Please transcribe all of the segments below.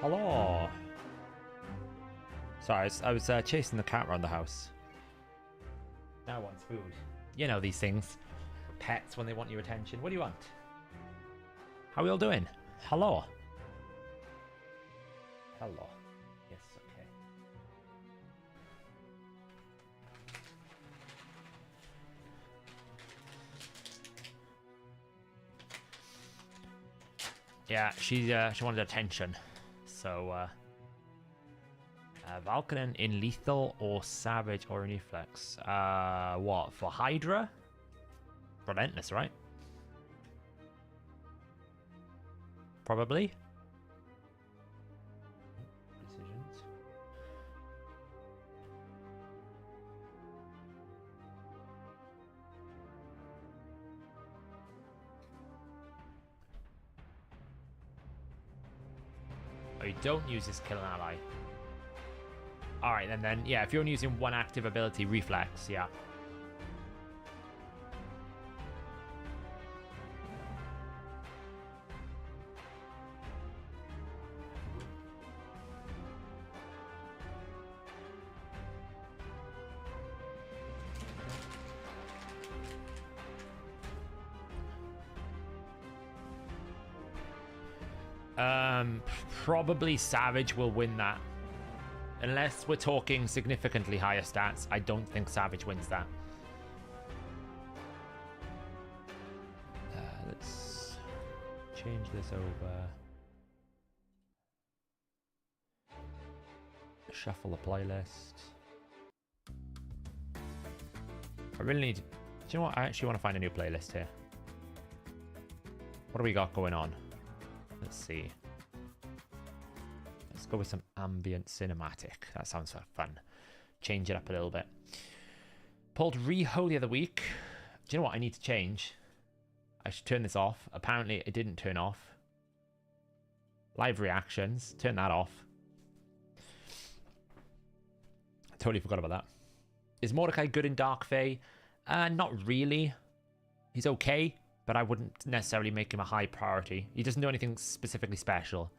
Hello. Sorry, I was chasing the cat around the house. Now wants food. You know these things. Pets when they want your attention. What do you want? How are we all doing? Hello. Hello. Yes, okay. Yeah, she wanted attention. So, Valkyrin in lethal or savage or in reflex? What? For Hydra? Relentless, right? Probably. Decisions. Oh, you don't use this kill an ally. Alright, and then, yeah, if you're only using one active ability, reflex, yeah. Probably Savage will win that. Unless we're talking significantly higher stats, I don't think Savage wins that. Let's change this over. Shuffle the playlist. I really need to... Do you know what? I actually want to find a new playlist here. What do we got going on? Let's see. Let's go with some ambient cinematic. That sounds fun. Change it up a little bit. Pulled Reho the other week. Do you know what I need to change? I should turn this off. Apparently it didn't turn off. Live reactions. Turn that off. I totally forgot about that. Is Mordecai good in Dark Fae? Not really. He's okay, but I wouldn't necessarily make him a high priority. He doesn't do anything specifically special.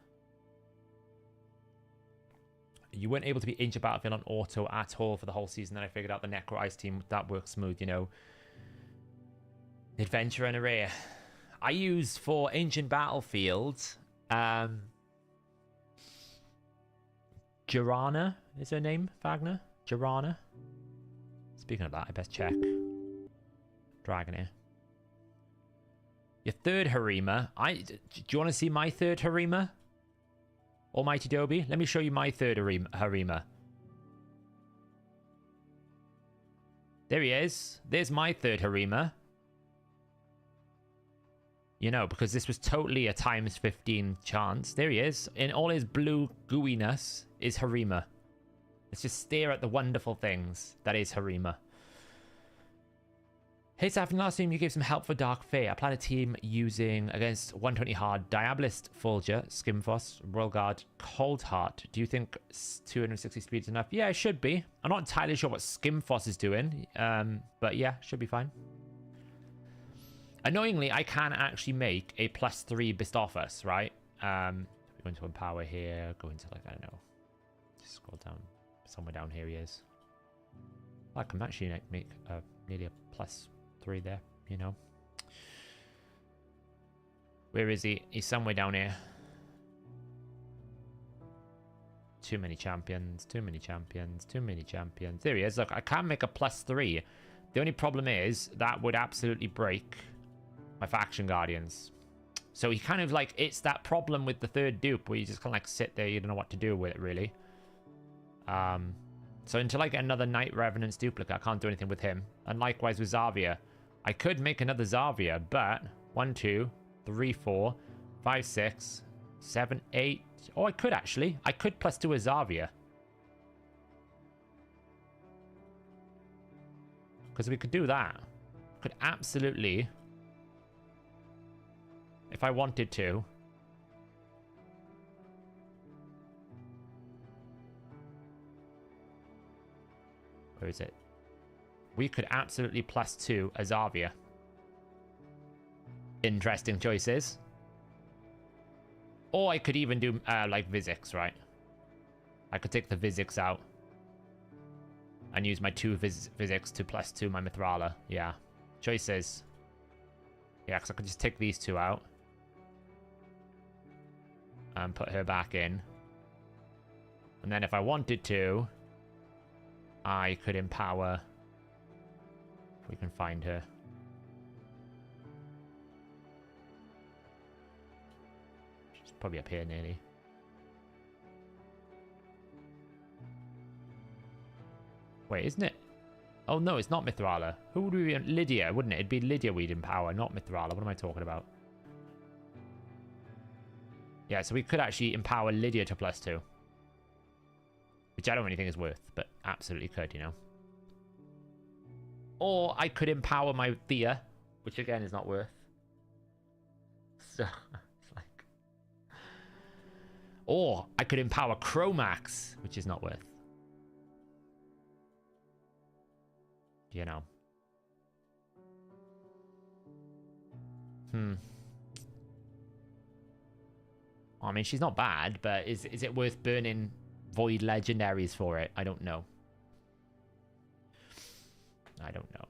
You weren't able to be injured Battlefield on auto at all for the whole season. Then I figured out the Necro Ice team, that works smooth, you know. Adventure and Array. I use for Ancient Battlefield, Jirana is her name, Wagner? Jirana. Speaking of that, I best check. Dragon here. Your third Harima. Do you want to see my third Harima? Almighty Dobie? Let me show you my third Harima. There he is. There's my third Harima. You know, because this was totally a times 15 chance. There he is. In all his blue gooiness is Harima. Let's just stare at the wonderful things that is Harima. Hey Saf, in last team you gave some help for Dark Fae. I plan a team using against 120 hard, Diabolist, Fulgur, Skimfoss, Royal Guard, Cold Heart. Do you think 260 speed is enough? Yeah, it should be. I'm not entirely sure what Skimfoss is doing, but yeah, should be fine. Annoyingly, I can actually make a +3 Bistophus, right? We're going to Empower here, go into like, I don't know, just scroll down, somewhere down here he is. I can actually make nearly a +3 there, you know. Where is he? He's somewhere down here. Too many champions, too many champions, too many champions. There he is. Look, I can make a +3. The only problem is that would absolutely break my faction guardians. So he kind of like, it's that problem with the third dupe where you just kind of like sit there, you don't know what to do with it really. So until I get another Night Revenant's duplicate, I can't do anything with him. And likewise with Xavier. I could make another Xavier, but 1, 2, 3, 4, 5, 6, 7, 8. Oh, I could actually. I could +2 a Xavier. Because we could do that. Could absolutely, if I wanted to. Where is it? We could absolutely +2 a Xavier. Interesting choices. Or I could even do, like, Vizix, right? I could take the Vizix out. And use my 2 Vizix to +2 my Mithrala. Yeah. Choices. Yeah, because I could just take these 2 out. And put her back in. And then if I wanted to, I could empower... If we can find her. She's probably up here nearly. Wait, isn't it? Oh, no, it's not Mithrala. Who would we... Lydia, wouldn't it? It'd be Lydia we'd empower, not Mithrala. What am I talking about? Yeah, so we could actually empower Lydia to +2. Which I don't really think is worth, but absolutely could, you know. Or I could empower my Thea, which again is not worth. So, it's like... Or I could empower Chromax, which is not worth. You know. I mean, she's not bad, but is it worth burning Void Legendaries for it? I don't know. I don't know.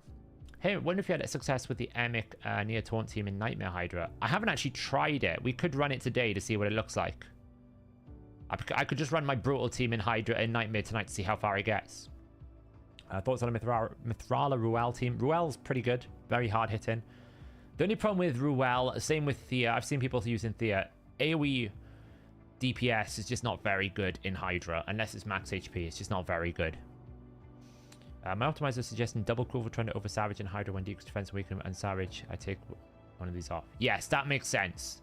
Hey, I wonder if you had success with the Emic near Taunt team in Nightmare Hydra. I haven't actually tried it. We could run it today to see what it looks like. I could just run my Brutal team in Hydra in Nightmare tonight to see how far it gets. Thoughts on a Mithrala Ruel team? Ruel's pretty good. Very hard hitting. The only problem with Ruel, same with Thea, I've seen people using Thea, AoE DPS is just not very good in Hydra. Unless it's max HP, it's just not very good. My optimizer is suggesting double cruel for trying to over Savage and Hydra when decrease defense weaken and Savage. I take one of these off. Yes, that makes sense.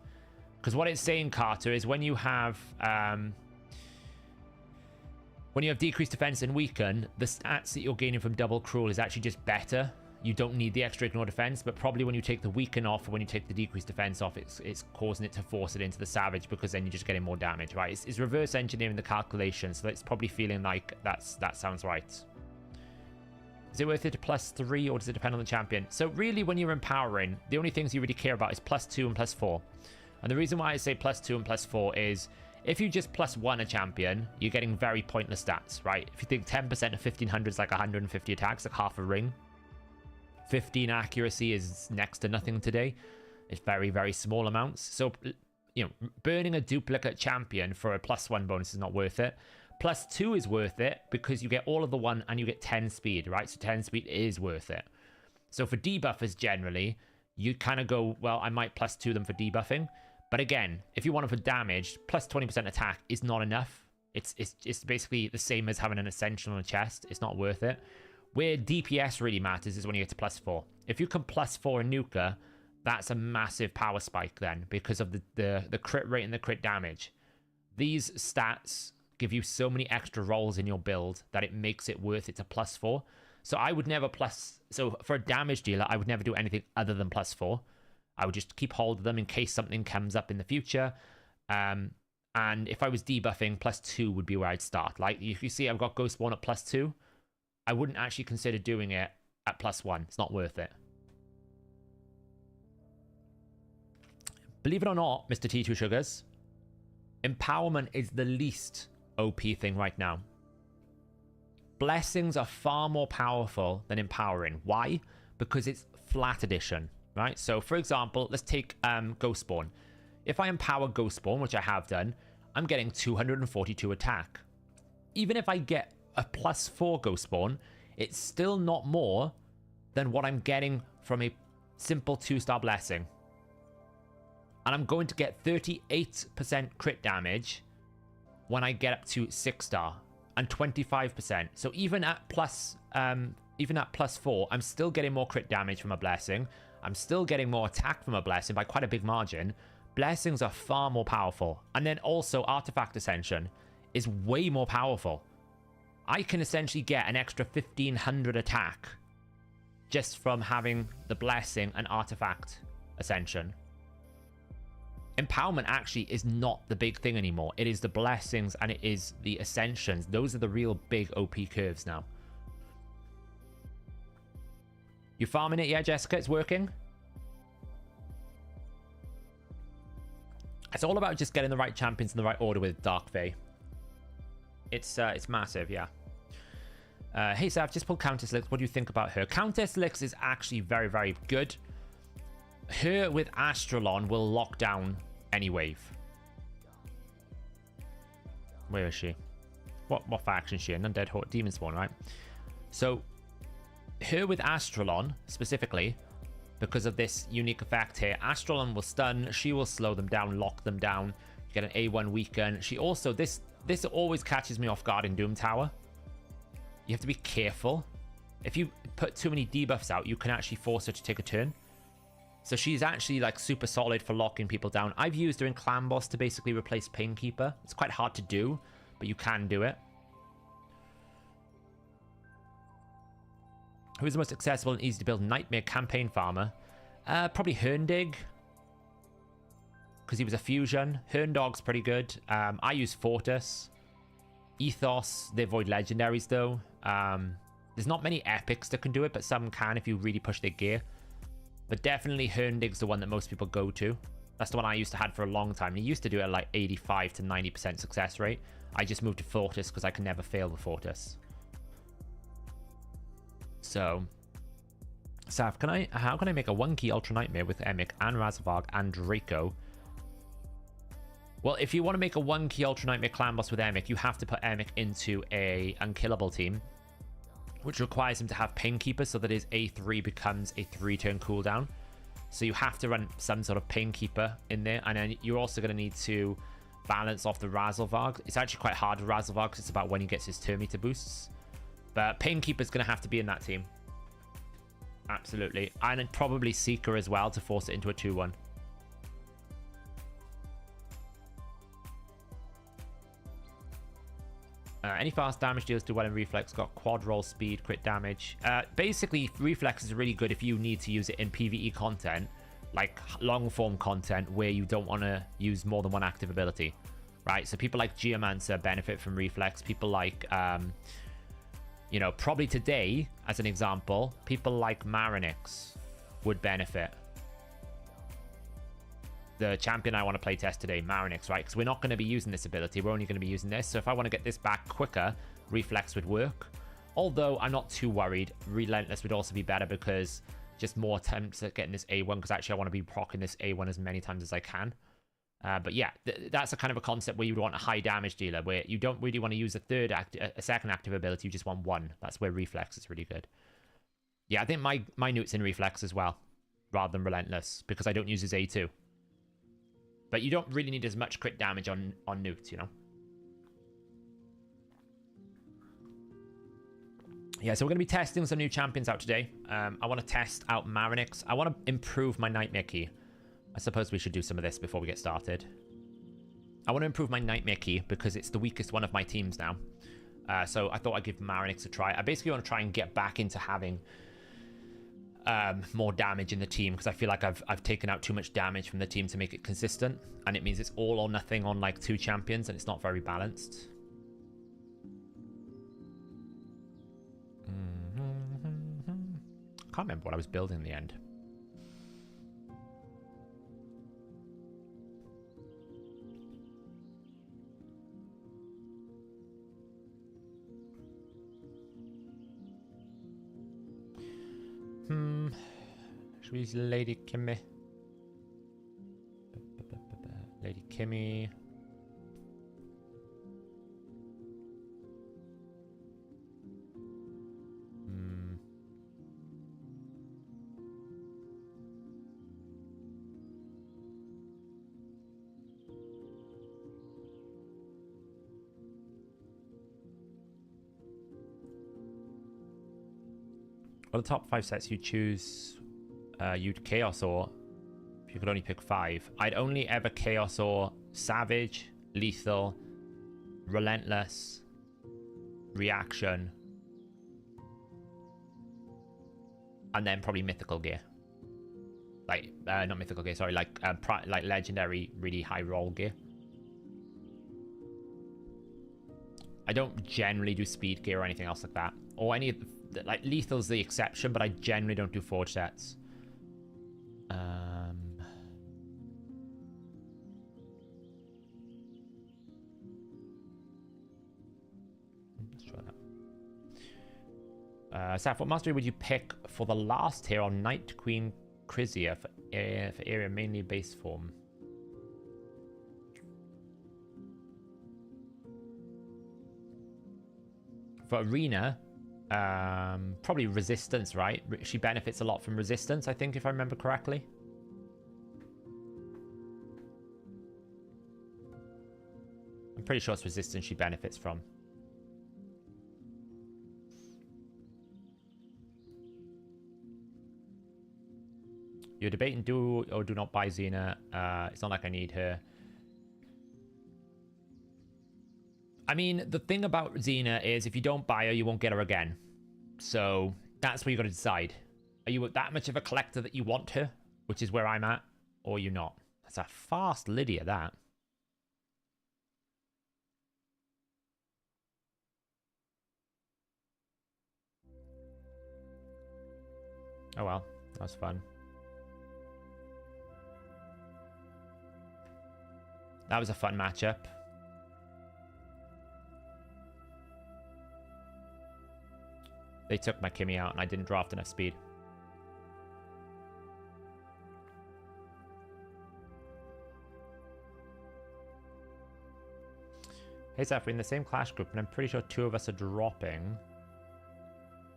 Because what it's saying, Carter, is when you have decreased defense and weaken, the stats that you're gaining from double cruel is actually just better. You don't need the extra ignore defense, but probably when you take the weaken off or when you take the decreased defense off, it's causing it to force it into the Savage because then you're just getting more damage, right? It's reverse engineering the calculation, so it's probably feeling like that sounds right. Is it worth it to +3 or does it depend on the champion? So really, when you're empowering, the only things you really care about is +2 and +4. And the reason why I say +2 and +4 is if you just +1 a champion, you're getting very pointless stats, right? If you think 10% of 1500 is like 150 attacks, like half a ring. 15 accuracy is next to nothing today. It's very, very small amounts. So, you know, burning a duplicate champion for a +1 bonus is not worth it. +2 is worth it because you get all of the 1 and you get 10 speed, right? So 10 speed is worth it. So for debuffers generally, you kind of go, well, I might +2 them for debuffing. But again, if you want them for damage, +20% attack is not enough. It's basically the same as having an Ascension on a chest. It's not worth it. Where DPS really matters is when you get to +4. If you can +4 a nuker, that's a massive power spike then because of the crit rate and the crit damage. These stats give you so many extra rolls in your build that it makes it worth it to +4. So I would never so for a damage dealer, I would never do anything other than +4. I would just keep hold of them in case something comes up in the future. And if I was debuffing, +2 would be where I'd start. Like if you see I've got Ghost Spawn at +2, I wouldn't actually consider doing it at +1. It's not worth it. Believe it or not, Mr. T2 Sugars, empowerment is the least OP thing right now. Blessings are far more powerful than empowering. Why? Because it's flat addition, right? So for example, let's take Ghost Spawn. If I empower Ghost Spawn, which I have done, I'm getting 242 attack. Even if I get a +4 Ghost Spawn, it's still not more than what I'm getting from a simple 2-star blessing. And I'm going to get 38% crit damage when I get up to 6-star and 25%. So even at +4, I'm still getting more crit damage from a blessing. I'm still getting more attack from a blessing by quite a big margin. Blessings are far more powerful. And then also Artifact Ascension is way more powerful. I can essentially get an extra 1500 attack just from having the blessing and Artifact Ascension. Empowerment actually is not the big thing anymore. It is the blessings and it is the ascensions. Those are the real big OP curves now. You farming it? Yeah, Jessica, it's working. It's all about just getting the right champions in the right order with Dark Fae. It's massive, yeah. Hey, so I've just pulled Countess Lix. What do you think about her? Countess Lix is actually very, very good. Her with Astralon will lock down any wave. Where is she? What faction is she in? Undead Horde Demon Spawn, right? So, her with Astralon, specifically, because of this unique effect here, Astralon will stun, she will slow them down, lock them down. You get an A1 weaken. She also, this always catches me off guard in Doom Tower. You have to be careful. If you put too many debuffs out, you can actually force her to take a turn. So she's actually like super solid for locking people down. I've used her in Clan Boss to basically replace Painkeeper. It's quite hard to do, but you can do it. Who is the most accessible and easy to build Nightmare campaign farmer? Probably Herndig, because he was a fusion. Herndog's pretty good. I use Fortis. Ethos, they avoid legendaries though. There's not many epics that can do it, but some can if you really push their gear. But definitely Herndig's the one that most people go to. That's the one I used to have for a long time. And he used to do it at like 85 to 90% success rate. I just moved to Fortis because I can never fail with Fortis. So, Saf, how can I make a 1-key Ultra Nightmare with Emic and Razorvarg and Draco? Well, if you want to make a 1-key Ultra Nightmare clan boss with Emic, you have to put Emic into a unkillable team, which requires him to have Painkeeper so that his A3 becomes a 3-turn cooldown. So you have to run some sort of Painkeeper in there, and then you're also going to need to balance off the Razorvarg. It's actually quite hard with Razorvarg because it's about when he gets his turn meter boosts. But Painkeeper's going to have to be in that team. Absolutely. And then probably Seeker as well to force it into a 2-1. Any fast damage deals do well in Reflex. Got quad roll speed, crit damage. Basically, Reflex is really good if you need to use it in PvE content, like long form content where you don't want to use more than one active ability, right? So people like Geomancer benefit from Reflex. People like, you know, probably today, as an example, people like Marinix would benefit. The champion I want to play test today, Marinix, right? Because we're not going to be using this ability. We're only going to be using this. So if I want to get this back quicker, Reflex would work. Although I'm not too worried. Relentless would also be better because just more attempts at getting this A1. Because actually I want to be proccing this A1 as many times as I can. But yeah, that's a kind of a concept where you would want a high damage dealer. Where you don't really want to use a second active ability. You just want one. That's where Reflex is really good. Yeah, I think my Newt's in Reflex as well. Rather than Relentless. Because I don't use his A2. But you don't really need as much crit damage on Newt, you know? Yeah, so we're going to be testing some new champions out today. I want to test out Marinix. I want to improve my Nightmare Key. I suppose we should do some of this before we get started. I want to improve my Nightmare Key because it's the weakest one of my teams now. So I thought I'd give Marinix a try. I basically want to try and get back into having more damage in the team because I feel like I've taken out too much damage from the team to make it consistent, and it means it's all or nothing on like 2 champions and it's not very balanced. Can't remember what I was building in the end. Should we use Lady Kimmy? Lady Kimmy. What are the top 5 sets you choose? You'd Chaos or if you could only pick 5. I'd only ever Chaos or Savage, Lethal, Relentless, Reaction, and then probably Mythical gear. Like, not Mythical gear, sorry, like Legendary, really high roll gear. I don't generally do Speed gear or anything else like that. Or any of the, like, Lethal's the exception, but I generally don't do Forge sets. Let's try that. Saf, what mastery would you pick for the last tier on Night Queen Chrysia for area mainly base form? For arena, probably resistance, right? She benefits a lot from resistance, I think, if I remember correctly. I'm pretty sure it's resistance she benefits from. You're debating do or do not buy Xena. It's not like I need her. I mean, the thing about Xena is if you don't buy her, you won't get her again. So that's where you got to decide. Are you that much of a collector that you want her, which is where I'm at, or you're not? That's a fast Lydia, that. Oh well, that was fun. That was a fun matchup. They took my Kimmy out and I didn't draft enough speed. Hey Zeph, we're in the same clash group and I'm pretty sure 2 of us are dropping.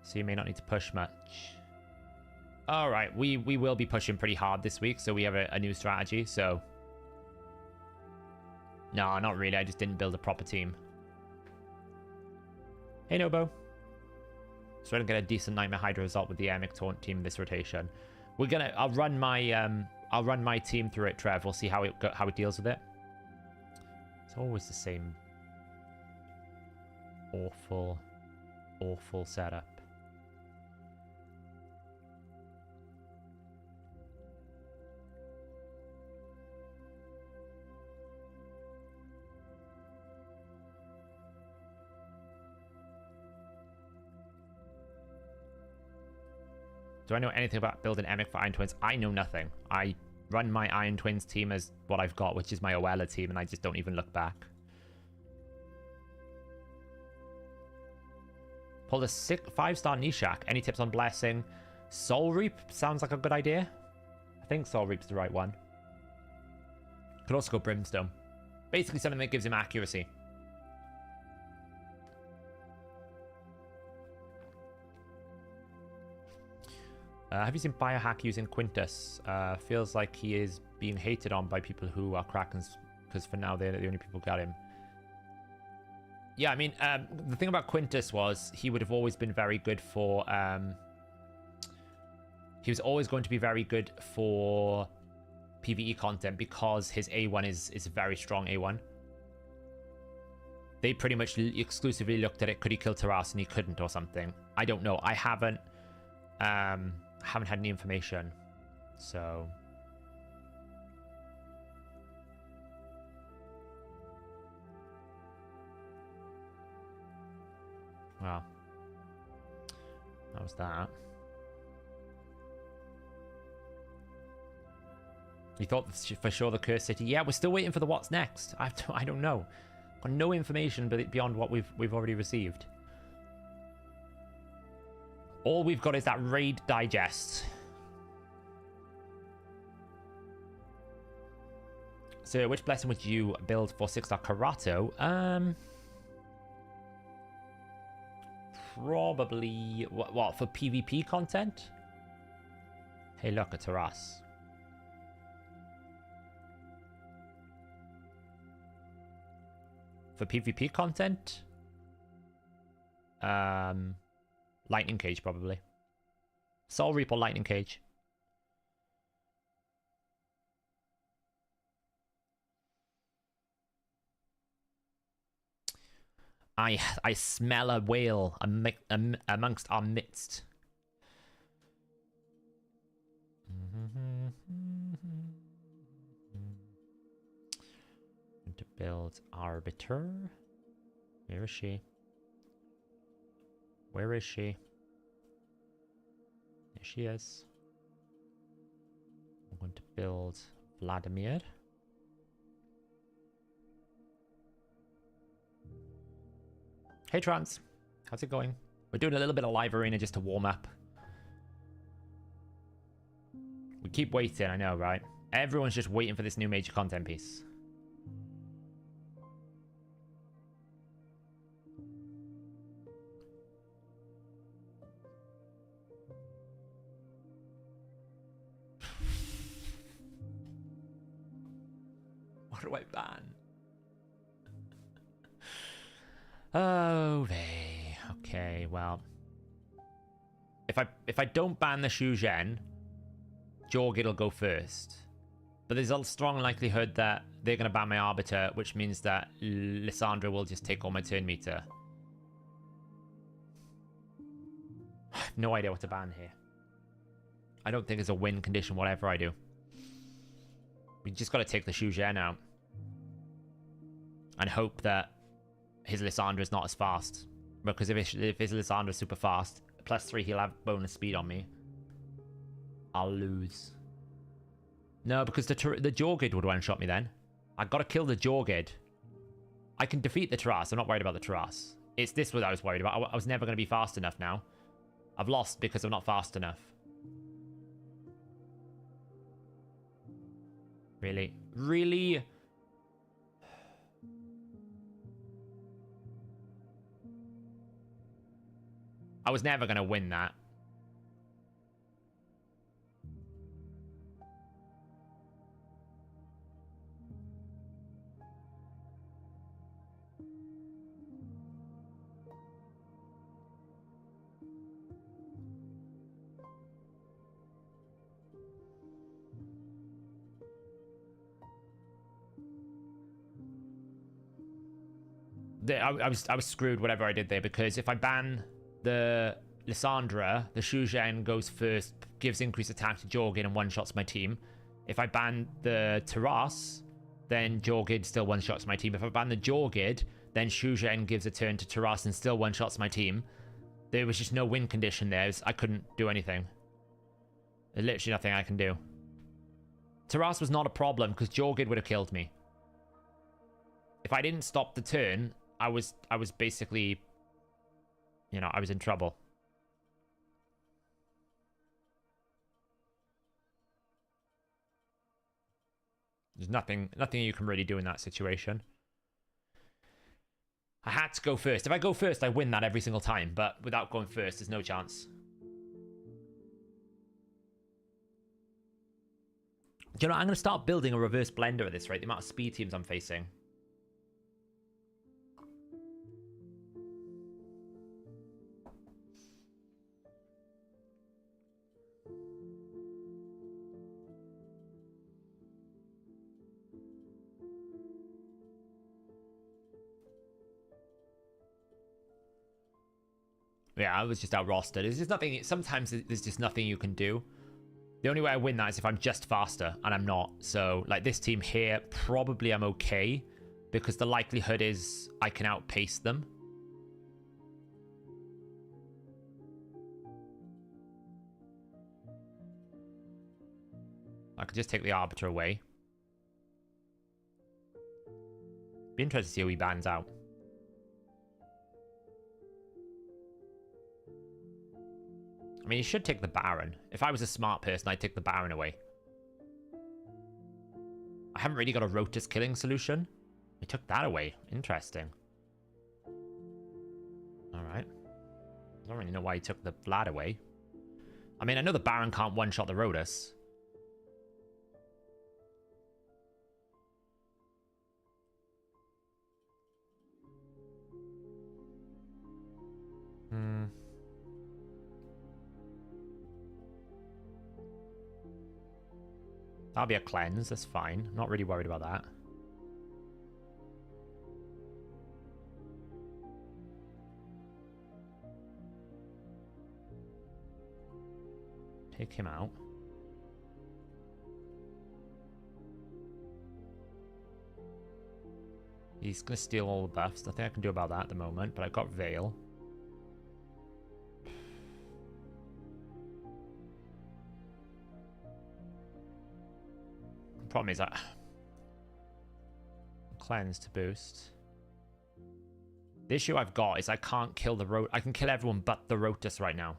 So you may not need to push much. Alright, we will be pushing pretty hard this week, so we have a new strategy, so... No, not really, I just didn't build a proper team. Hey Nobo. So I don't get a decent Nightmare Hydra result with the Emic Taunt team this rotation. I'll run my team through it, Trev. We'll see how it deals with it. It's always the same awful setup. Do I know anything about building Emic for Iron Twins? I know nothing. I run my Iron Twins team as what I've got, which is my Oella team, and I just don't even look back. Pulled a 5-star Nishak. Any tips on Blessing? Soul Reap sounds like a good idea. I think Soul Reap's the right one. Could also go Brimstone. Basically something that gives him accuracy. Have you seen Biohack using Quintus? Feels like he is being hated on by people who are Krakens, because for now they're the only people who got him. Yeah, I mean, the thing about Quintus was he would have always been very good for... he was always going to be very good for PvE content because his A1 is a very strong A1. They pretty much exclusively looked at it, could he kill Taras, and he couldn't or something. I don't know. I haven't had any information, so... Well, that was that. You thought for sure the Cursed City? Yeah, we're still waiting for the what's next. I don't know. Got no information beyond what we've already received. All we've got is that raid digest. So, which blessing would you build for 6-star Karato? Probably... What, for PvP content? Hey, look, a Taras. For PvP content? Lightning Cage, probably. Soul Reap or Lightning Cage. I smell a whale amongst our midst. To build Arbiter. Where is she? Where is she? There she is. I'm going to build Vladimir. Hey, Trans. How's it going? We're doing a little bit of live arena just to warm up. We keep waiting, I know, right? Everyone's just waiting for this new major content piece. What do I ban? Oh, they. Okay, well. If I don't ban the Shu Zhen, Jorg will go first. But there's a strong likelihood that they're going to ban my Arbiter, which means that Lissandra will just take all my turn meter. I have no idea what to ban here. I don't think it's a win condition, whatever I do. We just got to take the Shu Zhen out. And hope that his Lissandra is not as fast. Because if his Lissandra is super fast, +3 he'll have bonus speed on me. I'll lose. No, because the Jorgid would one-shot me then. I gotta kill the Jorgid. I can defeat the Taras. I'm not worried about the Taras. It's this what I was worried about. I was never gonna be fast enough now. I've lost because I'm not fast enough. Really? Really? I was never gonna win that. I was screwed whatever I did there, because if I ban the Lissandra, the Shu Zhen goes first, gives increased attack to Jorgid and one-shots my team. If I ban the Taras, then Jorgid still one-shots my team. If I ban the Jorgid, then Shu Zhen gives a turn to Taras and still one-shots my team. There was just no win condition there. I couldn't do anything. There's literally nothing I can do. Taras was not a problem because Jorgid would have killed me. If I didn't stop the turn, I was basically, you know, I was in trouble. There's nothing you can really do in that situation. I had to go first. If I go first, I win that every single time. But without going first, there's no chance. Do you know, I'm going to start building a reverse blender at this rate. The amount of speed teams I'm facing. Yeah, I was just out rostered. There's just nothing. Sometimes there's just nothing you can do. The only way I win that is if I'm just faster, and I'm not. So, like this team here, probably I'm okay, because the likelihood is I can outpace them. I could just take the Arbiter away. Be interested to see how he bans out. I mean, he should take the Baron. If I was a smart person, I'd take the Baron away. I haven't really got a Rotus killing solution. He took that away. Interesting. Alright. I don't really know why he took the Vlad away. I mean, I know the Baron can't one-shot the Rotus. That'll be a cleanse, that's fine. I'm not really worried about that. Take him out. He's going to steal all the buffs. Nothing I can do about that at the moment, but I've got Veil. Problem is that cleanse to boost. The issue I've got is I can't kill the I can kill everyone but the Rotus right now.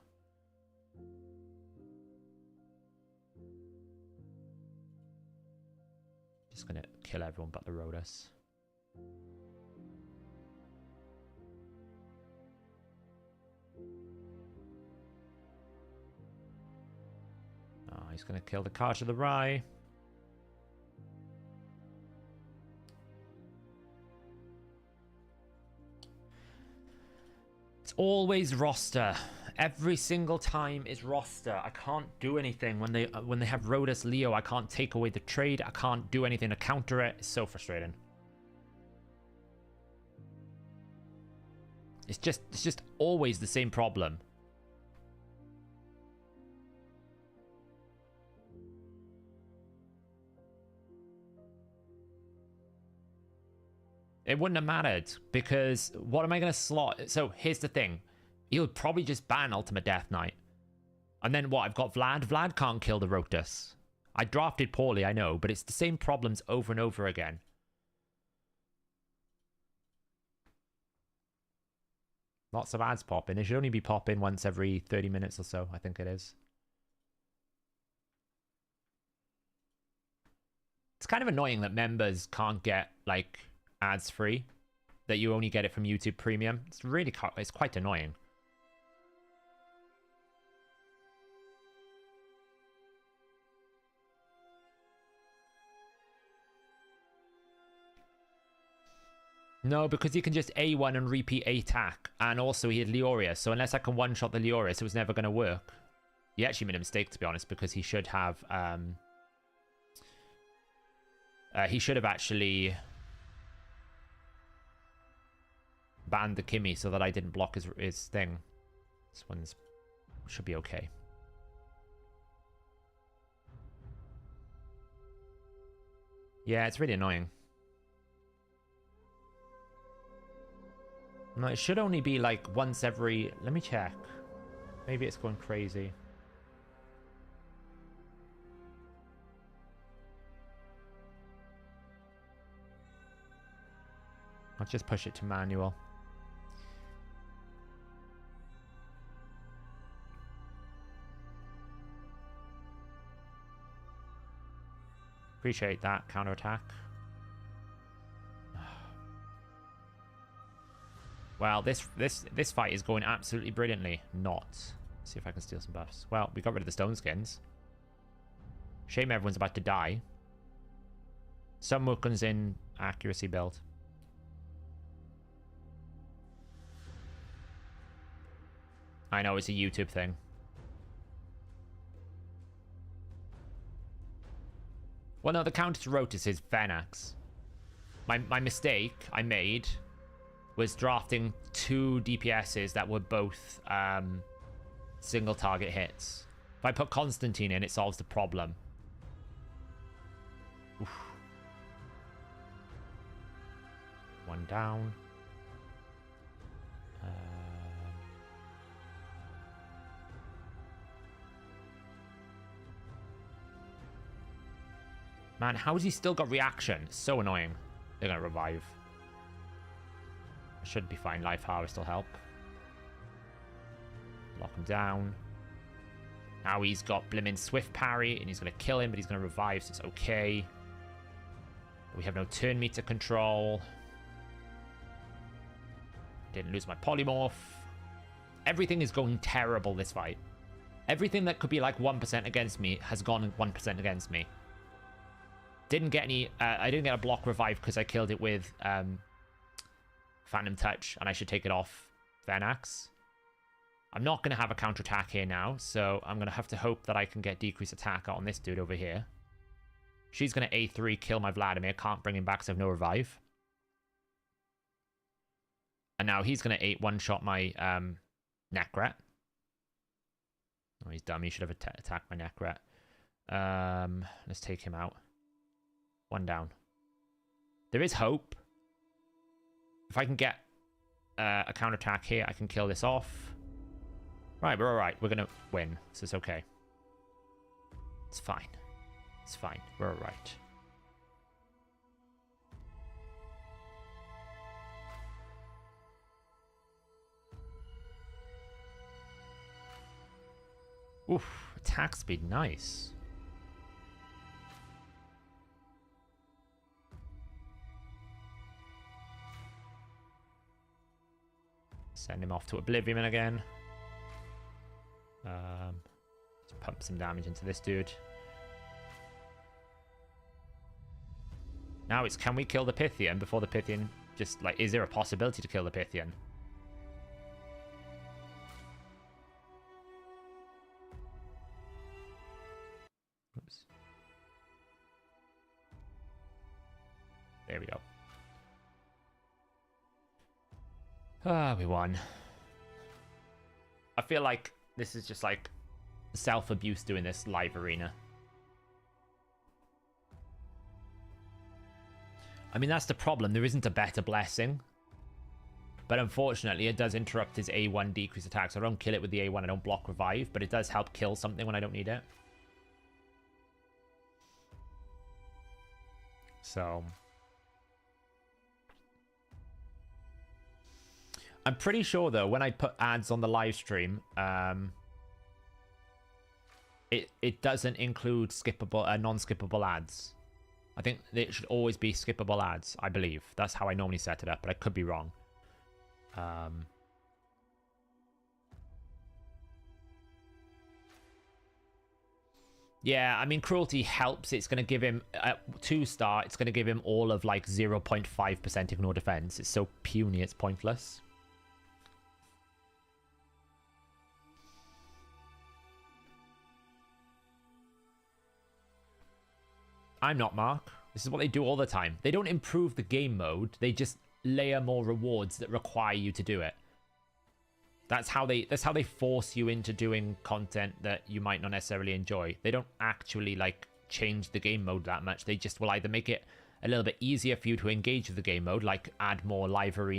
Just gonna kill everyone but the Rotus. Oh, he's gonna kill the Carja the Rye. It's always roster. Every single time is roster. I can't do anything when they have Rodus Leo. I can't take away the trade. I can't do anything to counter it. It's so frustrating. It's just always the same problem. It wouldn't have mattered because what am I going to slot? So here's the thing. He'll probably just ban Ultimate Death Knight. And then what? I've got Vlad. Vlad can't kill the Rotus. I drafted poorly, I know, but it's the same problems over and over again. Lots of ads popping. They should only be popping once every 30 minutes or so, I think it is. It's kind of annoying that members can't get, like, ads free. That you only get it from YouTube Premium. It's quite annoying. No, because he can just A1 and repeat A attack. And also he had Leoria. So unless I can one-shot the Leoria, it was never going to work. He actually made a mistake, to be honest, because he should have... he should have actually... banned the Kimmy so that I didn't block his thing. This one's... should be okay. Yeah, it's really annoying. No, it should only be like once every... Let me check. Maybe it's going crazy. I'll just push it to manual. Appreciate that counterattack. Well, this fight is going absolutely brilliantly. Not. Let's see if I can steal some buffs. Well, we got rid of the stone skins. Shame everyone's about to die. Some Mukun's in accuracy build. I know, it's a YouTube thing. Well, no, the counter to Rotus is Venax. My mistake I made was drafting 2 DPSs that were both single target hits. If I put Constantine in, it solves the problem. Oof. One down. Man, how has he still got reaction? So annoying. They're gonna revive. Should be fine. Life Power still help. Lock him down. Now he's got blimmin' Swift Parry, and he's gonna kill him, but he's gonna revive, so it's okay. We have no turn meter control. Didn't lose my polymorph. Everything is going terrible this fight. Everything that could be like 1% against me has gone 1% against me. Didn't get any... I didn't get a block revive because I killed it with Phantom Touch, and I should take it off Venax. I'm not going to have a counterattack here now, so I'm going to have to hope that I can get decreased attack on this dude over here. She's going to A3 kill my Vladimir. Can't bring him back because I have no revive. And now he's going to 8 one-shot my Necret. Oh, he's dumb. He should have attacked my Necret. Let's take him out. One down. There is hope. If I can get a counterattack here, I can kill this off. Right, we're alright. We're going to win. So it's okay. It's fine. It's fine. We're alright. Oof, attack speed, nice. Send him off to Oblivion again. Let's pump some damage into this dude. Now it's, can we kill the Pythian before the Pythian just, like, is there a possibility to kill the Pythian? Oops. There we go. Ah, we won. I feel like this is just like self-abuse doing this live arena. I mean, that's the problem. There isn't a better blessing. But unfortunately, it does interrupt his A1 decrease attack. So I don't kill it with the A1. I don't block revive. But it does help kill something when I don't need it. So I'm pretty sure, though, when I put ads on the live stream, it doesn't include skippable, non-skippable ads. I think it should always be skippable ads, I believe. That's how I normally set it up, but I could be wrong. Yeah, I mean, Cruelty helps. It's going to give him, 2-star, it's going to give him all of, like, 0.5% ignore defense. It's so puny, it's pointless. I'm not, Mark. This is what they do all the time. They don't improve the game mode. They just layer more rewards that require you to do it. That's how they force you into doing content that you might not necessarily enjoy. They don't actually, like, change the game mode that much. They just will either make it a little bit easier for you to engage with the game mode, like add more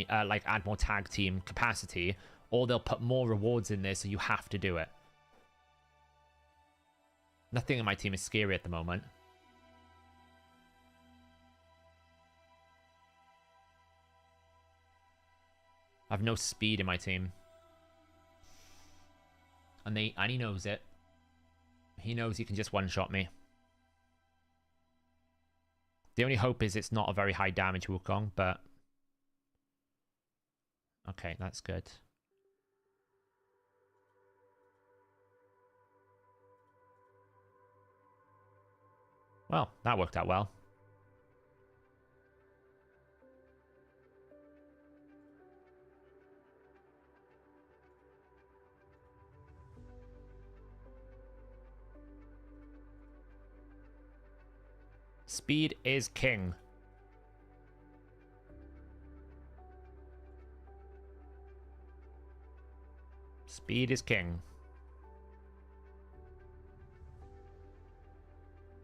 add more tag team capacity, or they'll put more rewards in there so you have to do it. Nothing in my team is scary at the moment. I have no speed in my team. And he knows it. He knows he can just one-shot me. The only hope is it's not a very high damage Wukong, but... Okay, that's good. Well, that worked out well. Speed is king. Speed is king.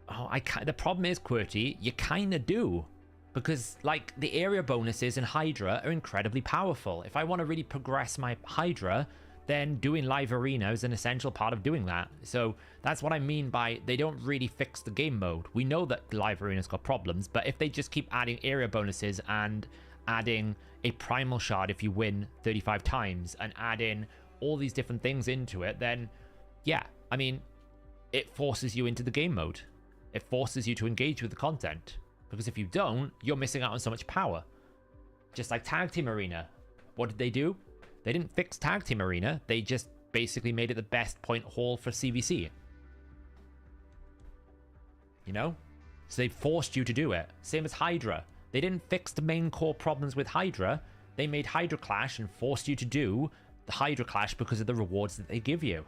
Oh, the problem is, QWERTY, you kind of do. Because, like, the area bonuses in Hydra are incredibly powerful. If I want to really progress my Hydra, then doing live arena is an essential part of doing that. So that's what I mean by they don't really fix the game mode. We know that live arena's got problems, but if they just keep adding area bonuses and adding a primal shard if you win 35 times and adding all these different things into it, then yeah, I mean, it forces you into the game mode. It forces you to engage with the content. Because if you don't, you're missing out on so much power. Just like Tag Team Arena. What did they do? They didn't fix Tag Team Arena. They just basically made it the best point haul for CVC. You know? So they forced you to do it. Same as Hydra. They didn't fix the main core problems with Hydra. They made Hydra Clash and forced you to do the Hydra Clash because of the rewards that they give you.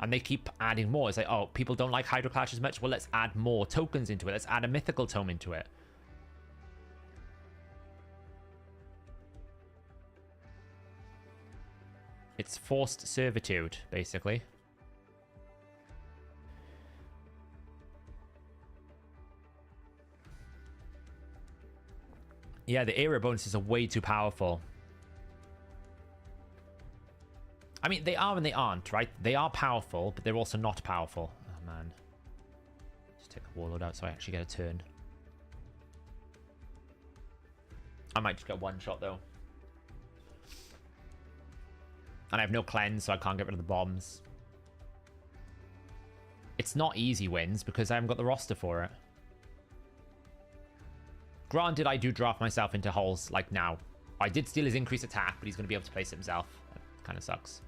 And they keep adding more. It's like, oh, people don't like Hydra Clash as much. Well, let's add more tokens into it. Let's add a mythical tome into it. It's forced servitude, basically. Yeah, the area bonuses are way too powerful. I mean, they are and they aren't, right? They are powerful, but they're also not powerful. Oh, man. Just take a warlord out so I actually get a turn. I might just get one shot, though. And I have no cleanse, so I can't get rid of the bombs. it's not easy wins because I haven't got the roster for it. Granted, I do draft myself into holes like now. I did steal his increased attack, but he's going to be able to place it himself. That kind of sucks.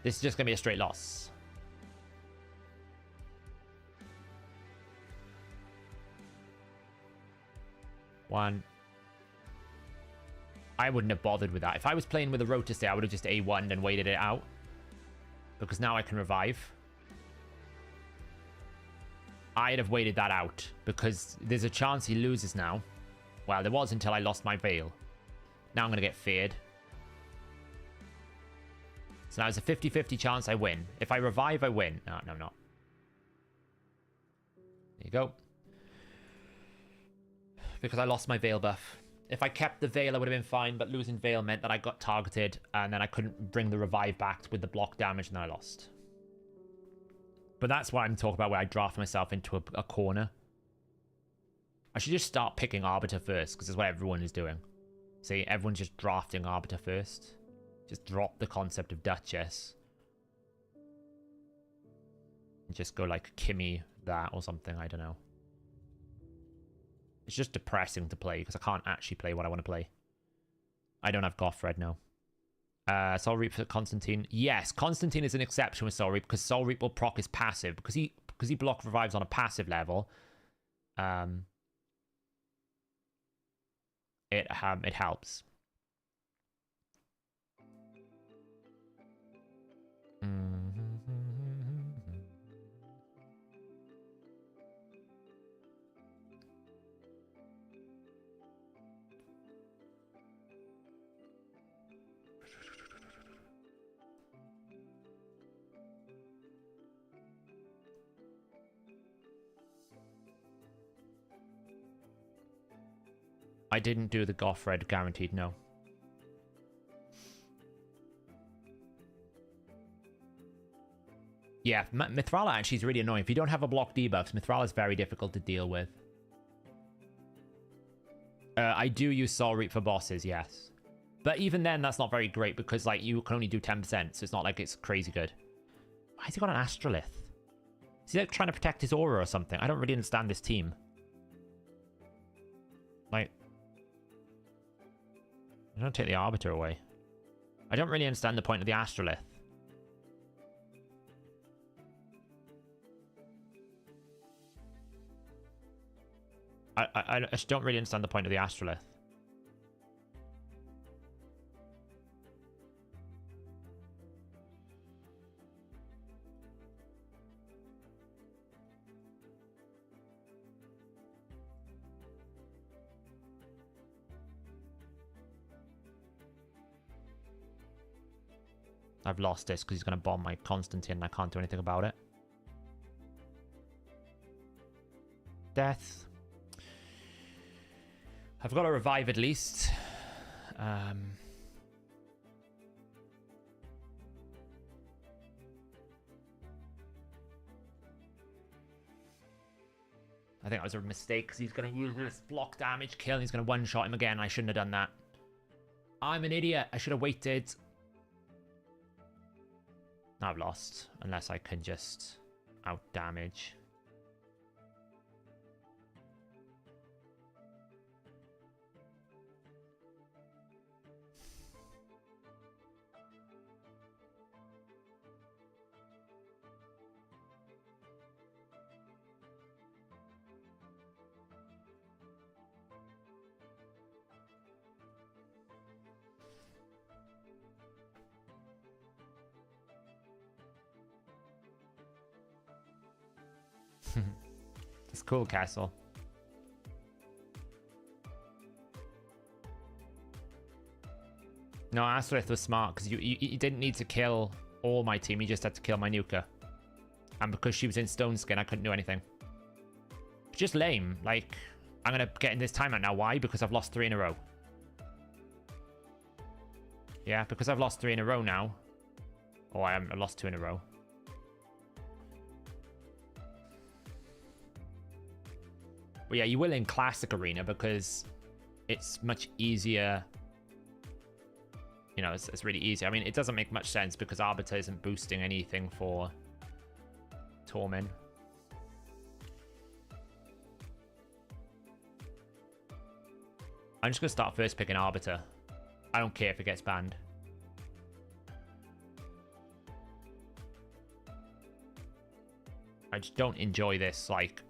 This is just going to be a straight loss. One. I wouldn't have bothered with that. If I was playing with a Rotor Stay, I would have just A1'd and waited it out. Because now I can revive. I'd have waited that out. Because there's a chance he loses now. Well, there was until I lost my Veil. Now I'm going to get feared. So now it's a 50-50 chance I win. If I revive, I win. No, no, I'm not. There you go. Because I lost my Veil buff. If I kept the Veil, I would have been fine, but losing Veil meant that I got targeted, and then I couldn't bring the revive back with the block damage, and then I lost. But that's why I'm talking about where I draft myself into a corner. I should just start picking Arbiter first, because that's what everyone is doing. See, everyone's just drafting Arbiter first. Just drop the concept of Duchess. And just go like Kimmy that or something, I don't know. It's just depressing to play because I can't actually play what I want to play. I don't have Gothred now. Soul Reap for Constantine. Yes, Constantine is an exception with Soul Reap because Soul Reap will proc his passive because he block revives on a passive level. It helps. I didn't do the Gothred guaranteed, no. Yeah, Mithrala actually is really annoying. If you don't have a block debuffs, Mithrala is very difficult to deal with. I do use Soul Reap for bosses, yes. But even then, that's not very great because like you can only do 10%, so it's not like it's crazy good. Why has he got an Astrolith? Is he like trying to protect his aura or something? I don't really understand this team. Like... I don't take the Arbiter away. I don't really understand the point of the Astrolith. I just don't really understand the point of the Astrolith. I've lost this because he's going to bomb my Constantine and I can't do anything about it. Death. I've got to revive at least. I think that was a mistake because he's going to use this block damage kill and he's going to one-shot him again. I shouldn't have done that. I'm an idiot. I should have waited. I've lost, unless I can just out-damage. It's cool, Castle. No, Astrolith was smart because you didn't need to kill all my team. You just had to kill my Nuka. And because she was in Stone Skin, I couldn't do anything. Just lame. Like, I'm going to get in this timeout now. Why? Because I've lost 3 in a row. Yeah, because I've lost 3 in a row now. Oh, I lost 2 in a row. But yeah, you will in Classic Arena because it's much easier. You know, it's really easy. I mean, it doesn't make much sense because Arbiter isn't boosting anything for Tormin. I'm just going to start first picking Arbiter. I don't care if it gets banned. I just don't enjoy this, like...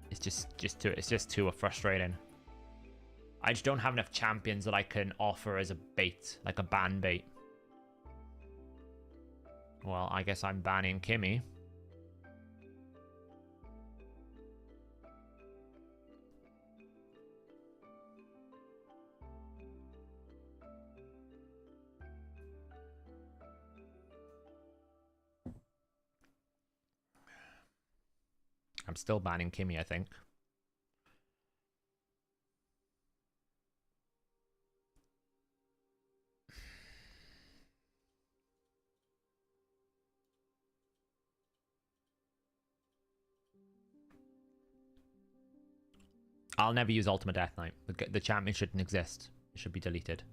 It's just too frustrating. I just don't have enough champions that I can offer as a bait, like a ban bait. Well, I guess I'm banning Kimmy. I'm still banning Kimmy, I think. I'll never use Ultimate Death Knight. The champion shouldn't exist. It should be deleted.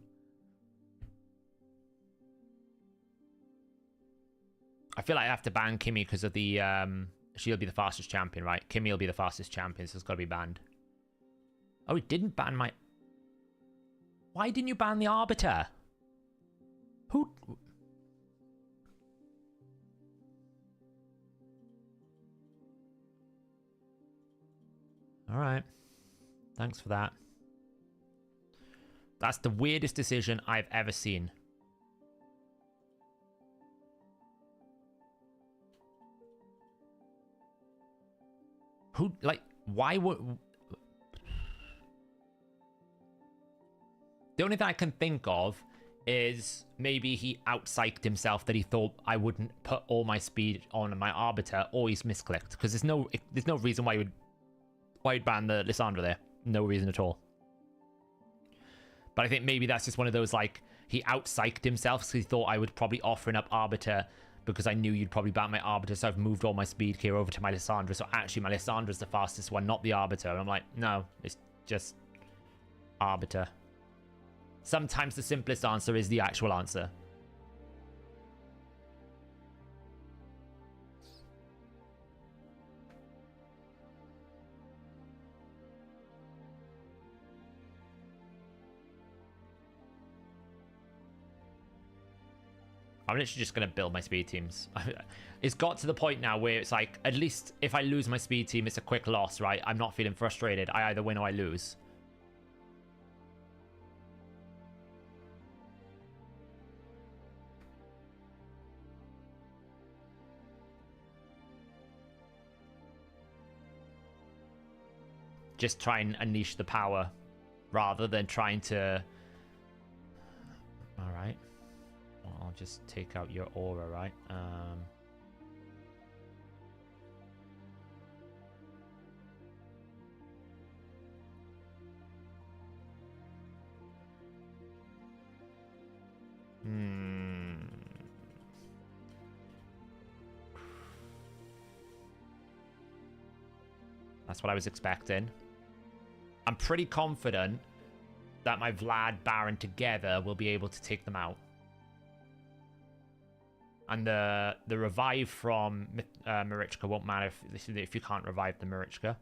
I feel like I have to ban Kimmy because of the... She'll be the fastest champion, right? Kimmy will be the fastest champion, so it's got to be banned. Oh, it didn't ban my... Why didn't you ban the Arbiter? Who... Alright. Thanks for that. That's the weirdest decision I've ever seen. Who, like, why would... The only thing I can think of is maybe he out-psyched himself that he thought I wouldn't put all my speed on my Arbiter, or he's misclicked. Because there's no reason why you'd ban the Lissandra there. No reason at all. But I think maybe that's just one of those, like, he out-psyched himself because he thought I would probably offering up Arbiter because I knew you'd probably ban my Arbiter, so I've moved all my speed gear over to my Lissandra. So actually, my Lissandra's the fastest one, not the Arbiter. And I'm like, no, it's just Arbiter. Sometimes the simplest answer is the actual answer. I'm literally just going to build my speed teams. It's got to the point now where it's like, at least if I lose my speed team, it's a quick loss, right? I'm not feeling frustrated. I either win or I lose. Just try and unleash the power rather than trying to... All right. I'll just take out your aura, right? That's what I was expecting. I'm pretty confident that my Vlad Baron together will be able to take them out. And the revive from Marichka won't matter if you can't revive the Marichka.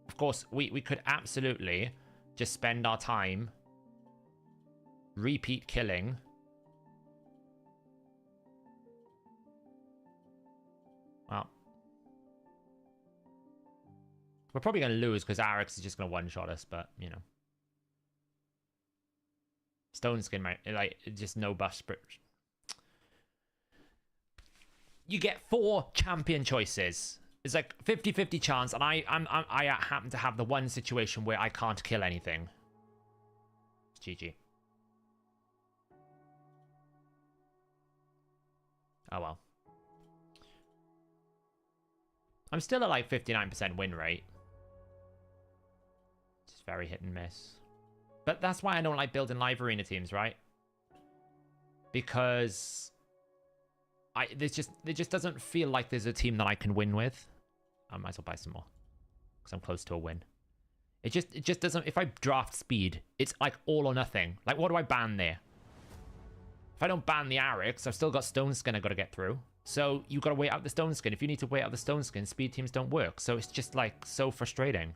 Of course, we could absolutely just spend our time repeat killing. Well, we're probably going to lose because Arix is just going to one-shot us, but, you know. Stone Skin, right? Like, just no buff. You get 4 champion choices. It's like 50-50 chance, and I happen to have the one situation where I can't kill anything. It's GG. Oh well. I'm still at like 59% win rate. Just very hit and miss. But that's why I don't like building live arena teams, right? Because it just doesn't feel like there's a team that I can win with. I might as well buy some more because I'm close to a win. It just doesn't... If I draft speed, it's like all or nothing. Like, what do I ban there? If I don't ban the Arix, I've still got Stone Skin I've got to get through. So you got to wait out the Stone Skin. If you need to wait out the Stone Skin, speed teams don't work. So it's just like so frustrating.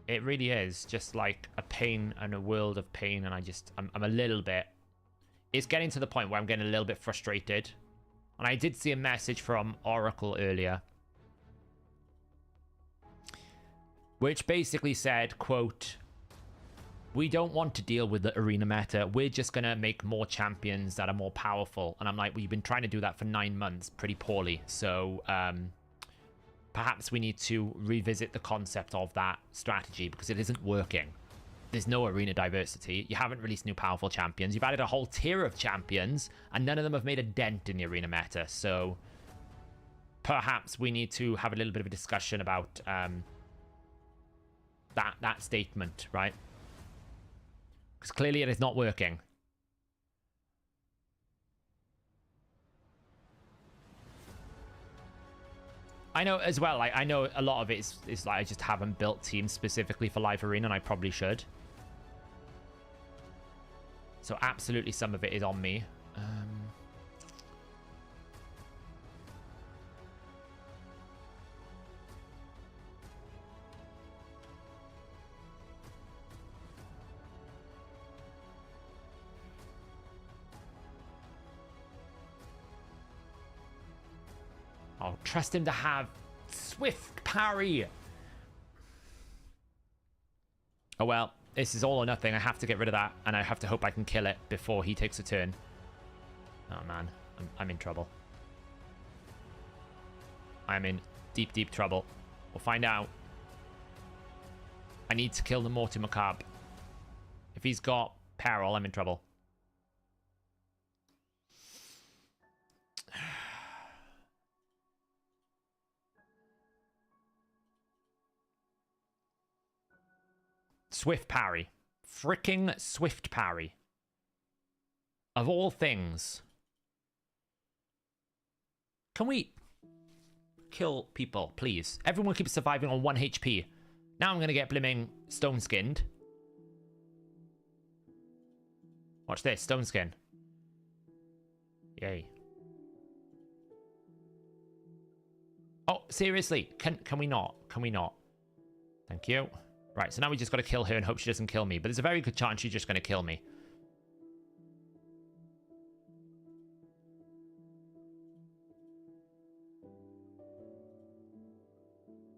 It really is just like a pain and a world of pain. And I'm a little bit... It's getting to the point where I'm getting a little bit frustrated. And I did see a message from Oracle earlier, which basically said, quote, "We don't want to deal with the arena meta. We're just going to make more champions that are more powerful." And I'm like, well, you've been trying to do that for 9 months pretty poorly. So perhaps we need to revisit the concept of that strategy because it isn't working. There's no arena diversity. You haven't released new powerful champions. You've added a whole tier of champions and none of them have made a dent in the arena meta. So perhaps we need to have a little bit of a discussion about that statement, right? Because clearly it is not working. I know as well, like, I know a lot of it is like I just haven't built teams specifically for Live Arena, and I probably should. So absolutely some of it is on me. I'll trust him to have swift parry. Oh well, this is all or nothing. I have to get rid of that, and I have to hope I can kill it before he takes a turn. Oh man, I'm in trouble. I'm in deep, deep trouble. We'll find out. I need to kill the Mortu Macabre. If he's got Peril, I'm in trouble. Swift parry. Fricking swift parry. Of all things. Can we kill people, please? Everyone keeps surviving on 1 HP. Now I'm going to get blimming stone skinned. Watch this, stone skin. Yay. Oh, seriously? Can we not? Can we not? Thank you. Right, so now we just got to kill her and hope she doesn't kill me. But there's a very good chance she's just going to kill me.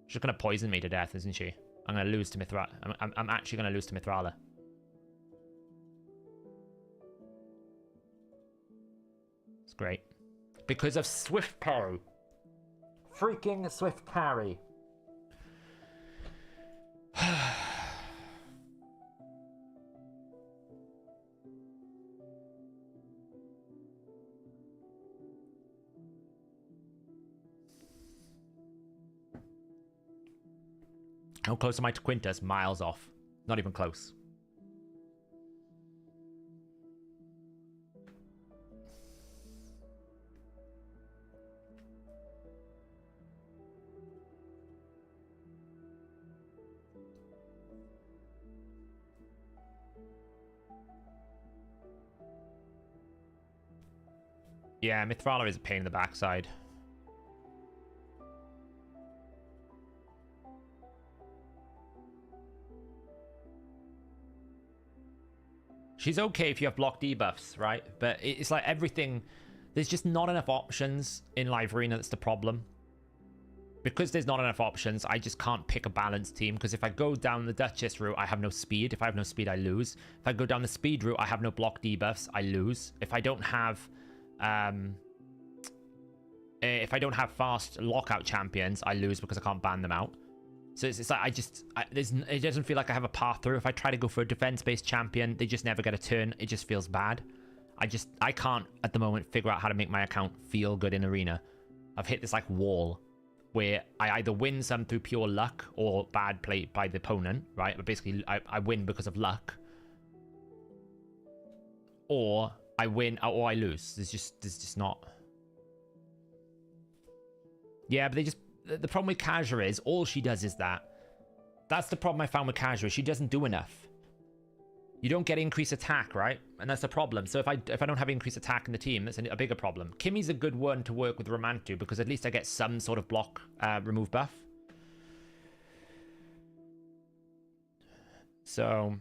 She's going to poison me to death, isn't she? I'm going to lose to Mithrala. I'm actually going to lose to Mithrala. It's great. Because of swift parry. Freaking swift parry. How close am I to Quintus? Miles off. Not even close. Yeah, Mithrala is a pain in the backside. She's okay if you have block debuffs, right? But it's like everything... There's just not enough options in Live Arena. That's the problem. Because there's not enough options, I just can't pick a balanced team. Because if I go down the Duchess route, I have no speed. If I have no speed, I lose. If I go down the speed route, I have no block debuffs. I lose. If I don't have... if I don't have fast lockout champions, I lose because I can't ban them out. So it's like it doesn't feel like I have a path through. If I try to go for a defense-based champion, they just never get a turn. It just feels bad. I can't at the moment figure out how to make my account feel good in Arena. I've hit this like wall where I either win some through pure luck or bad play by the opponent, right? But basically I win because of luck, or I win or I lose. There's just not. Yeah, but The problem with Hydra is all she does is that. That's the problem I found with Hydra. She doesn't do enough. You don't get increased attack, right? And that's the problem. So if I don't have increased attack in the team, that's a bigger problem. Kimmy's a good one to work with Romantu because at least I get some sort of block remove buff. So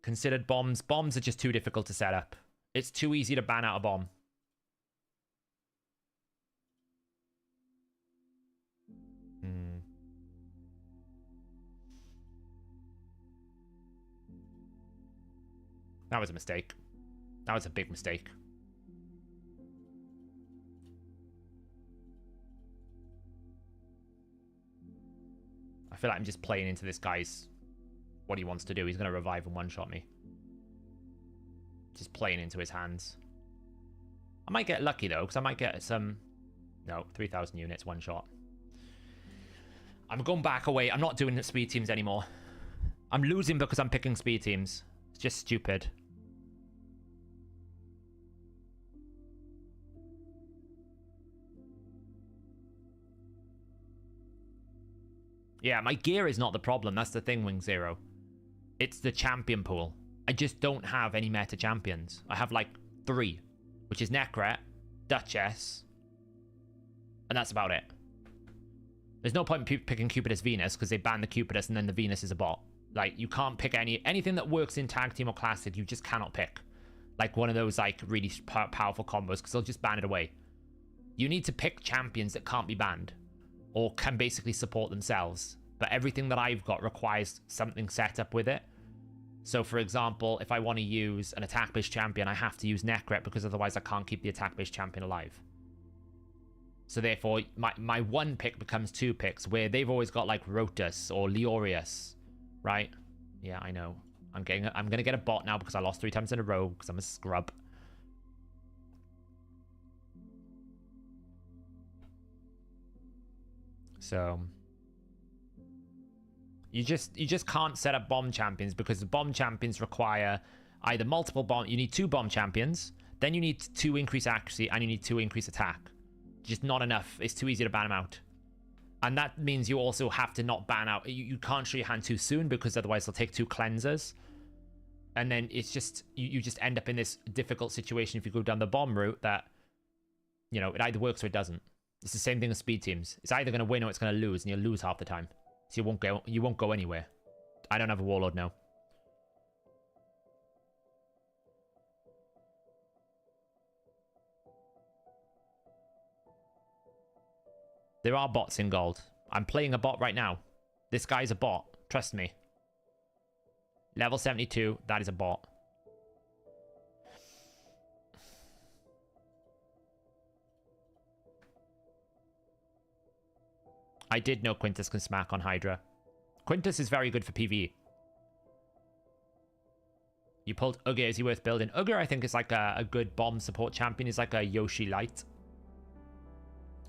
considered bombs. Bombs are just too difficult to set up. It's too easy to ban out a bomb. That was a mistake. That was a big mistake. I feel like I'm just playing into this guy's... what he wants to do. He's going to revive and one-shot me. Just playing into his hands. I might get lucky, though, because I might get some... No, 3,000 units, one shot. I'm going back away. I'm not doing the speed teams anymore. I'm losing because I'm picking speed teams. It's just stupid. Yeah, my gear is not the problem. That's the thing, Wing Zero. It's the champion pool. I just don't have any meta champions. I have like 3, which is Necret, Duchess, and that's about it. There's no point in picking Cupidus Venus because they ban the Cupidus and then the Venus is a bot. Like, you can't pick anything that works in tag team or classic. You just cannot pick like one of those like really powerful combos because they'll just ban it away. You need to pick champions that can't be banned or can basically support themselves. But everything that I've got requires something set up with it. So, for example, if I want to use an attack-based champion, I have to use Necret because otherwise I can't keep the attack-based champion alive. So therefore, my one pick becomes 2 picks, where they've always got like Rotus or Leorius, right? Yeah, I know. I'm gonna get a bot now because I lost 3 times in a row because I'm a scrub. So you just can't set up bomb champions because the bomb champions require either multiple bomb. You need 2 bomb champions, then you need 2 increase accuracy, and you need 2 increase attack. Just not enough. It's too easy to ban them out. And that means you also have to not ban out. You can't show your hand too soon because otherwise they'll take 2 cleansers. And then it's just, you just end up in this difficult situation if you go down the bomb route that, you know, it either works or it doesn't. It's the same thing as speed teams. It's either going to win or it's going to lose, and you'll lose half the time. So you won't go anywhere. I don't have a warlord now. There are bots in gold. I'm playing a bot right now. This guy's a bot. Trust me. Level 72, that is a bot. I did know Quintus can smack on Hydra. Quintus is very good for PvE. You pulled Uga. Is he worth building? Uga, I think, is like a good bomb support champion. He's like a Yoshi light.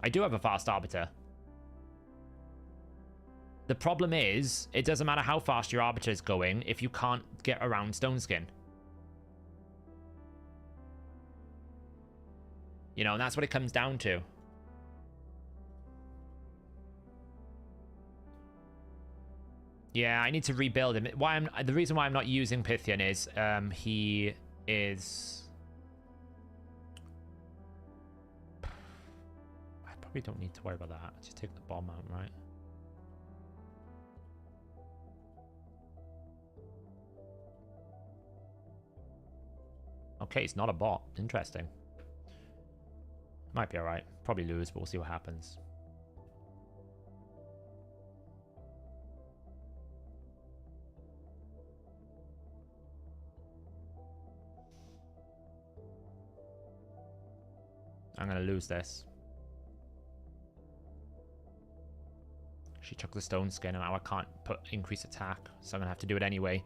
I do have a fast arbiter. The problem is, it doesn't matter how fast your arbiter is going if you can't get around Stone Skin. You know, and that's what it comes down to. Yeah, I need to rebuild him. The reason why I'm not using Pythian is he is... I probably don't need to worry about that. Just take the bomb out, right? Okay, it's not a bot. Interesting. Might be alright. Probably lose, but we'll see what happens. I'm going to lose this. She took the stone skin and now I can't put increase attack. So I'm going to have to do it anyway.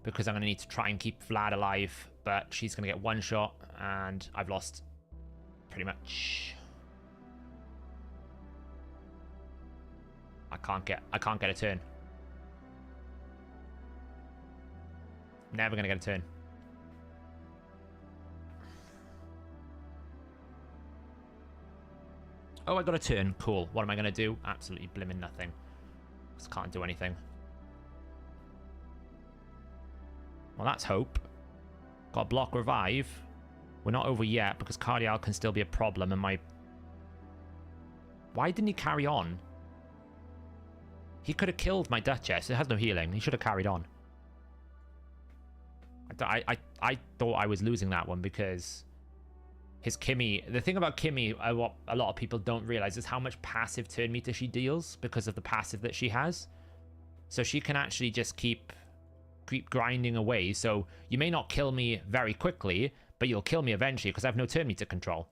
Because I'm going to need to try and keep Vlad alive. But she's going to get 1 shot and I've lost pretty much. I can't get a turn. Never going to get a turn. Oh, I got a turn. Cool. What am I going to do? Absolutely blimmin' nothing. Just can't do anything. Well, that's hope. Got block revive. We're not over yet because Cardial can still be a problem and my... Why didn't he carry on? He could have killed my Duchess. It has no healing. He should have carried on. I thought I was losing that one because his Kimmy... The thing about Kimmy, what a lot of people don't realize is how much passive turn meter she deals because of the passive that she has. So she can actually just keep grinding away. So you may not kill me very quickly, but you'll kill me eventually because I have no turn meter control.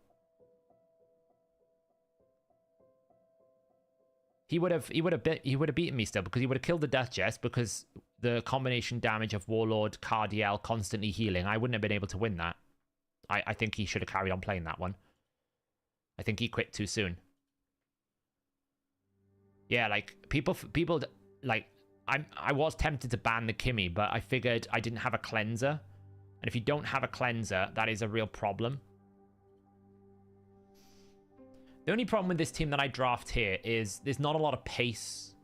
He would have beaten me still because he would have killed the Duchess because the combination damage of Warlord, Cardiel constantly healing. I wouldn't have been able to win that. I think he should have carried on playing that one. I think he quit too soon. Yeah, like people like I was tempted to ban the Kimmy, but I figured I didn't have a cleanser. And if you don't have a cleanser, that is a real problem. The only problem with this team that I draft here is there's not a lot of pace.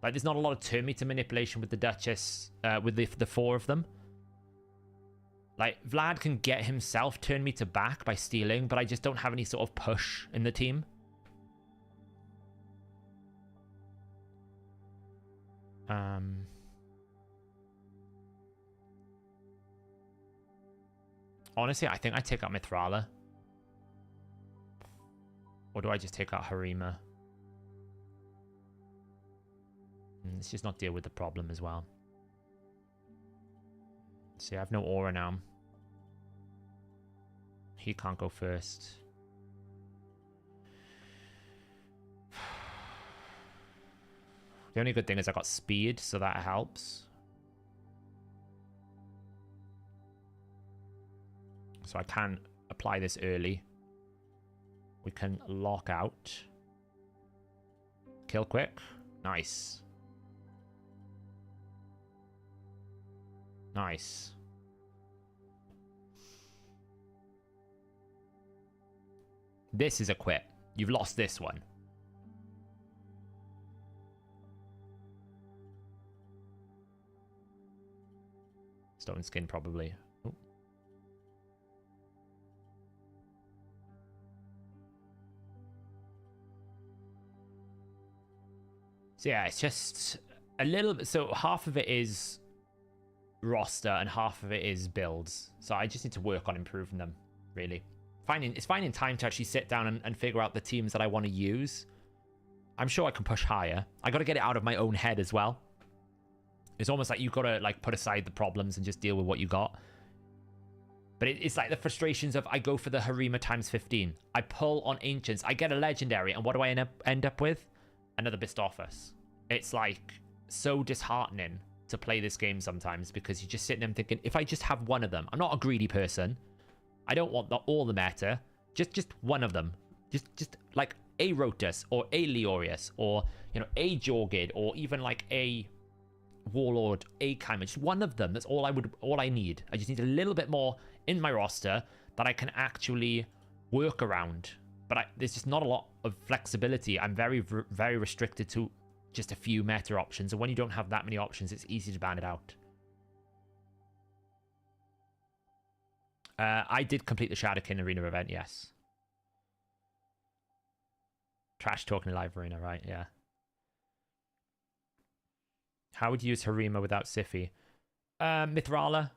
Like, there's not a lot of turn meter manipulation with the Duchess, with the four of them. Like, Vlad can get himself turn meter back by stealing, but I just don't have any sort of push in the team. Honestly, I think I take out Mithrala. Or do I just take out Harima? Let's just not deal with the problem as well. See, I have no aura now. He can't go first. The only good thing is I got speed, so that helps. So I can apply this early. We can lock out. Kill quick. Nice. Nice. This is a quit. You've lost this one. Stone skin, probably. Ooh. So yeah, it's just a little bit. So half of it is roster and half of it is builds. So I just need to work on improving them, really. It's finding time to actually sit down and figure out the teams that I want to use. I'm sure I can push higher. I got to get it out of my own head as well. It's almost like you've got to like put aside the problems and just deal with what you got. But it's like the frustrations of I go for the Harima times 15. I pull on Ancients. I get a Legendary. And what do I end up with? Another Bistophus. It's like so disheartening to play this game sometimes because you're just sitting there thinking, if I just have one of them. I'm not a greedy person. I don't want all the meta. Just one of them. Just like a Rotus or a Leorius or, you know, a Jorgid or even like a Warlord, a Kaiman. Just one of them. That's all I need. I just need a little bit more in my roster that I can actually work around. But there's just not a lot of flexibility. I'm very, very restricted to just a few meta options. And when you don't have that many options, it's easy to ban it out. I did complete the Shadowkin Arena event, yes. Trash talking live arena, right? Yeah. How would you use Harima without Siphi? Mithrala.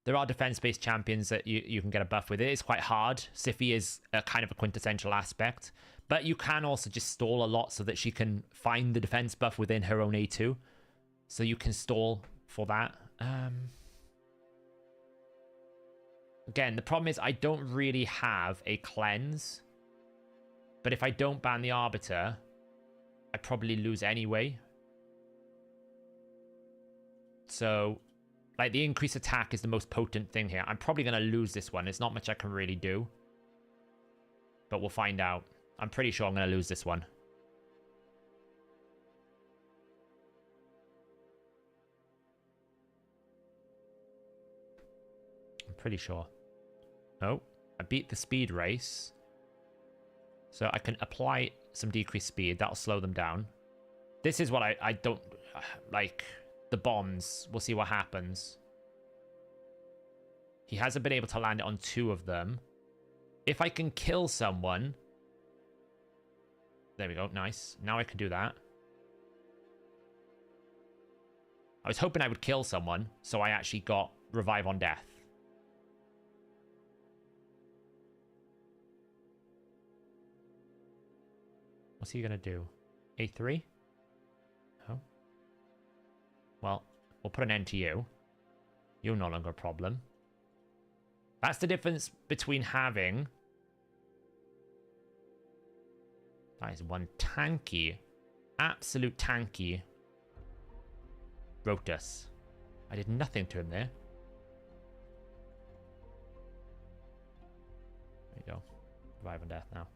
There are defense-based champions that you can get a buff with. It is quite hard. Siphi is a kind of a quintessential aspect. But you can also just stall a lot so that she can find the defense buff within her own A2. So you can stall for that. Again, the problem is I don't really have a cleanse. But if I don't ban the Arbiter, I probably lose anyway. So, like, the increased attack is the most potent thing here. I'm probably going to lose this one. There's not much I can really do. But we'll find out. I'm pretty sure I'm going to lose this one. I'm pretty sure. Oh, I beat the speed race. So I can apply some decreased speed. That'll slow them down. This is what I don't... Like, the bombs. We'll see what happens. He hasn't been able to land it on 2 of them. If I can kill someone... There we go. Nice. Now I can do that. I was hoping I would kill someone, so I actually got revive on death. What's he going to do? A3? Oh. Well, we'll put an end to you. You're no longer a problem. That's the difference between having... That is one tanky, absolute tanky Rotus. I did nothing to him there. There you go. Revive on death now.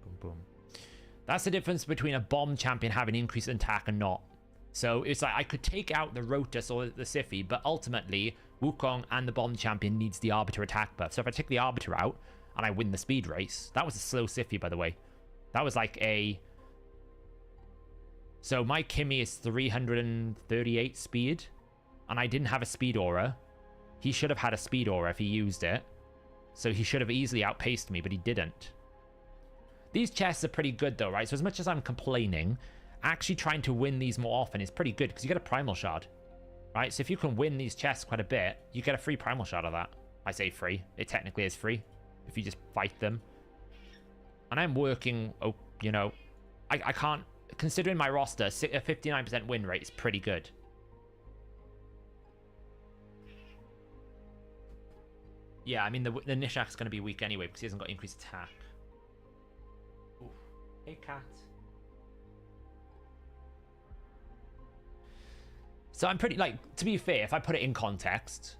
Boom, boom. That's the difference between a bomb champion having increased attack and not. So it's like I could take out the Rotus or the Siphi, but ultimately Wukong and the bomb champion needs the Arbiter attack buff. So if I take the Arbiter out and I win the speed race, that was a slow Siphi, by the way. That was like a... So my Kimmy is 338 speed, and I didn't have a speed aura. He should have had a speed aura if he used it. So he should have easily outpaced me, but he didn't. These chests are pretty good though, right? So as much as I'm complaining, actually trying to win these more often is pretty good because you get a primal shard, right? So if you can win these chests quite a bit, you get a free primal shard of that. I say free. It technically is free if you just fight them. And I'm working, oh, you know, I can't, considering my roster, a 59% win rate is pretty good. Yeah, I mean, the Nishak's going to be weak anyway because he hasn't got increased attack. Oof. Hey, cat. So I'm pretty, like, to be fair, if I put it in context,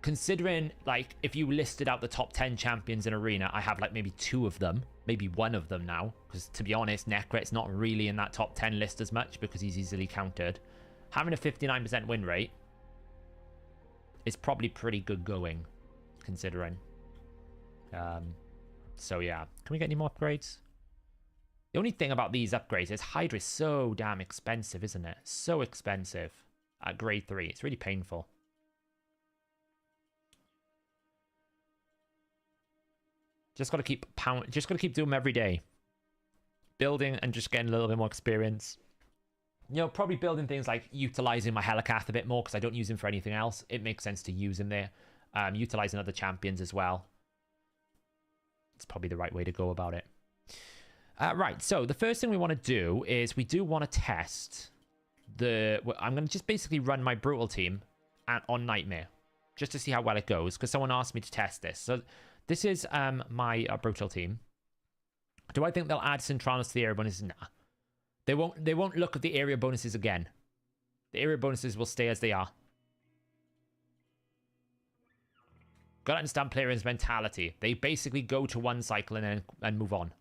considering, like, if you listed out the top 10 champions in Arena, I have, like, maybe 2 of them, maybe 1 of them now. Because, to be honest, Necret's not really in that top 10 list as much because he's easily countered. Having a 59% win rate is probably pretty good going, considering. So, yeah. Can we get any more upgrades? The only thing about these upgrades is Hydra is so damn expensive, isn't it? So expensive at grade 3. It's really painful. Just got to keep doing them every day. Building and just getting a little bit more experience. You know, probably building things like utilizing my Helicath a bit more because I don't use him for anything else. It makes sense to use him there. Utilizing other champions as well. It's probably the right way to go about it. Right, so the first thing we want to do is we do want to test the... I'm going to just basically run my Brutal team on Nightmare. Just to see how well it goes because someone asked me to test this. So... This is my Brutal team. Do I think they'll add Centranos to the area bonuses? Nah. They won't look at the area bonuses again. The area bonuses will stay as they are. Gotta understand players' mentality. They basically go to one cycle and move on.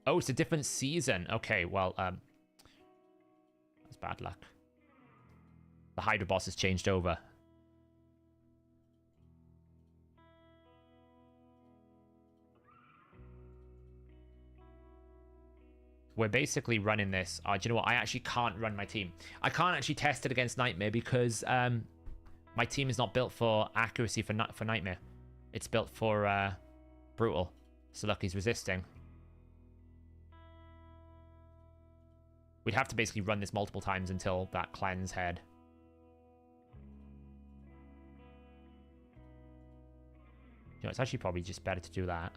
Oh, it's a different season. Okay, well, that's bad luck. The Hydra boss has changed over. We're basically running this. Do you know what? I actually can't run my team. I can't actually test it against Nightmare because my team is not built for accuracy for Nightmare. It's built for Brutal. So look, he's resisting. We'd have to basically run this multiple times until that cleanse head. You know, it's actually probably just better to do that.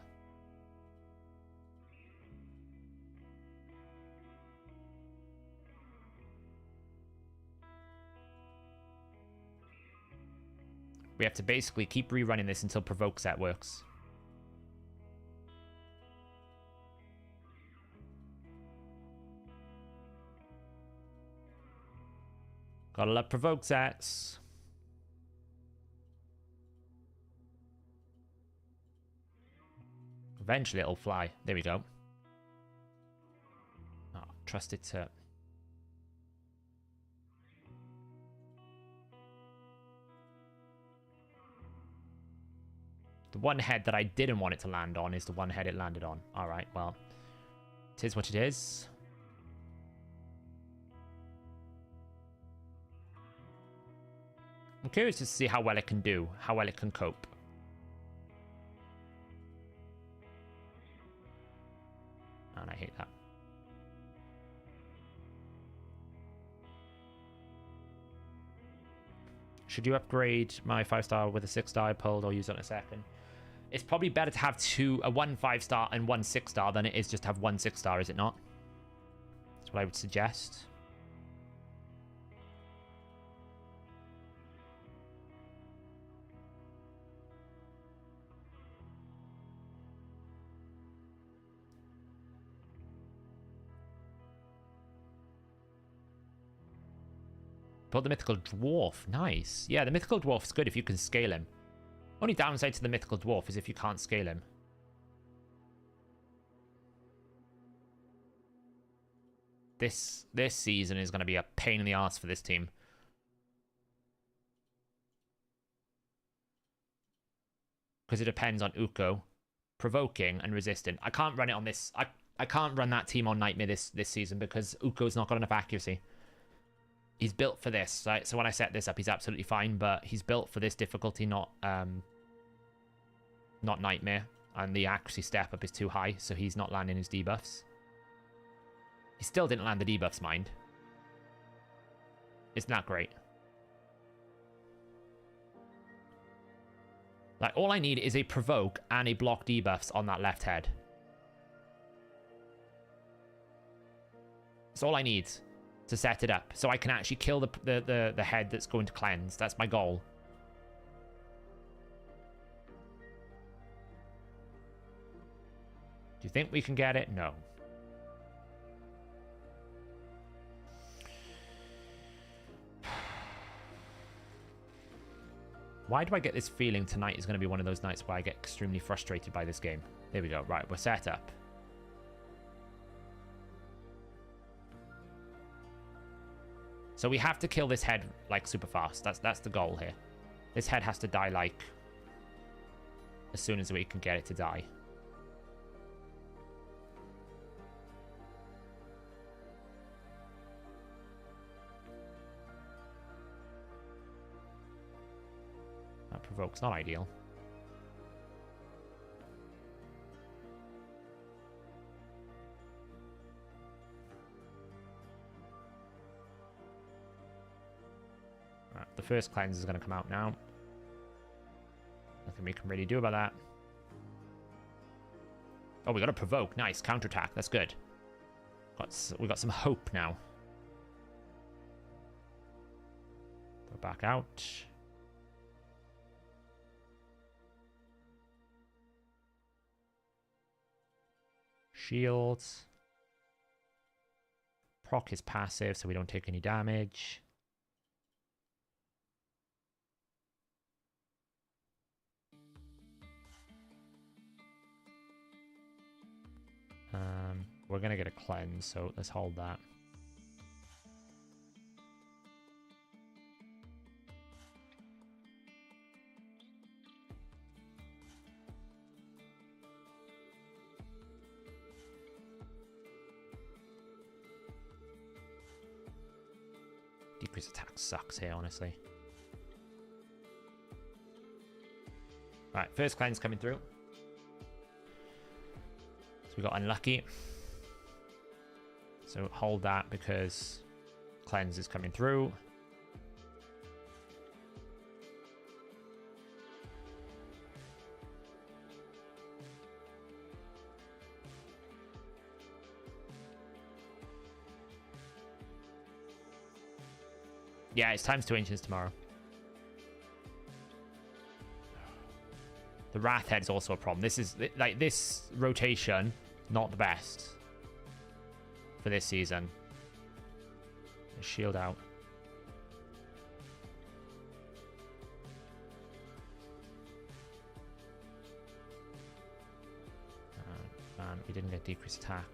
We have to basically keep rerunning this until Provoke Set works. Gotta love Provoke Sets. Eventually it'll fly. There we go. Oh, trust it to... The The one head that I didn't want it to land on is the one head it landed on. Alright, well. It is what it is. I'm curious to see how well it can do. How well it can cope. And I hate that. Should you upgrade my 5-star with a 6-star I pulled or use it in a second? It's probably better to have a 1 5-star and 1 6-star than it is just to have 1 6-star, is it not? That's what I would suggest. Build the mythical dwarf. Nice. Yeah, the mythical dwarf's good if you can scale him. Only downside to the mythical dwarf is if you can't scale him. This season is going to be a pain in the ass for this team. Because it depends on Uko, provoking and resistant. I can't run it on this. I can't run that team on Nightmare this season because Uko's not got enough accuracy. He's built for this, right? So when I set this up, he's absolutely fine, but he's built for this difficulty, not Nightmare. And the accuracy step up is too high, so he's not landing his debuffs. He still didn't land the debuffs, mind. Isn't that great? Like, all I need is a provoke and a block debuffs on that left head. That's all I need to set it up, so I can actually kill the head that's going to cleanse. That's my goal. Do you think we can get it? No. Why do I get this feeling tonight is going to be one of those nights where I get extremely frustrated by this game? There we go. Right, we're set up. So we have to kill this head, like, super fast. That's the goal here. This head has to die, like, as soon as we can get it to die. That provoke's not ideal. The first cleanse is going to come out now. Nothing we can really do about that. Oh, we got a provoke. Nice. Counterattack. That's good. We got some hope now. Go back out. Shields. Proc is passive, so we don't take any damage. We're going to get a cleanse, so let's hold that. Decrease attack sucks here, honestly. Right, first cleanse coming through. So we got unlucky. So hold that because cleanse is coming through. Yeah, it's times 2 inches tomorrow. The Wrath Head is also a problem. This is, like, this rotation, not the best for this season. Shield out. Man, we didn't get decreased attack.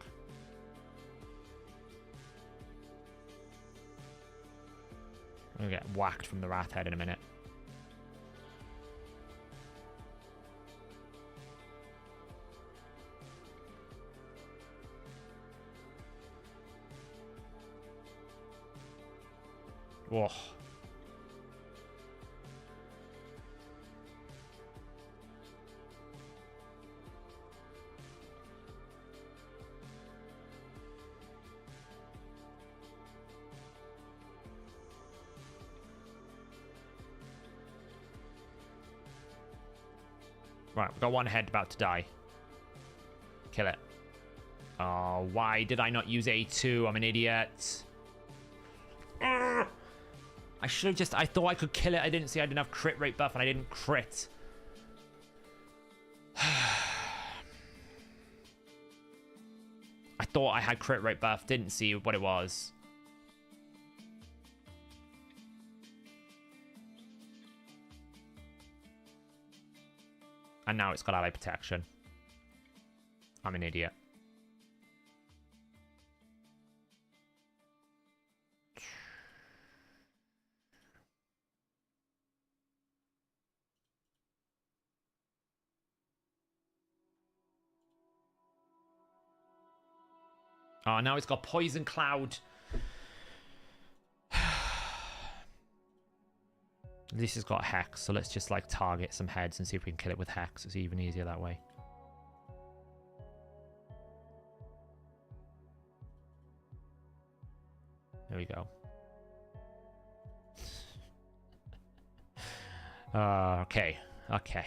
I'm gonna get whacked from the Wrath Head in a minute. Whoa. Right, we've got one head about to die. Kill it. Oh, why did I not use A2? I'm an idiot. I should have just... I thought I could kill it. I didn't see I didn't have crit rate buff and I didn't crit. I thought I had crit rate buff. Didn't see what it was. And now it's got ally protection. I'm an idiot. Oh, now it's got Poison Cloud. This has got Hex, so let's just like target some heads and see if we can kill it with Hex. It's even easier that way. There we go. Okay. Okay.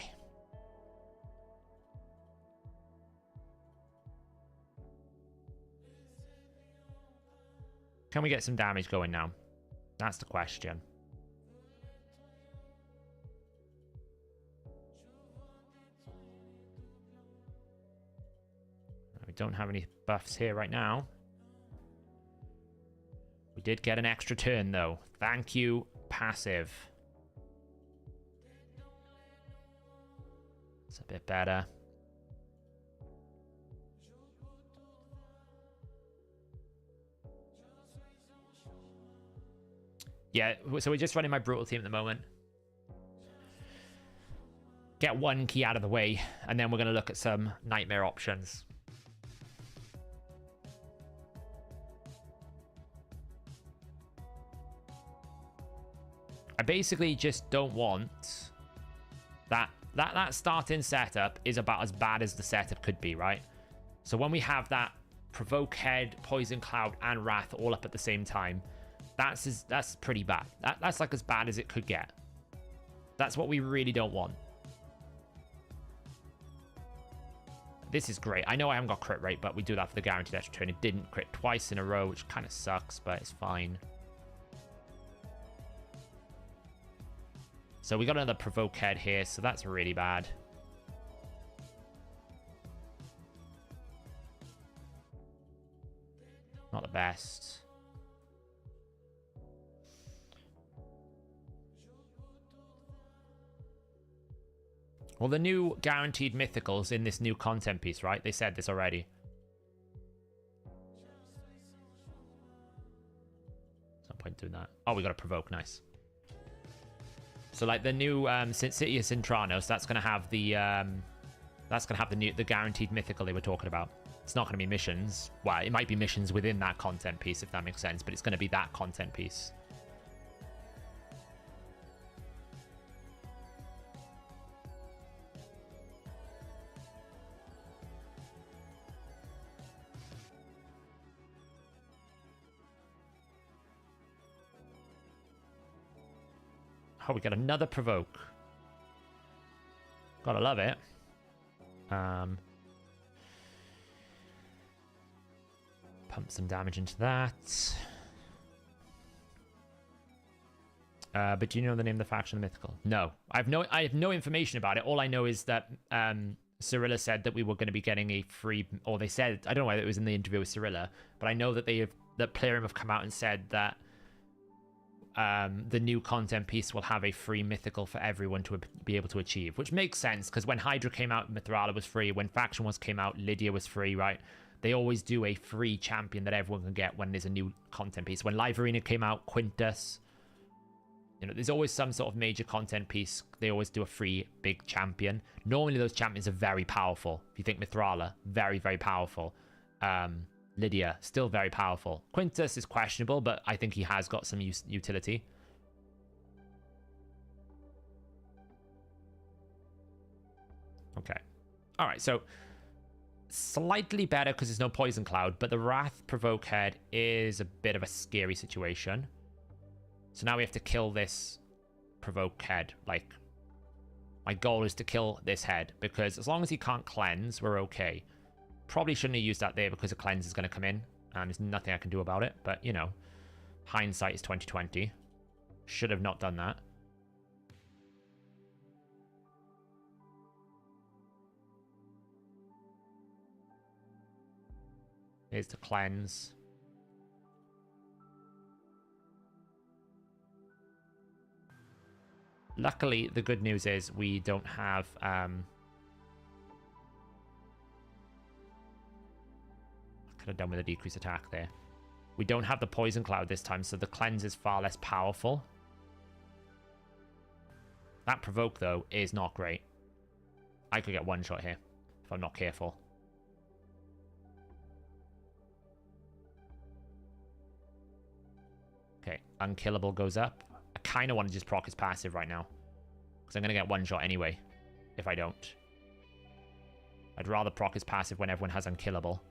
Can we get some damage going now? That's the question. We don't have any buffs here right now. We did get an extra turn, though. Thank you, passive. It's a bit better. Yeah, so we're just running my brutal team at the moment. Get one key out of the way, and then we're going to look at some nightmare options. I basically just don't want that starting setup is about as bad as the setup could be, right? So when we have that Provoke Head, Poison Cloud, and Wrath all up at the same time, that's pretty bad. That's like as bad as it could get. That's what we really don't want. This is great. I know I haven't got crit rate, but we do that for the guaranteed extra turn. It didn't crit twice in a row, which kind of sucks, but it's fine. So we got another Provoke Head here, so that's really bad. Not the best. Well, the new guaranteed mythicals in this new content piece, right? They said this already. There's no point doing that. Oh, we got to provoke. Nice. So, like the new City of Sintranos, that's gonna have the the guaranteed mythical they were talking about. It's not gonna be missions. Well, it might be missions within that content piece, if that makes sense, but it's gonna be that content piece. Oh, we got another provoke. Gotta love it. Pump some damage into that. But do you know the name of the faction of the mythical? No. I have no information about it. All I know is that Cirilla said that we were going to be getting a free, or they said, I don't know whether it was in the interview with Cirilla, but I know that that Plarium have come out and said that the new content piece will have a free mythical for everyone to be able to achieve, which makes sense because when Hydra came out, Mithrala was free. When Faction Wars came out, Lydia was free, right? They always do a free champion that everyone can get when there's a new content piece. When Live Arena came out, Quintus, you know, there's always some sort of major content piece. They always do a free big champion. Normally those champions are very powerful. If you think Mithrala, very, very powerful. Lydia, still very powerful. Quintus is questionable, but I think he has got some utility. Okay. All right, so slightly better because there's no Poison Cloud, but the Wrath Provoke Head is a bit of a scary situation. So now we have to kill this Provoke Head. Like, my goal is to kill this head, because as long as he can't cleanse, we're okay. Probably shouldn't have used that there because a cleanse is going to come in, and there's nothing I can do about it. But, you know, hindsight is 2020. Should have not done that. Here's the cleanse. Luckily, the good news is we don't have... I could have done with a decreased attack there. We don't have the Poison Cloud this time, so the cleanse is far less powerful. That Provoke, though, is not great. I could get one shot here if I'm not careful. Okay, Unkillable goes up. I kind of want to just proc his passive right now, because I'm going to get one shot anyway if I don't. I'd rather proc his passive when everyone has Unkillable.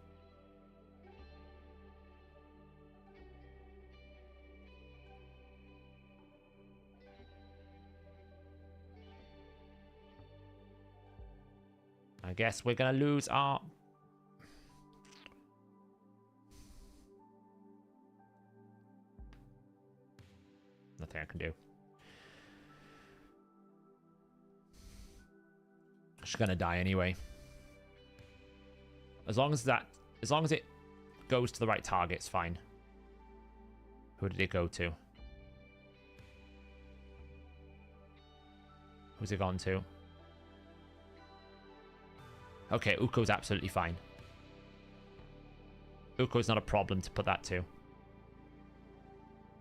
I guess we're going to lose our... Nothing I can do. She's going to die anyway. As long as it goes to the right target, it's fine. Who did it go to? Who's it gone to? Okay, Uko's absolutely fine. Uko's not a problem to put that to.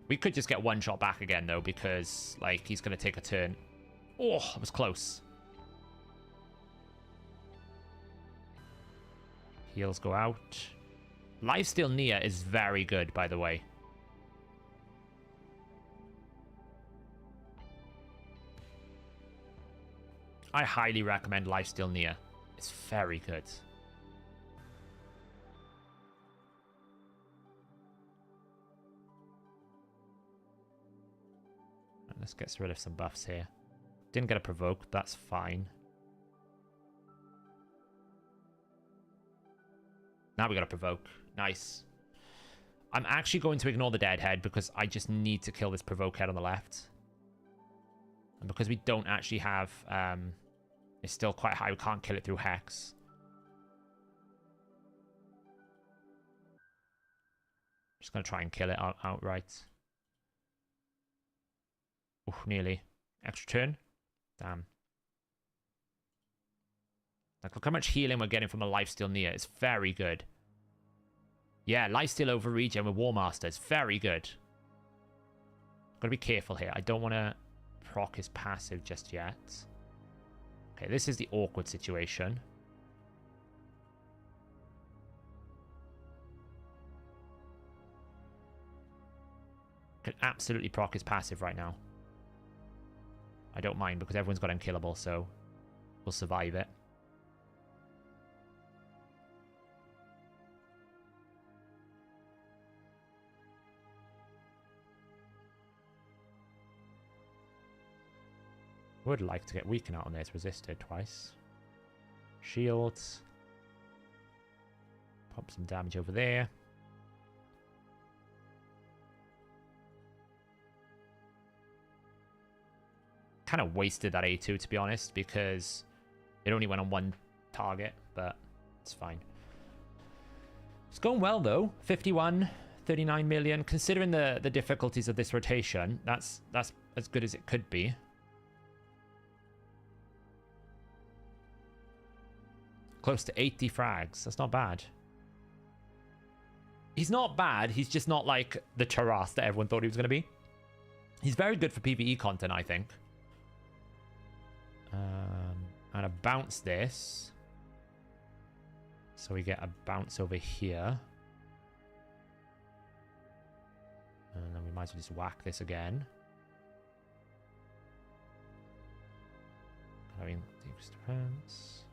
We could just get one shot back again, though, because, like, he's going to take a turn. Oh, it was close. Heals go out. Lifesteal Nia is very good, by the way. I highly recommend Lifesteal Nia. It's very good. Let's get rid of some buffs here. Didn't get a Provoke, but that's fine. Now we got a Provoke. Nice. I'm actually going to ignore the dead head because I just need to kill this Provoke head on the left. And because we don't actually have... it's still quite high. We can't kill it through Hex. Just going to try and kill it outright. Ooh, nearly. Extra turn. Damn. Like, look how much healing we're getting from a Lifesteal Nia. It's very good. Yeah, Lifesteal over regen with War Master. It's very good. Gotta be careful here. I don't want to proc his passive just yet. Okay, this is the awkward situation. Can absolutely proc his passive right now. I don't mind because everyone's got Unkillable, so we'll survive it. Would like to get Weaken out on this. Resisted twice. Shields. Pop some damage over there. Kind of wasted that A2, to be honest, because it only went on one target, but it's fine. It's going well, though. 51, 39 million. Considering the difficulties of this rotation, that's as good as it could be. Close to 80 frags. That's not bad. He's not bad. He's just not like the Taras that everyone thought he was going to be. He's very good for PvE content, I think. And I bounce this. So we get a bounce over here. might as well just whack this again. Having decreased defense.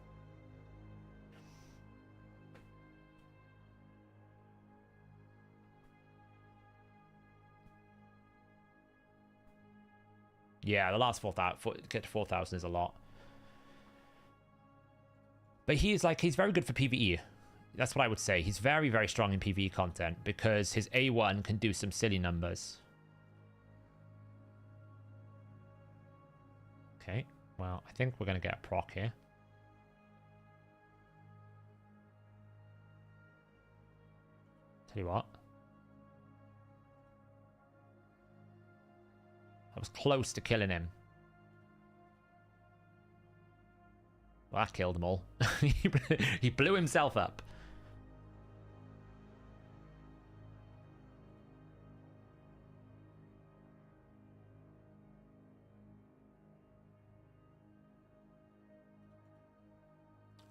Yeah, the last 4,000, get to 4,000 is a lot. But he's very good for PvE. That's what I would say. He's very, very strong in PvE content because his A1 can do some silly numbers. Okay, well, I think we're going to get a proc here. Tell you what. I was close to killing him. Well, that killed them all. He blew himself up.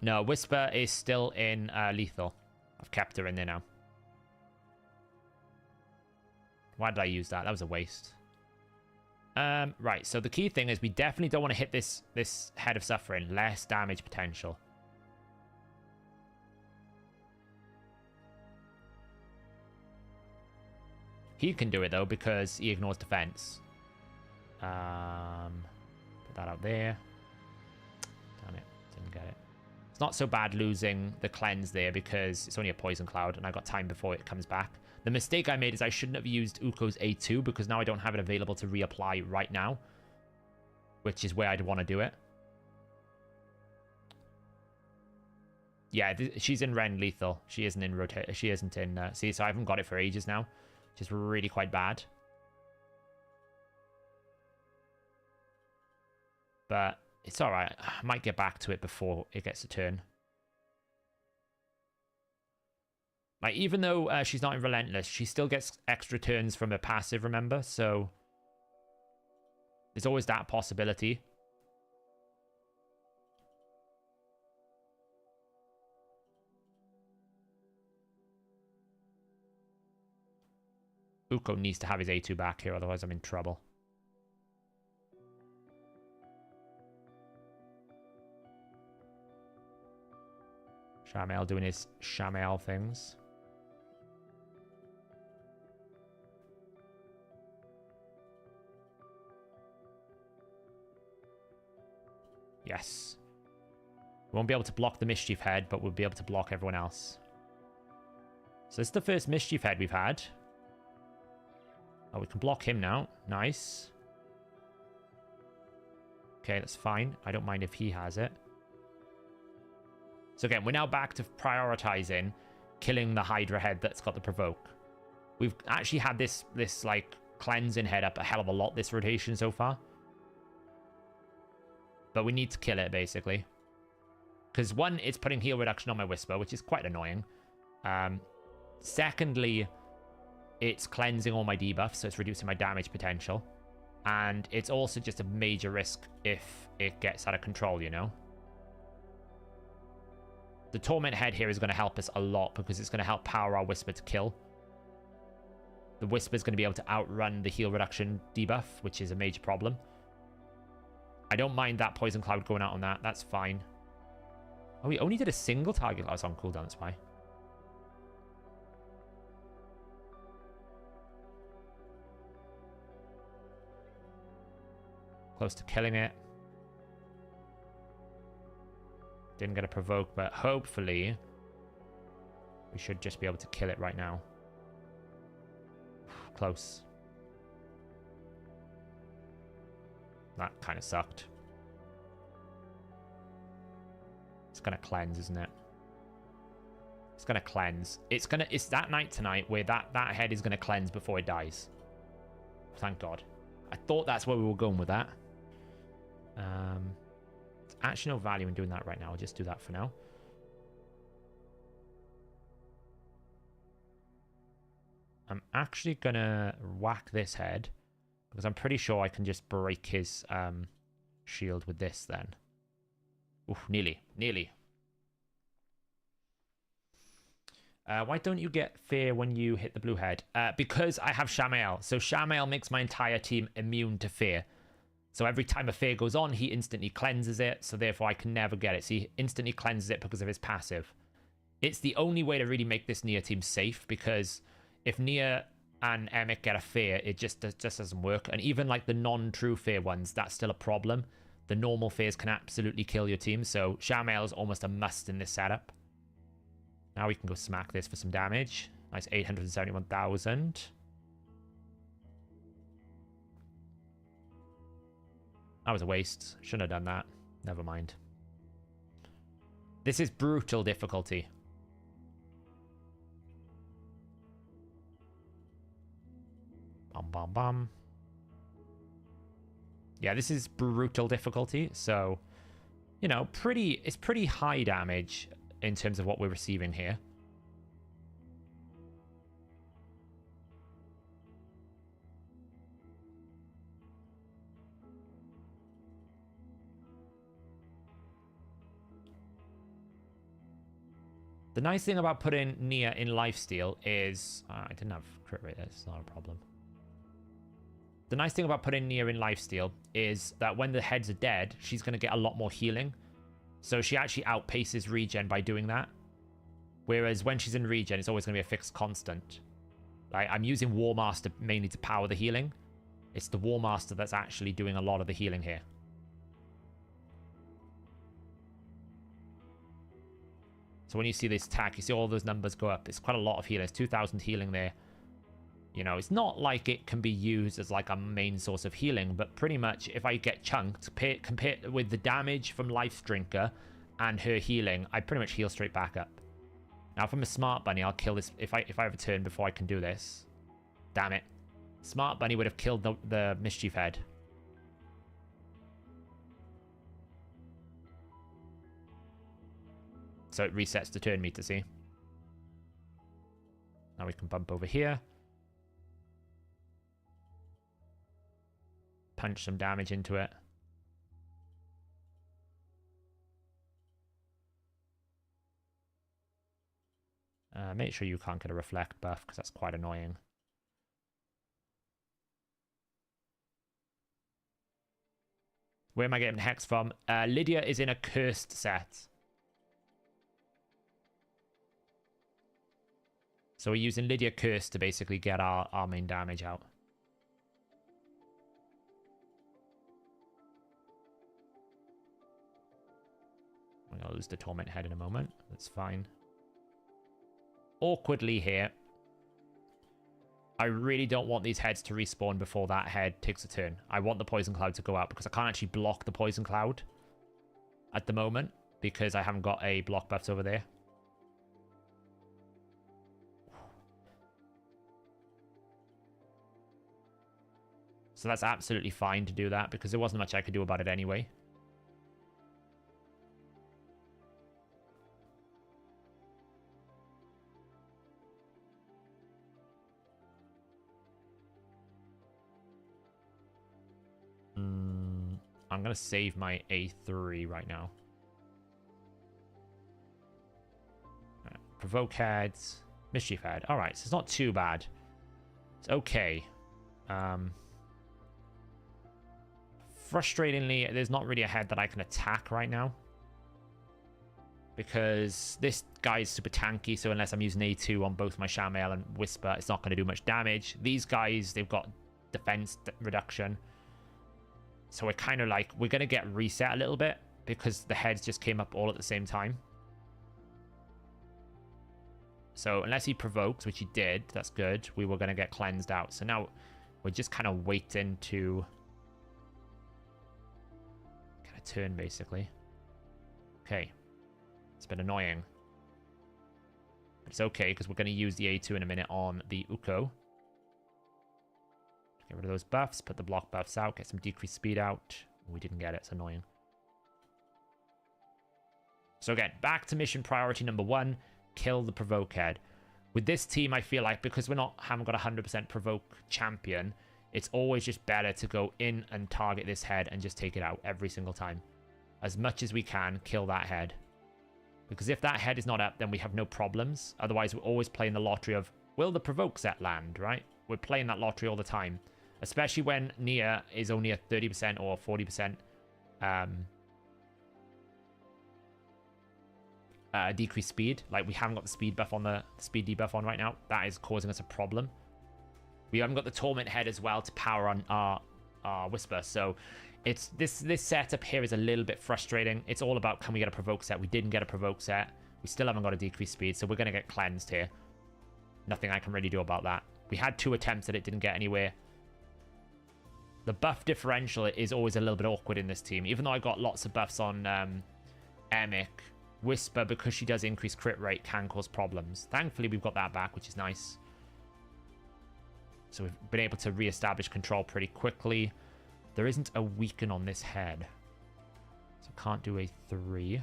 No, Whisper is still in lethal. I've kept her in there now. Why did I use that? That was a waste. Right, so the key thing is we definitely don't want to hit this Head of Suffering. Less damage potential. He can do it, though, because he ignores defense. Put that out there. Damn it, didn't get it. It's not so bad losing the cleanse there because it's only a poison cloud and I got time before it comes back. The mistake I made is I shouldn't have used Uko's A2 because now I don't have it available to reapply right now, which is where I'd want to do it. Yeah, she's in Ren lethal. She isn't in rotate. She isn't in. See, so I haven't got it for ages now, which is really quite bad. But it's all right. I might get back to it before it gets a turn. Like, even though she's not in Relentless, she still gets extra turns from her passive, remember? So there's always that possibility. Uko needs to have his A2 back here, otherwise I'm in trouble. Shamael doing his Shamael things. Yes. We won't be able to block the Mischief Head, but we'll be able to block everyone else. So this is the first Mischief Head we've had. Oh, we can block him now. Nice. Okay, that's fine. I don't mind if he has it. So again, we're now back to prioritizing killing the Hydra head that's got the provoke. We've actually had this like cleansing head up a hell of a lot this rotation so far. But we need to kill it, basically. Because one, it's putting heal reduction on my Whisper, which is quite annoying. Secondly, it's cleansing all my debuffs, so it's reducing my damage potential. And it's also just a major risk if it gets out of control, you know? The Torment Head here is going to help us a lot because it's going to help power our Whisper to kill. The Whisper is going to be able to outrun the heal reduction debuff, which is a major problem. I don't mind that Poison Cloud going out on that. That's fine. Oh, we only did a single target loss on cooldown, that's why. Close to killing it. Didn't get a provoke, but hopefully we should just be able to kill it right now. Close. That kind of sucked. It's gonna cleanse, isn't it? It's gonna cleanse. It's that night tonight where that head is gonna cleanse before it dies. Thank God. I thought that's where we were going with that. There's actually no value in doing that right now. I'll just do that for now. I'm actually gonna whack this head because I'm pretty sure I can just break his shield with this then. Oof, nearly. Why don't you get fear when you hit the blue head? Because I have Shamael. So Shamael makes my entire team immune to fear. So every time a fear goes on, he instantly cleanses it. So therefore, I can never get it. So he instantly cleanses it because of his passive. It's the only way to really make this Nia team safe, because if Nia and Emic get a fear, it just doesn't work. And even like the non-true fear ones, that's still a problem. The normal fears can absolutely kill your team. So Shamael is almost a must in this setup. Now we can go smack this for some damage. Nice 871,000. That was a waste. Shouldn't have done that. Never mind. This is brutal difficulty. Bum, bum, bum. Yeah, this is brutal difficulty. So, you know, it's pretty high damage in terms of what we're receiving here. The nice thing about putting Nia in lifesteal is... I didn't have crit rate, that's not a problem. The nice thing about putting Nia in lifesteal is that when the heads are dead, she's going to get a lot more healing. So she actually outpaces regen by doing that. Whereas when she's in regen, it's always going to be a fixed constant. Like, I'm using War Master mainly to power the healing. It's the War Master that's actually doing a lot of the healing here. So when you see this attack, you see all those numbers go up. It's quite a lot of healing. It's 2,000 healing there. You know, it's not like it can be used as like a main source of healing, but pretty much if I get chunked, compared with the damage from Life Drinker and her healing, I pretty much heal straight back up. Now, if I'm a Smart Bunny, I'll kill this if I have a turn before I can do this. Damn it. Smart Bunny would have killed the Mischief Head. So it resets the turn meter, see? Now we can bump over here. Punch some damage into it. Make sure you can't get a reflect buff, because that's quite annoying. Where am I getting Hex from? Lydia is in a cursed set. So we're using Lydia Curse to basically get our main damage out. I'm going to lose the Torment Head in a moment. That's fine. Awkwardly here, I really don't want these heads to respawn before that head takes a turn. I want the Poison Cloud to go out because I can't actually block the Poison Cloud at the moment because I haven't got a block buffs over there. So that's absolutely fine to do that because there wasn't much I could do about it anyway. I'm going to save my A3 right now. Right, provoke heads. Mischief head. Alright, so it's not too bad. It's okay. Frustratingly, there's not really a head that I can attack right now. Because this guy is super tanky, so unless I'm using A2 on both my Shamael and Whisper, it's not going to do much damage. These guys, they've got defense reduction. So we're kind of like, we're going to get reset a little bit because the heads just came up all at the same time. So unless he provokes, which he did, that's good. We were going to get cleansed out. So now we're just kind of waiting to get a turn, basically. Okay. It's been annoying. But it's okay because we're going to use the A2 in a minute on the Uko. Get rid of those buffs, put the block buffs out, get some decreased speed out. We didn't get it, it's annoying. So again, back to mission priority number 1, kill the provoke head. With this team, I feel like because haven't got a 100% provoke champion, it's always just better to go in and target this head and just take it out every single time. As much as we can, kill that head. Because if that head is not up, then we have no problems. Otherwise, we're always playing the lottery of, will the provoke set land, right? We're playing that lottery all the time. Especially when Nia is only a 30% or 40% decreased speed. Like, we haven't got the speed buff on the speed debuff on right now. That is causing us a problem. We haven't got the Torment head as well to power on our Whisper. So it's this setup here is a little bit frustrating. It's all about, can we get a provoke set? We didn't get a provoke set. We still haven't got a decreased speed, so we're going to get cleansed here. Nothing I can really do about that. We had 2 attempts at it, didn't get anywhere. The buff differential is always a little bit awkward in this team. Even though I got lots of buffs on Emic, Whisper, because she does increase crit rate, can cause problems. Thankfully, we've got that back, which is nice. So we've been able to re-establish control pretty quickly. There isn't a weaken on this head, so can't do a 3.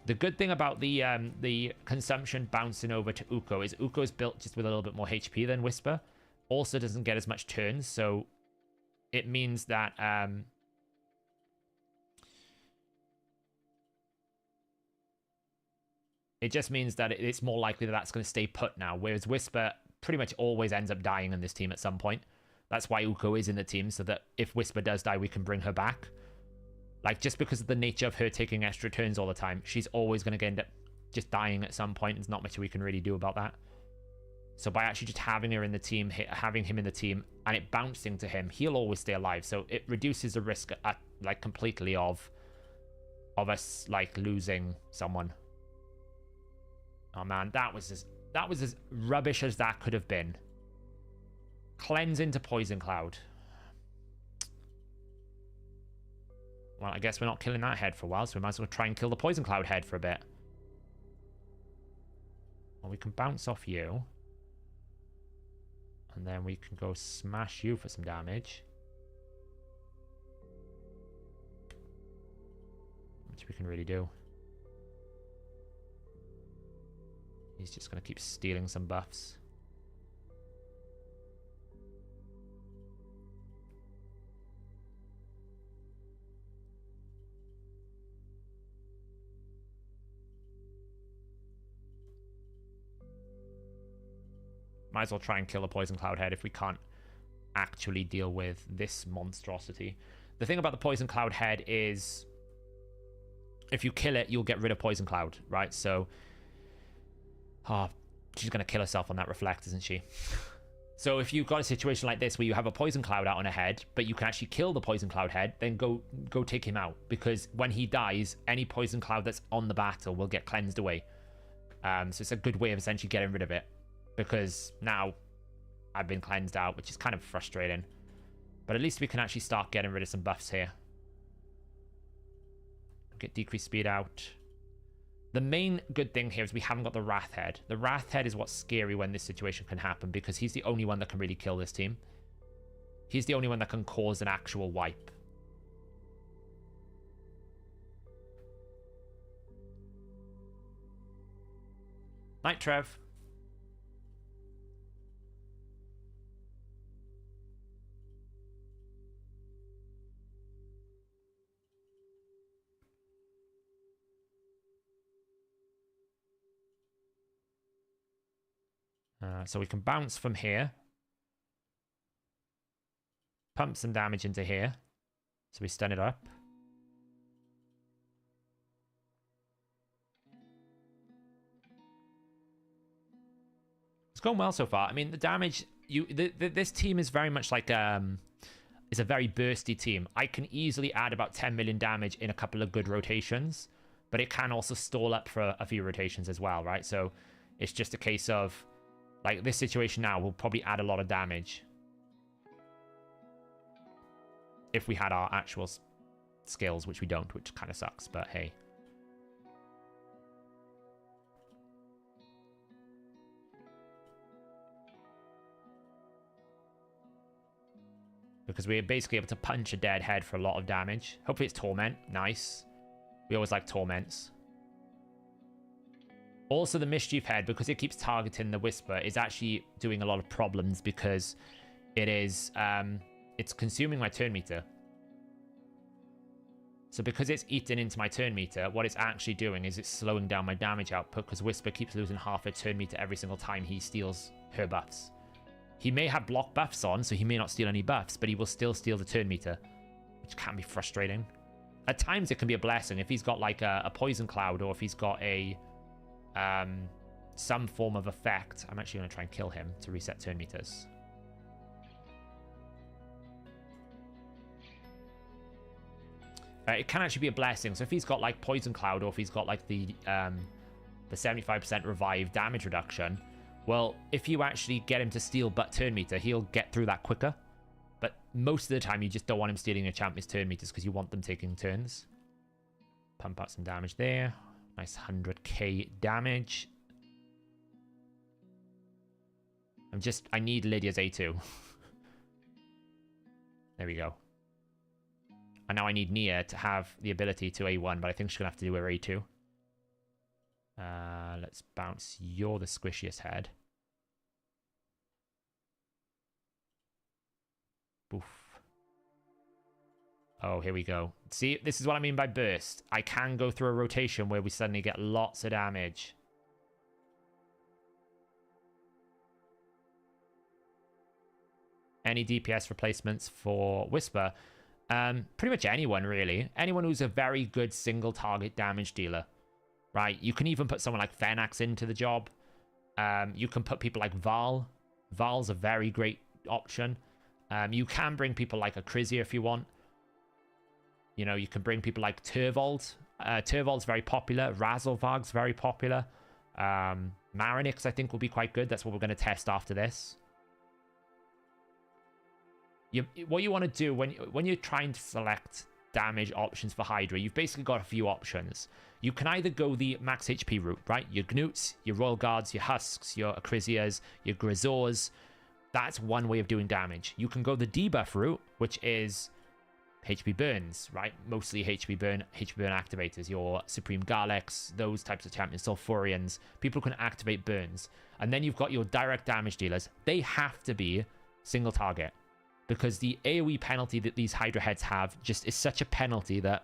The good thing about the consumption bouncing over to Uko is Uko is built just with a little bit more HP than Whisper. Also doesn't get as much turns, so it means that it just means that it's more likely that that's going to stay put now, whereas Whisper pretty much always ends up dying in this team at some point. That's why Uko is in the team, so that if Whisper does die, we can bring her back. Like, just because of the nature of her taking extra turns all the time, she's always going to end up just dying at some point. There's not much we can really do about that. So by actually just having her in the team, having him in the team, and it bouncing to him, he'll always stay alive. So it reduces the risk, like, completely of us, like, losing someone. Oh man, that was as rubbish as that could have been. Cleanse into Poison Cloud. Well, I guess we're not killing that head for a while, so we might as well try and kill the Poison Cloud head for a bit. Well, we can bounce off you. And then we can go smash you for some damage. Which we can really do. He's just going to keep stealing some buffs. Might as well try and kill a Poison Cloud head if we can't actually deal with this monstrosity. The thing about the Poison Cloud head is if you kill it, you'll get rid of Poison Cloud, right? So, she's going to kill herself on that reflect, isn't she? So if you've got a situation like this where you have a Poison Cloud out on a head, but you can actually kill the Poison Cloud head, then go take him out. Because when he dies, any Poison Cloud that's on the battle will get cleansed away. So it's a good way of essentially getting rid of it. Because now I've been cleansed out, which is kind of frustrating. But at least we can actually start getting rid of some buffs here. Get decreased speed out. The main good thing here is we haven't got the Wrath Head. The Wrath Head is what's scary when this situation can happen, because he's the only one that can really kill this team. He's the only one that can cause an actual wipe. Night, Trev. So we can bounce from here. Pump some damage into here. So we stun it up. It's going well so far. I mean, the damage... this team is very much like... is a very bursty team. I can easily add about 10 million damage in a couple of good rotations. But it can also stall up for a few rotations as well, right? So it's just a case of... Like, this situation now will probably add a lot of damage. If we had our actual skills, which we don't, which kind of sucks, but hey. Because we're basically able to punch a dead head for a lot of damage. Hopefully it's Torment. Nice. We always like Torments. Also, the Mischief Head, because it keeps targeting the Whisper, is actually doing a lot of problems because it is, it's consuming my turn meter. So because it's eating into my turn meter, what it's actually doing is it's slowing down my damage output because Whisper keeps losing half her turn meter every single time he steals her buffs. He may have block buffs on, so he may not steal any buffs, but he will still steal the turn meter, which can be frustrating. At times, it can be a blessing if he's got like a poison cloud or if he's got a some form of effect. I'm actually going to try and kill him to reset turn meters. It can actually be a blessing. So if he's got like poison cloud or if he's got like the 75% revive damage reduction, well, if you actually get him to steal but turn meter, he'll get through that quicker. But most of the time, you just don't want him stealing a champion's turn meters because you want them taking turns. Pump out some damage there. Nice 100k damage. I need Lydia's A2. There we go. And now I need Nia to have the ability to A1, but I think she's going to have to do her A2. Let's bounce. You're the squishiest head. Boof. Oh, here we go. See, this is what I mean by burst. I can go through a rotation where we suddenly get lots of damage. Any DPS replacements for Whisper? Pretty much anyone, really. Anyone who's a very good single target damage dealer, right? You can even put someone like Fenax into the job. You can put people like Val. Val's a very great option. You can bring people like Acrizia if you want. You know, you can bring people like Turvold. Turvold's very popular. Razzlevag's very popular. Marinix, I think, will be quite good. That's what we're going to test after this. What you want to do when you're trying to select damage options for Hydra, you've basically got a few options. You can either go the max HP route, right? Your Gnoots, your Royal Guards, your Husks, your Acrisias, your Grizzors. That's one way of doing damage. You can go the debuff route, which is HP burns, right? Mostly HP burn activators, your Supreme Garlex, those types of champions, Sulfurians. People can activate burns. And then you've got your direct damage dealers. They have to be single target, because the AoE penalty that these Hydra heads have just is such a penalty that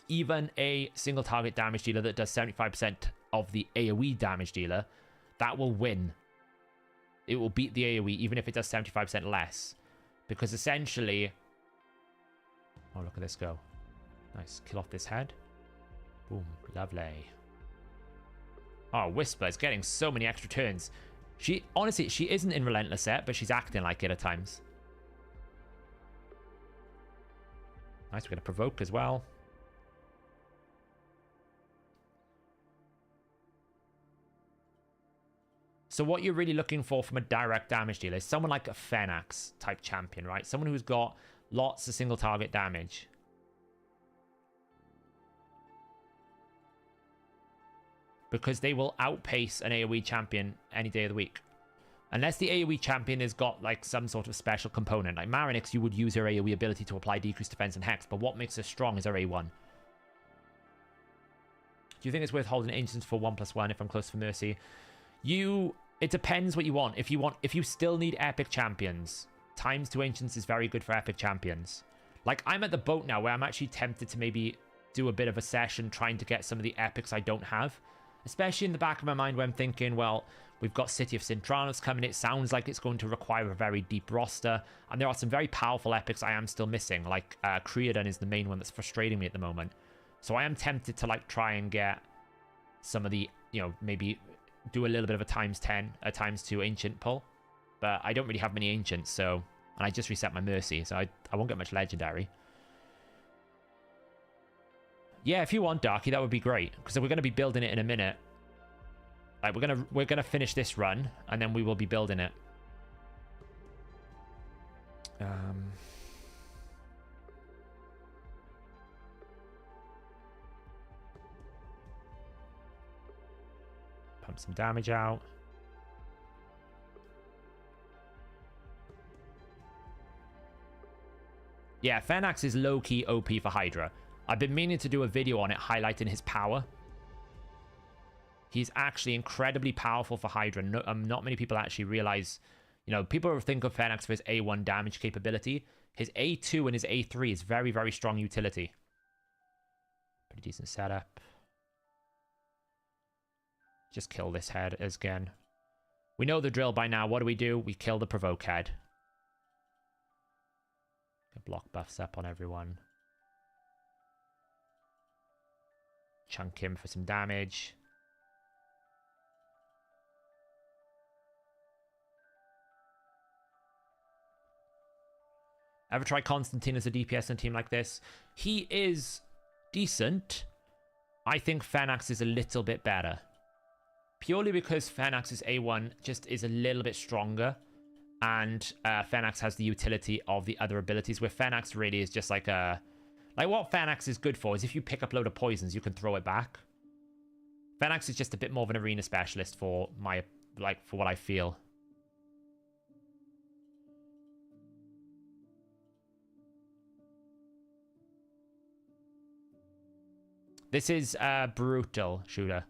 even a single target damage dealer that does 75% of the AoE damage dealer, that will win. It will beat the AoE even if it does 75% less. Because essentially... Oh, look at this go. Nice. Kill off this head. Boom. Lovely. Oh, Whisper is getting so many extra turns. Honestly, she isn't in Relentless set, but she's acting like it at times. Nice, we're going to provoke as well. So what you're really looking for from a direct damage dealer is someone like a Fenax type champion, right? Someone who's got lots of single target damage. Because they will outpace an AoE champion any day of the week. Unless the AoE champion has got like some sort of special component. Like Marinix, you would use her AoE ability to apply decreased defense and hex, but what makes her strong is her A1. Do you think it's worth holding Ancients for 1+1 if I'm close for Mercy? It depends what you want. If you still need epic champions, ×2 Ancients is very good for epic champions. Like, I'm at the boat now where I'm actually tempted to maybe do a bit of a session trying to get some of the epics I don't have. Especially in the back of my mind where I'm thinking, well, we've got City of Sintranos coming. It sounds like it's going to require a very deep roster. And there are some very powerful epics I am still missing. Like, Creodon is the main one that's frustrating me at the moment. So I am tempted to, like, try and get some of the, maybe do a little bit of a ×10, a ×2 Ancient pull. But I don't really have many Ancients, so... And I just reset my Mercy, so I won't get much Legendary. Yeah, if you want Darky, that would be great, because we're going to be building it in a minute. Like, we're gonna finish this run, and then we will be building it. Pump some damage out. Yeah, Fenax is low-key OP for Hydra. I've been meaning to do a video on it highlighting his power. He's actually incredibly powerful for Hydra. Not many people actually realize, people think of Fenax for his A1 damage capability. His A2 and his A3 is very, very strong utility. Pretty decent setup. Just kill this head again. We know the drill by now. What do? We kill the provoke head. Get block buffs up on everyone. Chunk him for some damage. Ever try Constantine as a DPS in a team like this? He is decent. I think Fenax is a little bit better. Purely because Fenax's A1 just is a little bit stronger. And Fenax has the utility of the other abilities, where Fenax really is just like a... Like, what Fenax is good for is if you pick up a load of poisons, you can throw it back. Fenax is just a bit more of an arena specialist for my... Like, for what I feel. This is brutal shooter.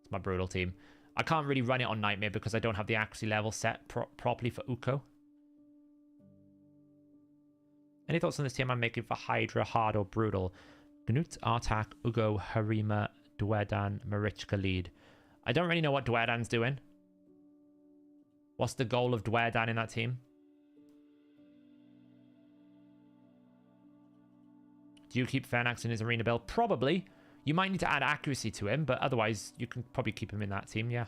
It's my brutal team. I can't really run it on Nightmare because I don't have the accuracy level set properly for Uko. Any thoughts on this team I'm making for Hydra, hard or brutal? Gnut, Artak, Ugo, Harima, Dwedan, Marichka lead. I don't really know what Dwedan's doing. What's the goal of Dwedan in that team? Do you keep Fenax in his arena build? Probably. You might need to add accuracy to him, but otherwise you can probably keep him in that team, yeah.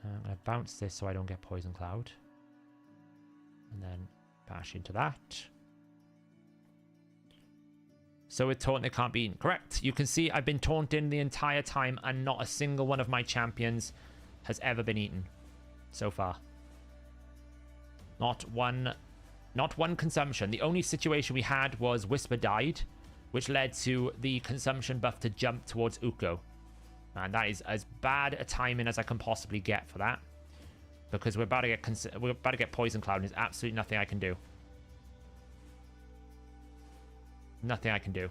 I'm going to bounce this so I don't get Poison Cloud. And then bash into that. So with taunt, it can't be correct. You can see I've been taunting the entire time and not a single one of my champions has ever been eaten so far. Not one consumption. The only situation we had was Whisper died, which led to the consumption buff to jump towards Uko. And that is as bad a timing as I can possibly get for that. Because we're about to get Poison Cloud and there's absolutely nothing I can do. Nothing I can do.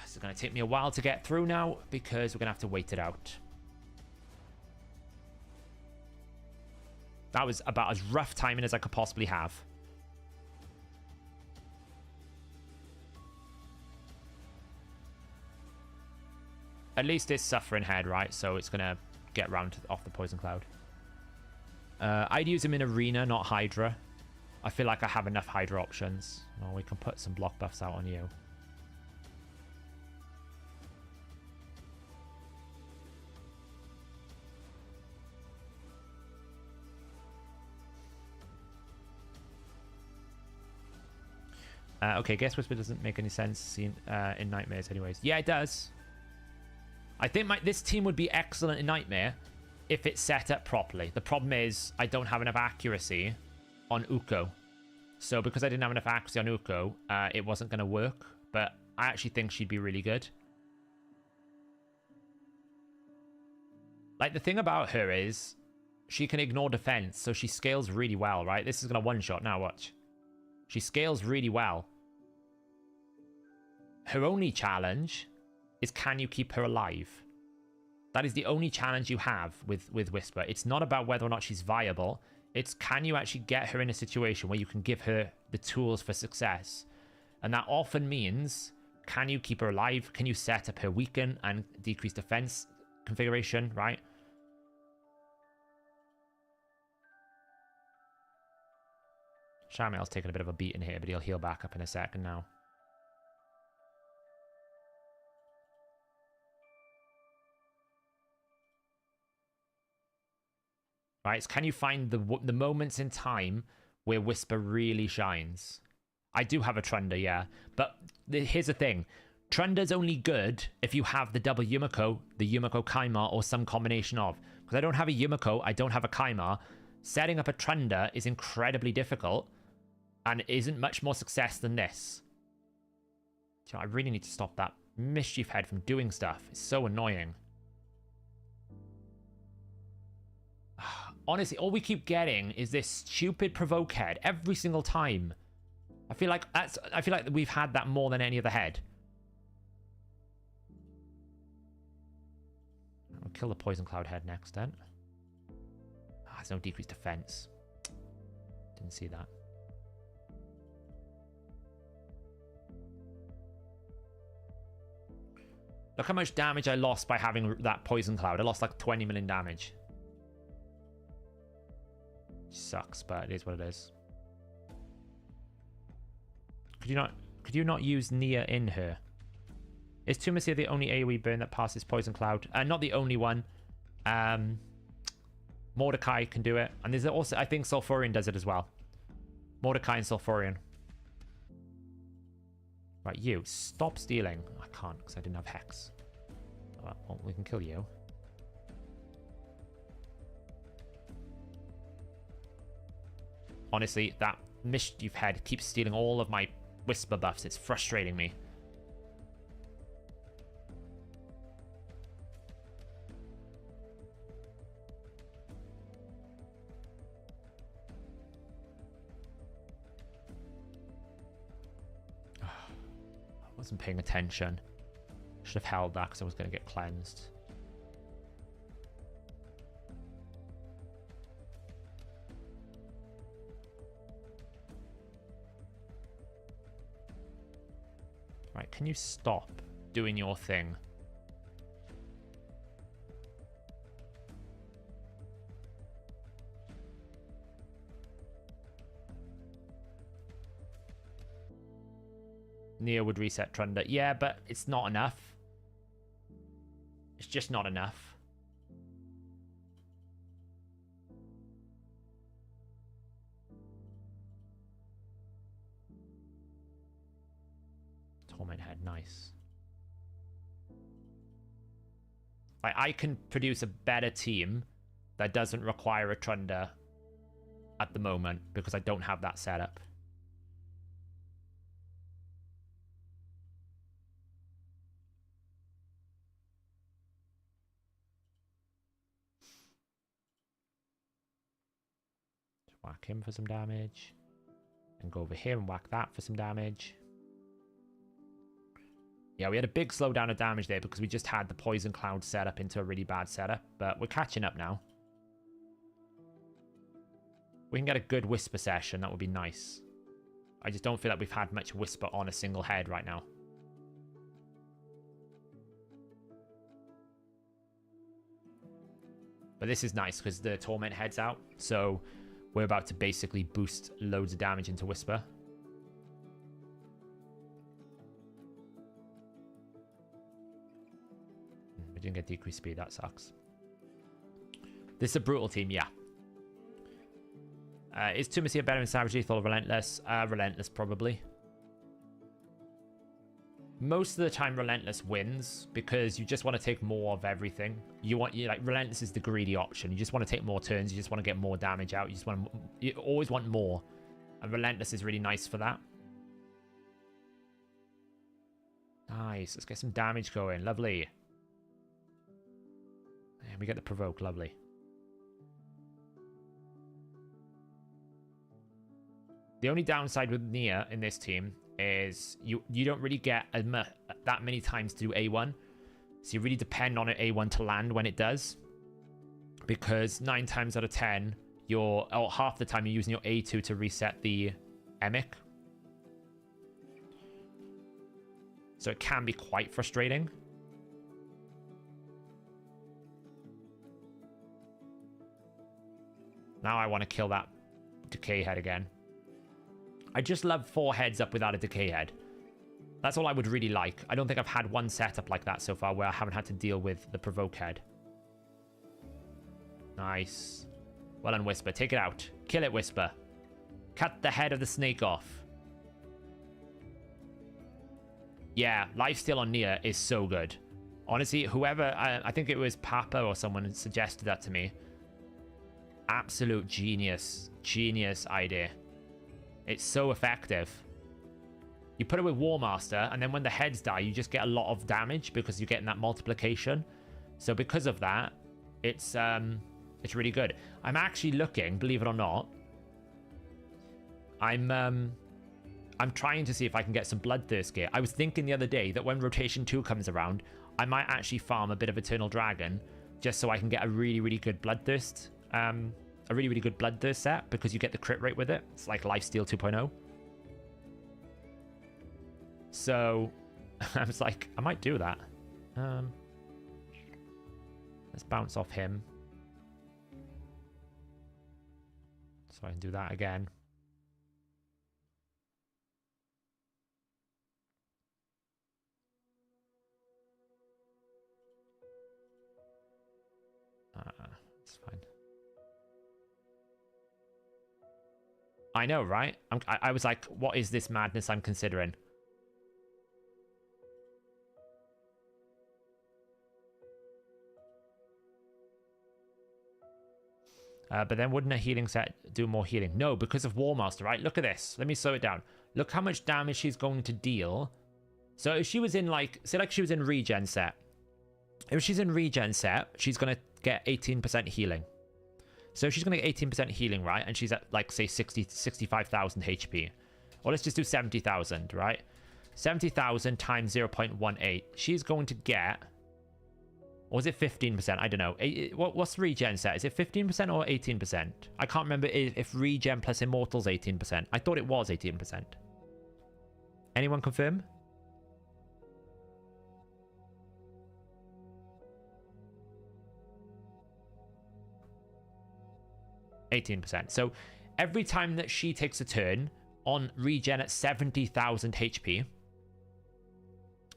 This is going to take me a while to get through now because we're going to have to wait it out. That was about as rough timing as I could possibly have. At least it's suffering head, right? So it's going to get round off the Poison Cloud. I'd use him in Arena, not Hydra. I feel like I have enough Hydra options. Oh, we can put some block buffs out on you. Okay, Guess Whisper doesn't make any sense in Nightmares anyways. Yeah, it does. I think this team would be excellent in Nightmare if it's set up properly. The problem is I don't have enough accuracy on Uko. So because I didn't have enough accuracy on Uko, it wasn't going to work. But I actually think she'd be really good. Like, the thing about her is she can ignore defense, so she scales really well, right? This is going to one-shot now, watch. She scales really well. Her only challenge is, can you keep her alive? That is the only challenge you have with Whisper. It's not about whether or not she's viable. It's, can you actually get her in a situation where you can give her the tools for success? And that often means, can you keep her alive? Can you set up her weaken and decrease defense configuration, right? Shamiel's taking a bit of a beating here, but he'll heal back up in a second now. Right, so can you find the moments in time where Whisper really shines? I do have a Trunda, yeah. But here's the thing. Trunda's only good if you have the double Yumiko, the Yumiko Kaimar, or some combination of. Because I don't have a Yumiko, I don't have a Kaimar. Setting up a Trunda is incredibly difficult and isn't much more success than this. So I really need to stop that mischief head from doing stuff. It's so annoying. Honestly, all we keep getting is this stupid provoke head every single time. I feel like we've had that more than any other head. We'll kill the Poison Cloud head next then. There's no decreased defense. Didn't see that. Look how much damage I lost by having that Poison Cloud. I lost like 20 million damage. Sucks, but it is what it is. Could you not use Nia in her? Is Tumasia the only AoE burn that passes Poison Cloud? Not the only one. Mordecai can do it. And there's also, I think Sulfurion does it as well. Mordecai and Sulfurion. Right, you. Stop stealing. I can't because I didn't have Hex. Well, we can kill you. Honestly, that Mischief head keeps stealing all of my Whisper buffs. It's frustrating me. I wasn't paying attention. Should have held that because I was going to get cleansed. Right, can you stop doing your thing? Nia would reset Trunda. Yeah, but it's not enough. It's just not enough. Torment head, nice. Like, I can produce a better team that doesn't require a Trunda at the moment because I don't have that setup. Whack him for some damage. And go over here and whack that for some damage. Yeah, we had a big slowdown of damage there because we just had the Poison Cloud set up into a really bad setup. But we're catching up now. We can get a good Whisper session. That would be nice. I just don't feel like we've had much Whisper on a single head right now. But this is nice because the Torment head's out. So we're about to basically boost loads of damage into Whisper. We didn't get decreased speed. That sucks. This is a brutal team, yeah. Is Tumasia better in Savage Lethal or Relentless? Relentless, probably. Most of the time, Relentless wins because you just want to take more of everything. Like Relentless is the greedy option. You just want to take more turns. You just want to get more damage out. You always want more, and Relentless is really nice for that. Nice. Let's get some damage going. Lovely. And we get the provoke. Lovely. The only downside with Nia in this team is you don't really get that many times to do A1. So you really depend on an A1 to land when it does. Because 9 times out of 10, half the time you're using your A2 to reset the Emic. So it can be quite frustrating. Now I want to kill that Decay head again. I just love 4 heads up without a Decay head. That's all I would really like. I don't think I've had one setup like that so far where I haven't had to deal with the Provoke head. Nice. Well done, Whisper. Take it out. Kill it, Whisper. Cut the head of the snake off. Yeah, lifesteal on Nia is so good. Honestly, whoever... I think it was Papa or someone suggested that to me. Absolute genius. Genius idea. It's so effective. You put it with War Master, and then when the heads die, you just get a lot of damage because you're getting that multiplication. So because of that, it's really good. I'm actually looking, believe it or not. I'm I'm trying to see if I can get some Bloodthirst gear. I was thinking the other day that when Rotation 2 comes around, I might actually farm a bit of Eternal Dragon just so I can get a really, really good Bloodthirst. A really, really good Bloodthirst set because you get the crit rate with it. It's like Lifesteal 2.0. So I was like, I might do that. Let's bounce off him. So I can do that again. It's fine. I know, right? I was like, what is this madness I'm considering? But then wouldn't a healing set do more healing? No, because of Warmaster, right? Look at this. Let me slow it down. Look how much damage she's going to deal. So if she was in like, say like she was in regen set. If she's in regen set, she's going to get 18% healing. So she's going to get 18% healing, right? And she's at like, say 65,000 HP. Or let's just do 70,000, right? 70,000 times 0.18. She's going to get... Or is it 15%? I don't know. What's the regen set? Is it 15% or 18%? I can't remember if regen plus immortal's 18%. I thought it was 18%. Anyone confirm? %. So every time that she takes a turn on regen at 70,000 HP,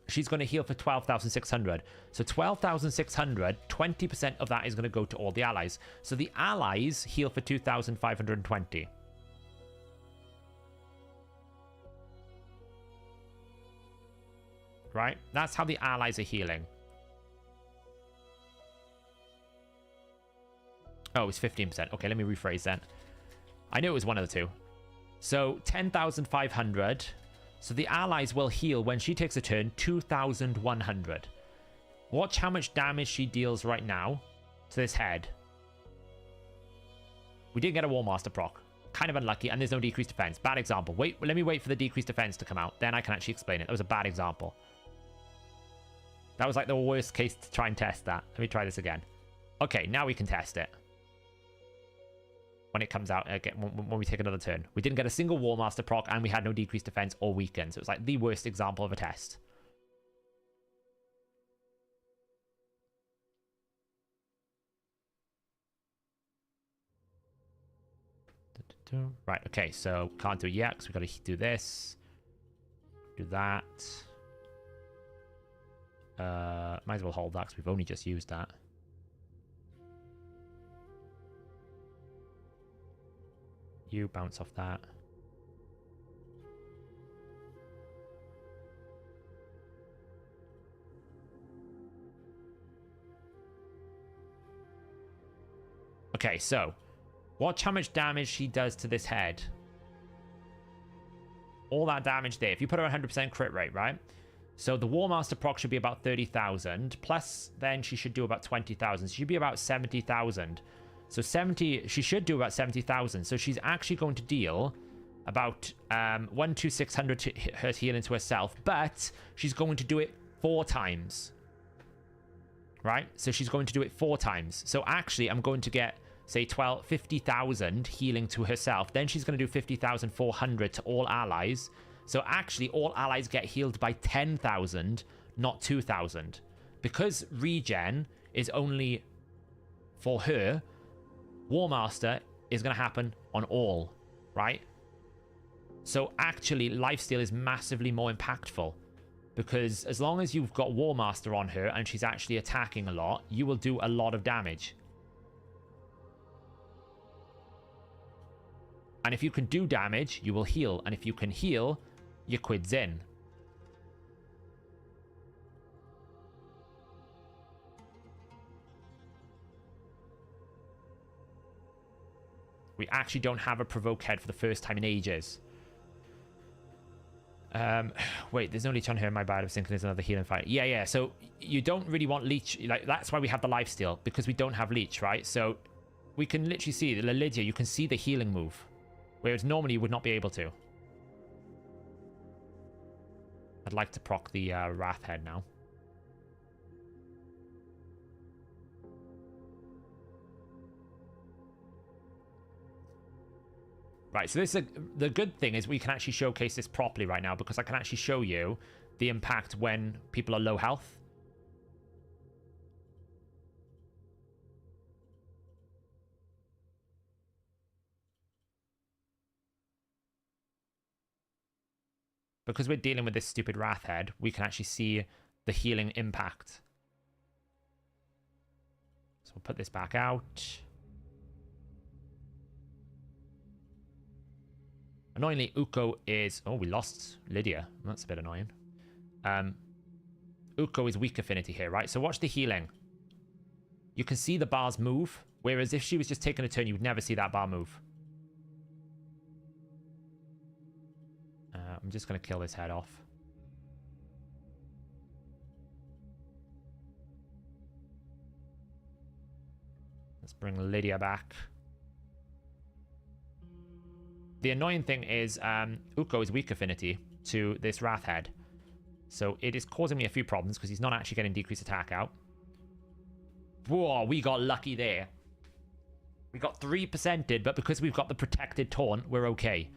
she's going to heal for 12,600. So 12,600, 20% of that is going to go to all the allies. So the allies heal for 2,520. Right? That's how the allies are healing. Oh, it's 15%. Okay, let me rephrase that. I knew it was one of the two. So 10,500. So the allies will heal when she takes a turn 2,100. Watch how much damage she deals right now to this head. We didn't get a Warmaster proc. Kind of unlucky, and there's no decreased defense. Bad example. Wait, let me wait for the decreased defense to come out. Then I can actually explain it. That was a bad example. That was like the worst case to try and test that. Let me try this again. Okay, now we can test it. When it comes out again, when we take another turn. We didn't get a single Warmaster proc, and we had no decreased defense or weaken. So it was like the worst example of a test. Right, okay, so can't do it yet because we've got to do this. Do that. Might as well hold that because we've only just used that. You bounce off that. Okay, so watch how much damage she does to this head. All that damage there. If you put her 100% crit rate, right? So the Warmaster proc should be about 30,000. Plus, then she should do about 20,000. She should be about 70,000. So 70, she should do about 70,000. So she's actually going to deal about 1,600 to her healing to herself. But she's going to do it 4 times. Right? So she's going to do it 4 times. So actually, I'm going to get, say, 50,000 healing to herself. Then she's going to do 50,400 to all allies. So actually, all allies get healed by 10,000, not 2,000. Because regen is only for her, Warmaster is going to happen on all, right? So actually, lifesteal is massively more impactful. Because as long as you've got Warmaster on her and she's actually attacking a lot, you will do a lot of damage. And if you can do damage, you will heal. And if you can heal, your quid's in. We actually don't have a provoke head for the first time in ages. Wait, there's no leech on here. My bad. I was thinking there's another healing fight. Yeah. So you don't really want leech. Like, that's why we have the lifesteal, because we don't have leech, right? So we can literally see the Lydia. You can see the healing move, whereas normally you would not be able to. I'd like to proc the Wrath Head now. Right, so the good thing is we can actually showcase this properly right now because I can actually show you the impact when people are low health. Because we're dealing with this stupid Wrath Head, we can actually see the healing impact. So we'll put this back out. Annoyingly, Uko is... Oh, we lost Lydia. That's a bit annoying. Uko is weak affinity here, right? So watch the healing. You can see the bars move, whereas if she was just taking a turn, you would never see that bar move. I'm just going to kill this head off. Let's bring Lydia back. The annoying thing is Uko is weak affinity to this Wrath Head. So it is causing me a few problems because he's not actually getting decreased attack out. Whoa, we got lucky there. We got 3%ed, but because we've got the protected taunt, we're okay.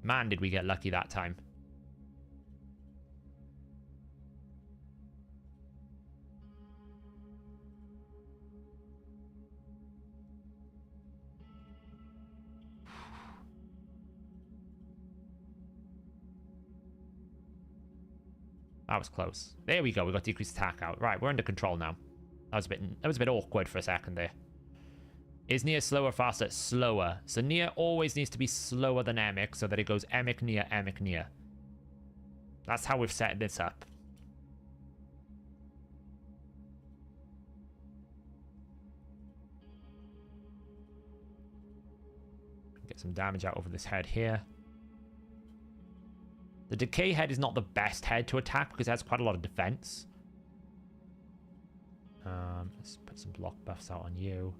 Man, did we get lucky that time. That was close. There we go. We got decreased attack out. Right, we're under control now. That was a bit awkward for a second there. Is Nia slower, faster? Slower. So Nia always needs to be slower than Emic so that it goes Emic, Nia, Emic, Nia. That's how we've set this up. Get some damage out over this head here. The Decay head is not the best head to attack because it has quite a lot of defense. Let's put some block buffs out on you.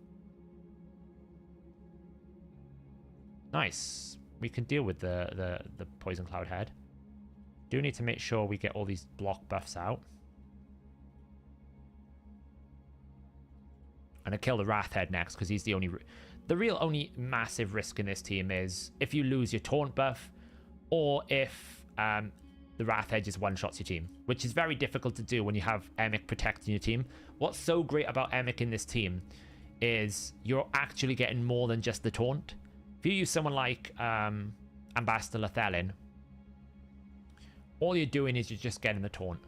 Nice. We can deal with the Poison Cloud head. Do need to make sure we get all these block buffs out. And I kill the Wrath Head next because he's the only... The real only massive risk in this team is if you lose your taunt buff or if the Wrath Head just one-shots your team, which is very difficult to do when you have Emic protecting your team. What's so great about Emic in this team is you're actually getting more than just the taunt. If you use someone like Ambassador Lethelin, all you're doing is you're just getting the taunt.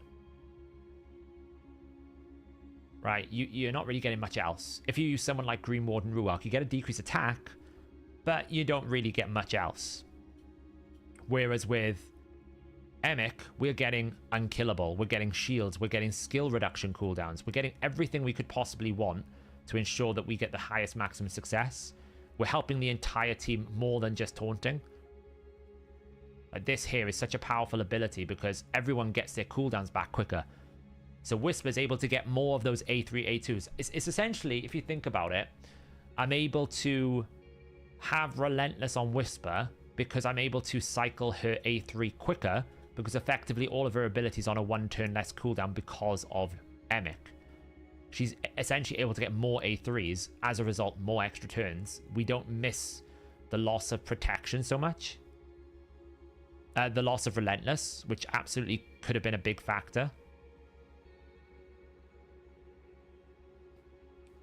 Right? You're not really getting much else. If you use someone like Green Warden Ruark, you get a decreased attack, but you don't really get much else. Whereas with Emic, we're getting unkillable, we're getting shields, we're getting skill reduction cooldowns, we're getting everything we could possibly want to ensure that we get the highest maximum success. We're helping the entire team more than just taunting. Like this here is such a powerful ability because everyone gets their cooldowns back quicker. So Whisper's able to get more of those A3, A2s. It's essentially, if you think about it, I'm able to have Relentless on Whisper because I'm able to cycle her A3 quicker because effectively all of her abilities on a 1 turn less cooldown because of Emic. She's essentially able to get more A3s, as a result, more extra turns. We don't miss the loss of protection so much. The loss of Relentless, which absolutely could have been a big factor.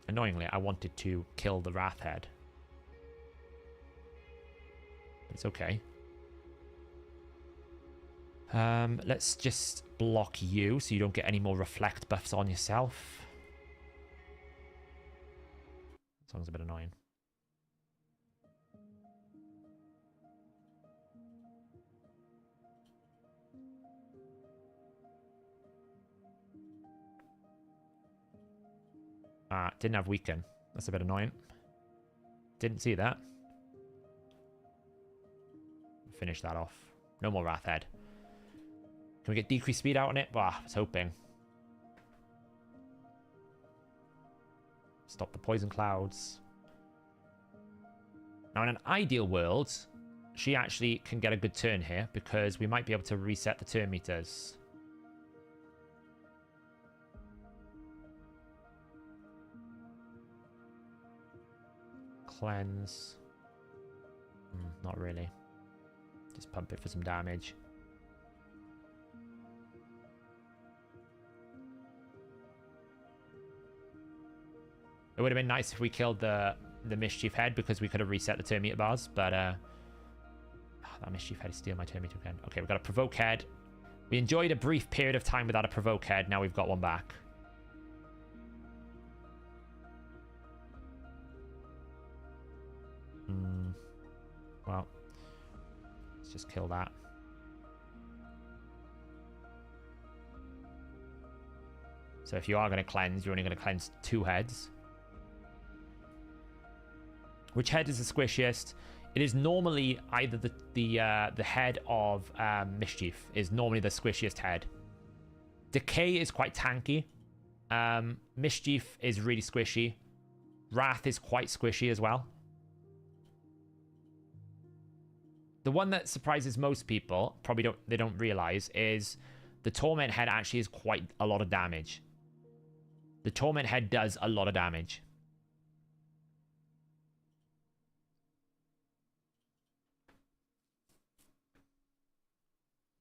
Annoyingly, I wanted to kill the Wrath Head. It's okay. Let's just block you so you don't get any more reflect buffs on yourself. That song's a bit annoying. Didn't have weaken. That's a bit annoying. Didn't see that. Finish that off. No more Wrath Head. Can we get decreased speed out on it? Well, I was hoping. Stop the poison clouds. Now, in an ideal world, she actually can get a good turn here because we might be able to reset the turn meters. Cleanse. Not really. Just pump it for some damage. It would have been nice if we killed the Mischief Head because we could have reset the turn meter bars, but that Mischief Head is stealing my turn meter again. Okay, we've got a Provoke Head. We enjoyed a brief period of time without a Provoke Head. Now we've got one back. Well, let's just kill that. So if you are going to cleanse, you're only going to cleanse 2 heads. Which head is the squishiest? It is normally either the head of Mischief is normally the squishiest head. Decay is quite tanky. Mischief is really squishy. Wrath is quite squishy as well. The one that surprises most people, they don't realize, is the Torment Head actually is quite a lot of damage. The Torment Head does a lot of damage.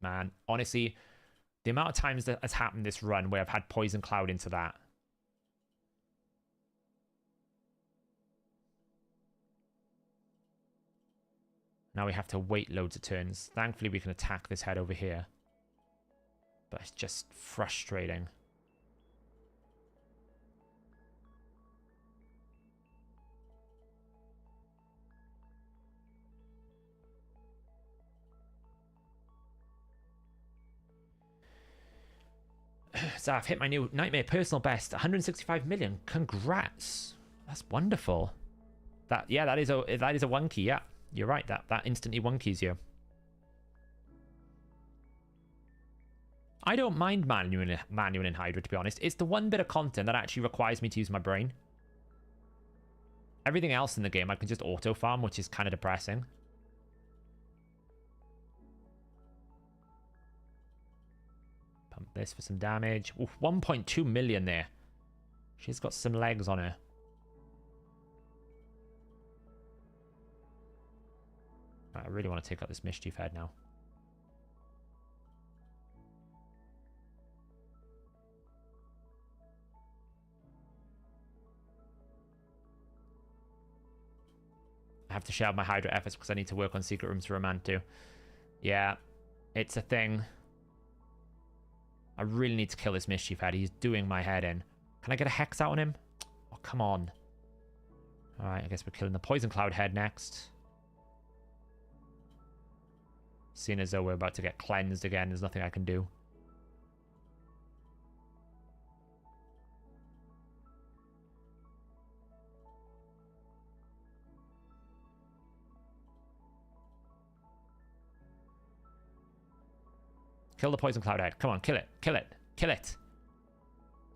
Man, honestly, the amount of times that has happened this run where I've had Poison Cloud into that. Now we have to wait loads of turns. Thankfully, we can attack this head over here. But it's just frustrating. So I've hit my new Nightmare personal best, 165 million. Congrats. That's wonderful. That is a one key, yeah. You're right, that instantly one keys you. I don't mind manuing in Hydra, to be honest. It's the one bit of content that actually requires me to use my brain. Everything else in the game I can just auto farm, which is kind of depressing. Pump this for some damage. Oof, 1.2 million there. She's got some legs on her. I really want to take out this Mischief Head now. I have to share my Hydra efforts because I need to work on Secret Rooms for Romantu. Yeah, it's a thing. I really need to kill this Mischief Head. He's doing my head in. Can I get a Hex out on him? Oh, come on. Alright, I guess we're killing the Poison Cloud Head next. Seeing as though we're about to get cleansed again, there's nothing I can do. Kill the Poison Cloud Head. Come on, kill it. Kill it. Kill it.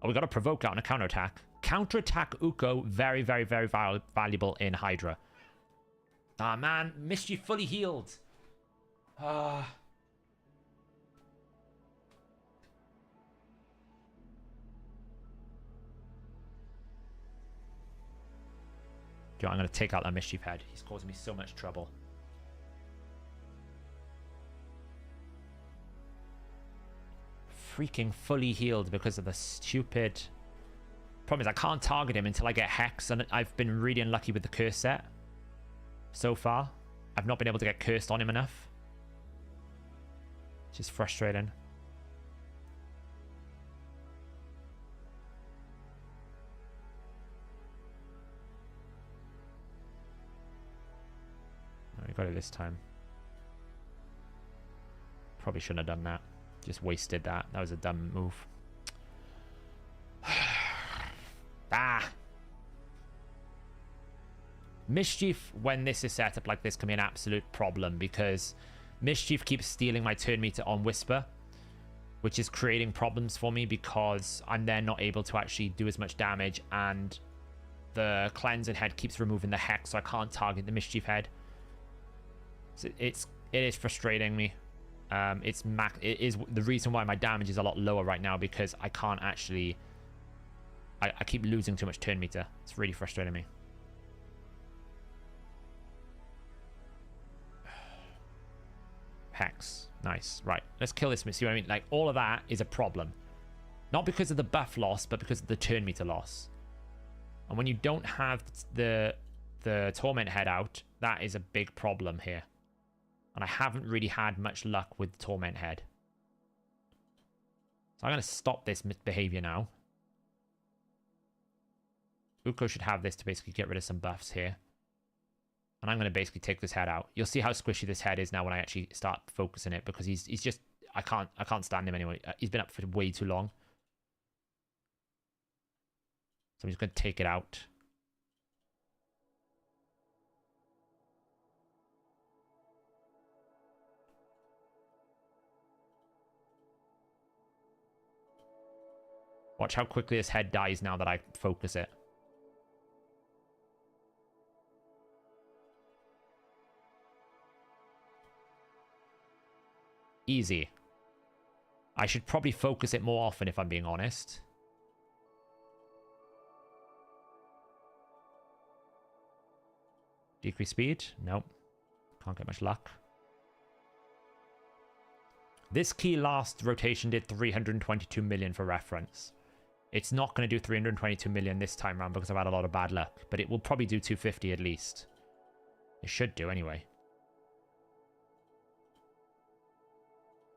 Oh, we got to provoke out on a counterattack. Counterattack Uko, very, very, very valuable in Hydra. Ah, man. Mischief fully healed. I'm going to take out that Mischief Head. He's causing me so much trouble. Freaking fully healed because of the stupid... Problem is I can't target him until I get Hex, and I've been really unlucky with the curse set so far. I've not been able to get cursed on him enough. Which is frustrating. Oh, we got it this time. Probably shouldn't have done that. Just wasted that. That was a dumb move. Ah! Mischief, when this is set up like this, can be an absolute problem because Mischief keeps stealing my turn meter on Whisper, which is creating problems for me because I'm then not able to actually do as much damage, and the Cleansing Head keeps removing the Hex, so I can't target the Mischief Head. So it is frustrating me. It is the reason why my damage is a lot lower right now, because I can't actually... I keep losing too much turn meter. It's really frustrating me. Hex. Nice. Right. Let's kill this. See what I mean? Like, all of that is a problem. Not because of the buff loss, but because of the turn meter loss. And when you don't have the Torment Head out, that is a big problem here. And I haven't really had much luck with the Torment Head. So I'm going to stop this behavior now. Uko should have this to basically get rid of some buffs here. And I'm going to basically take this head out. You'll see how squishy this head is now when I actually start focusing it, because he's just... I can't stand him anyway. He's been up for way too long. So I'm just going to take it out. Watch how quickly this head dies now that I focus it. Easy. I should probably focus it more often if I'm being honest. Decrease speed? Nope. Can't get much luck. This key last rotation did 322 million for reference. It's not going to do 322 million this time around because I've had a lot of bad luck. But it will probably do 250 at least. It should do anyway.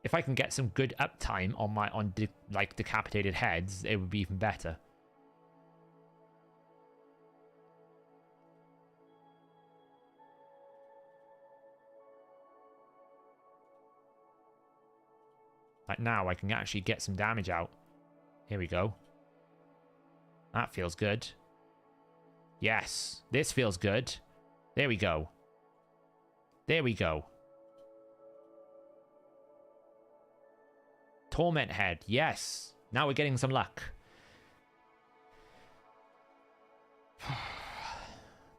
If I can get some good uptime on decapitated heads, it would be even better. Like now, I can actually get some damage out. Here we go. That feels good. Yes, this feels good. There we go. There we go. Torment Head, yes. Now we're getting some luck.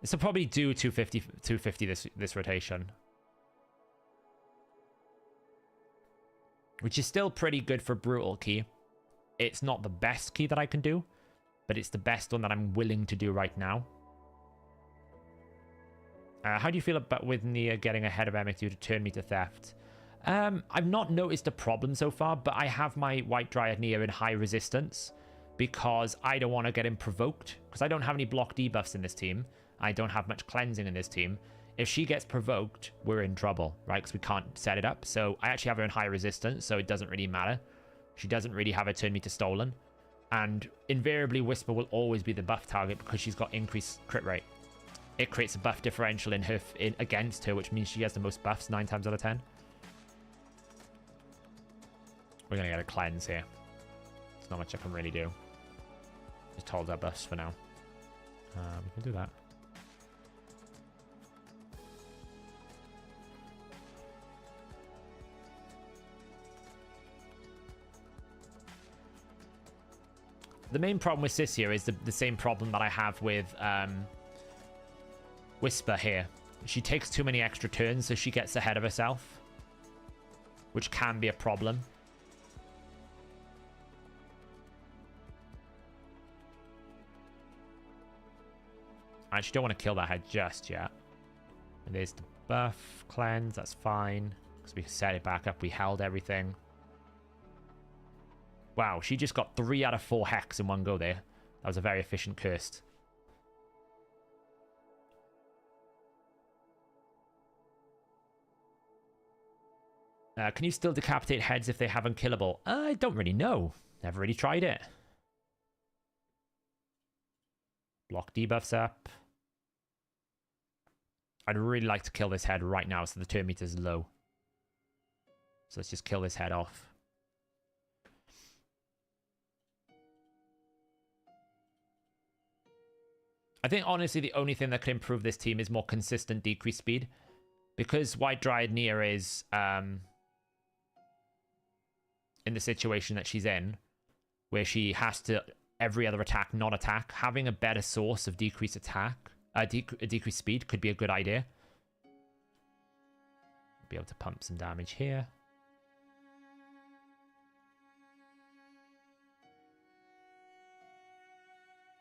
This will probably do 250 this rotation. Which is still pretty good for Brutal Key. It's not the best key that I can do, but it's the best one that I'm willing to do right now. How do you feel about with Nia getting ahead of Emic due to turn meter theft? I've not noticed a problem so far, but I have my White Dryad Nia in high resistance because I don't want to get him provoked, because I don't have any block debuffs in this team. I don't have much cleansing in this team. If she gets provoked, we're in trouble, right? Because we can't set it up. So I actually have her in high resistance, so it doesn't really matter. She doesn't really have her turn meter stolen. And invariably, Whisper will always be the buff target because she's got increased crit rate. It creates a buff differential in her against her, which means she has the most buffs 9 times out of 10. We're going to get a cleanse here. There's not much I can really do. Just hold our buffs for now. We can do that. The main problem with Sis here is the same problem that I have with Whisper here. She takes too many extra turns, so she gets ahead of herself, which can be a problem. I actually don't want to kill that head just yet. And there's the buff, cleanse, that's fine. Because we set it back up, we held everything. Wow, she just got 3 out of 4 hex in one go there. That was a very efficient curse. Can you still decapitate heads if they have unkillable? I don't really know. Never really tried it. Block debuffs up. I'd really like to kill this head right now so the turn meter is low. So let's just kill this head off. I think, honestly, the only thing that could improve this team is more consistent decrease speed. Because White Dryad Nia is in the situation that she's in, where she has to, every other attack, not attack, having a better source of decreased attack, decreased speed could be a good idea. be able to pump some damage here.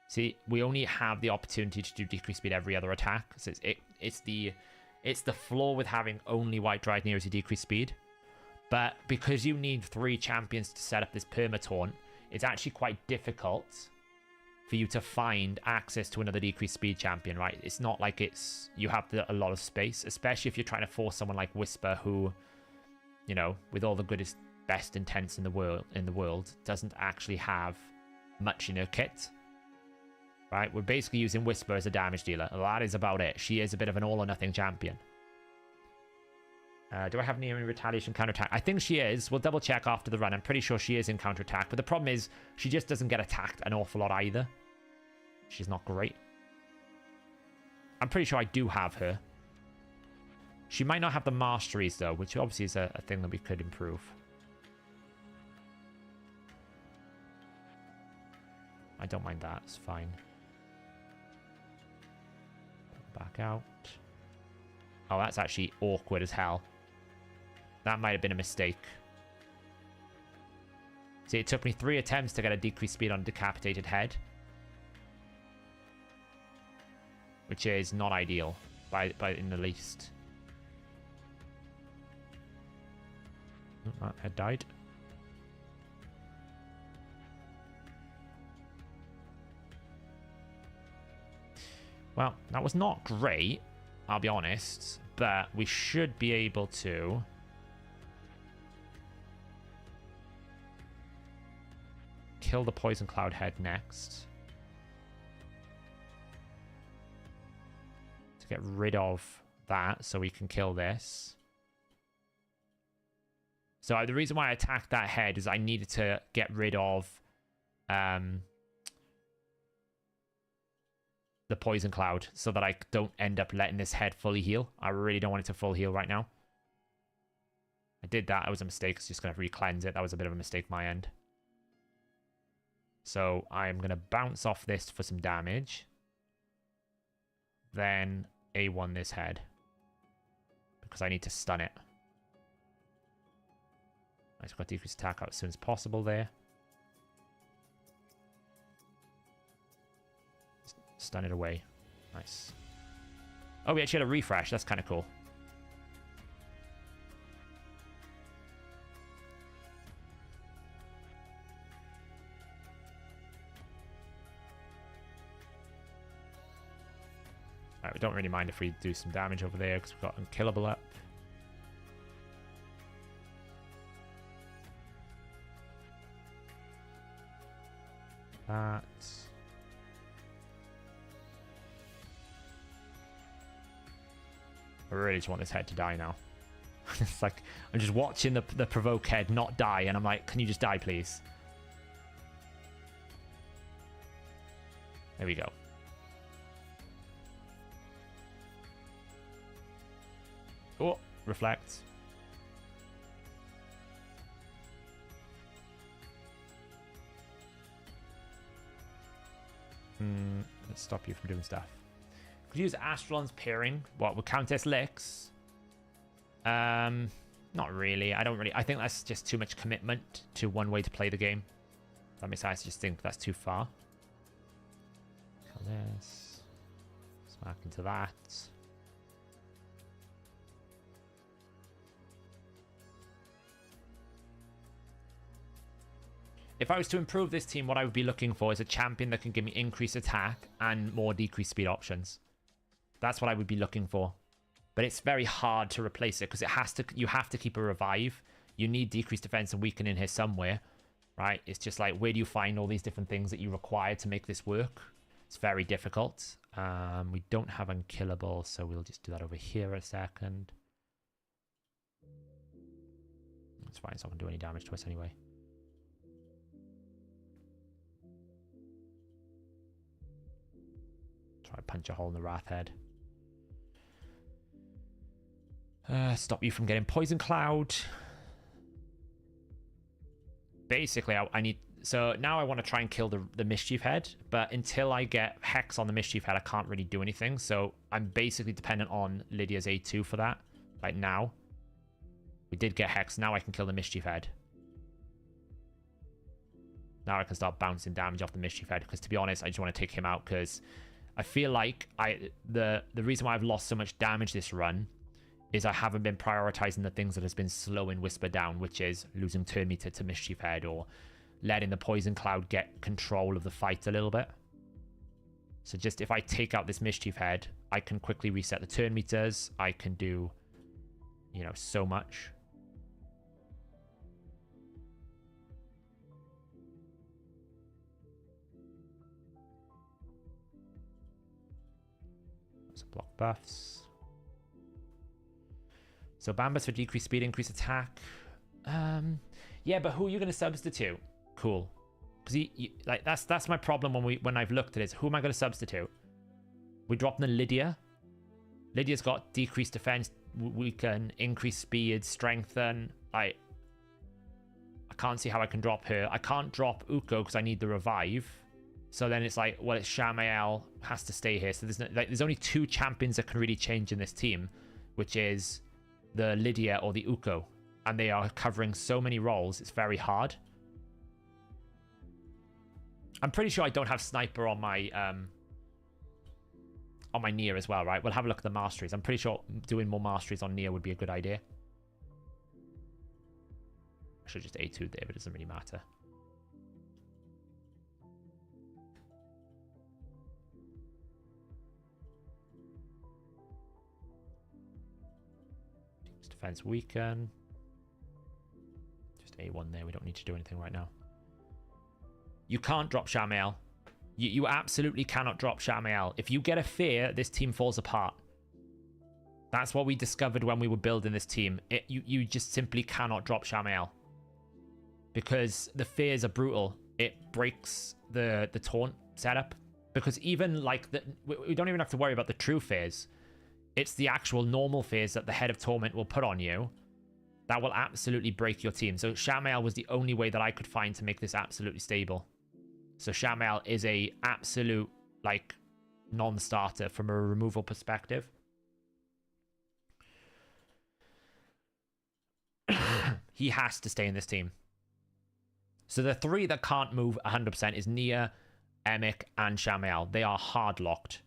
See, we only have the opportunity to do decrease speed every other attack. So it's the flaw with having only White Dragon here to decrease speed. But because you need 3 champions to set up this perma-taunt, it's actually quite difficult for you to find access to another decreased speed champion, right? It's not like you have a lot of space, especially if you're trying to force someone like Whisper, who, you know, with all the goodest, best intents in the world, doesn't actually have much in her kit. Right, we're basically using Whisper as a damage dealer. That is about it. She is a bit of an all-or-nothing champion. Do I have any retaliation counterattack? I think she is. We'll double-check after the run. I'm pretty sure she is in counterattack. But the problem is, she just doesn't get attacked an awful lot either. She's not great. I'm pretty sure I do have her. She might not have the masteries, though, which obviously is a thing that we could improve. I don't mind that. It's fine. Back out. Oh, that's actually awkward as hell. That might have been a mistake. See, it took me 3 attempts to get a decreased speed on Decapitated Head, which is not ideal by in the least. Oh, that head died. Well, that was not great, I'll be honest, but we should be able to kill the Poison Cloud head next to get rid of that so we can kill this. So the reason why I attacked that head is I needed to get rid of the Poison Cloud so that I don't end up letting this head fully heal. I really don't want it to full heal right now. I did that. It was a mistake. It's just going to re-cleanse it. That was a bit of a mistake my end. So I'm going to bounce off this for some damage. Then A1 this head, because I need to stun it. I just got decreased attack out as soon as possible there. Stun it away. Nice. Oh, we actually had a refresh. That's kind of cool. Alright, we don't really mind if we do some damage over there because we've got Unkillable up. That. I really just want this head to die now. It's like, I'm just watching the provoke head not die, and I'm like, can you just die, please? There we go. Oh, reflect. Let's stop you from doing stuff. Could use Astralon's Peering. What, with Countess Lix? Not really. I think that's just too much commitment to one way to play the game. That makes sense. I just think that's too far. Kill this. Smack into that. If I was to improve this team, what I would be looking for is a champion that can give me increased attack and more decreased speed options. That's what I would be looking for. But it's very hard to replace it because you have to keep a revive. You need decreased defense and weakening here somewhere, right? It's just like, where do you find all these different things that you require to make this work? It's very difficult. We don't have Unkillable, so we'll just do that over here a second. That's fine, it's not going to do any damage to us anyway. Try to punch a hole in the Wrath head. Stop you from getting Poison Cloud. Basically, I need... So now I want to try and kill the Mischief head, but until I get Hex on the Mischief head, I can't really do anything. So I'm basically dependent on Lydia's A2 for that, like now. We did get Hex. Now I can kill the Mischief Head. Now I can start bouncing damage off the Mischief Head, because to be honest, I just want to take him out, because I feel like the reason why I've lost so much damage this run is I haven't been prioritizing the things that has been slowing Whisper down, which is losing turn meter to Mischief Head or letting the Poison Cloud get control of the fight a little bit. So just if I take out this Mischief Head, I can quickly reset the turn meters. I can do, you know, so much. So block buffs. So Bambus for decreased speed, increased attack. Yeah, but who are you going to substitute? Cool. Because like that's my problem when I've looked at it. Who am I going to substitute? We drop the Lydia. Lydia's got decreased defense, weaken, increased speed, strengthen. I can't see how I can drop her. I can't drop Uko because I need the revive. So then it's like, well, it's Shamael has to stay here. So there's only 2 champions that can really change in this team, which is the Lydia or the Uko, and they are covering so many roles, it's very hard. I'm pretty sure I don't have Sniper on my Nia as well, right? We'll have a look at the masteries. I'm pretty sure doing more masteries on Nia would be a good idea. I should just A2 there, but it doesn't really matter. Defense weaken. Just A1 there. We don't need to do anything right now. You can't drop Shamael. You absolutely cannot drop Shamael. If you get a fear, this team falls apart. That's what we discovered when we were building this team. You just simply cannot drop Shamael. Because the fears are brutal. It breaks the taunt setup. Because even like we don't even have to worry about the true fears. It's the actual normal fears that the Head of Torment will put on you that will absolutely break your team. So Shamael was the only way that I could find to make this absolutely stable. So Shamael is a absolute, like, non-starter from a removal perspective. He has to stay in this team. So the 3 that can't move 100% is Nia, Emic, and Shamael. They are hard locked.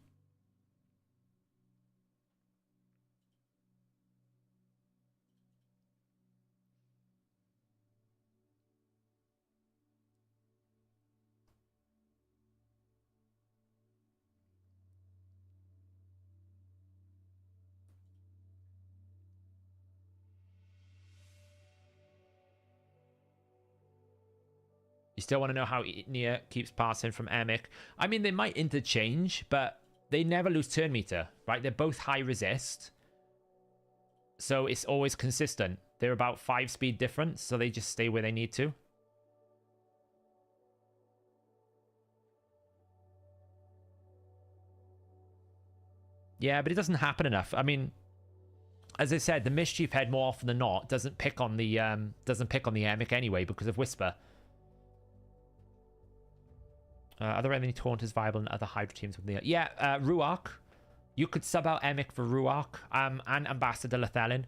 You still want to know how Nia keeps passing from Emic? I mean, they might interchange, but they never lose turn meter, right? They're both high resist. So it's always consistent. They're about 5 speed difference, so they just stay where they need to. Yeah, but it doesn't happen enough. I mean, as I said, the Mischief Head more often than not doesn't pick on the Emic anyway because of Whisper. Are there any Taunters viable in other Hydra teams with the... Yeah, Ruark. You could sub out Emic for Ruark and Ambassador Lethalin.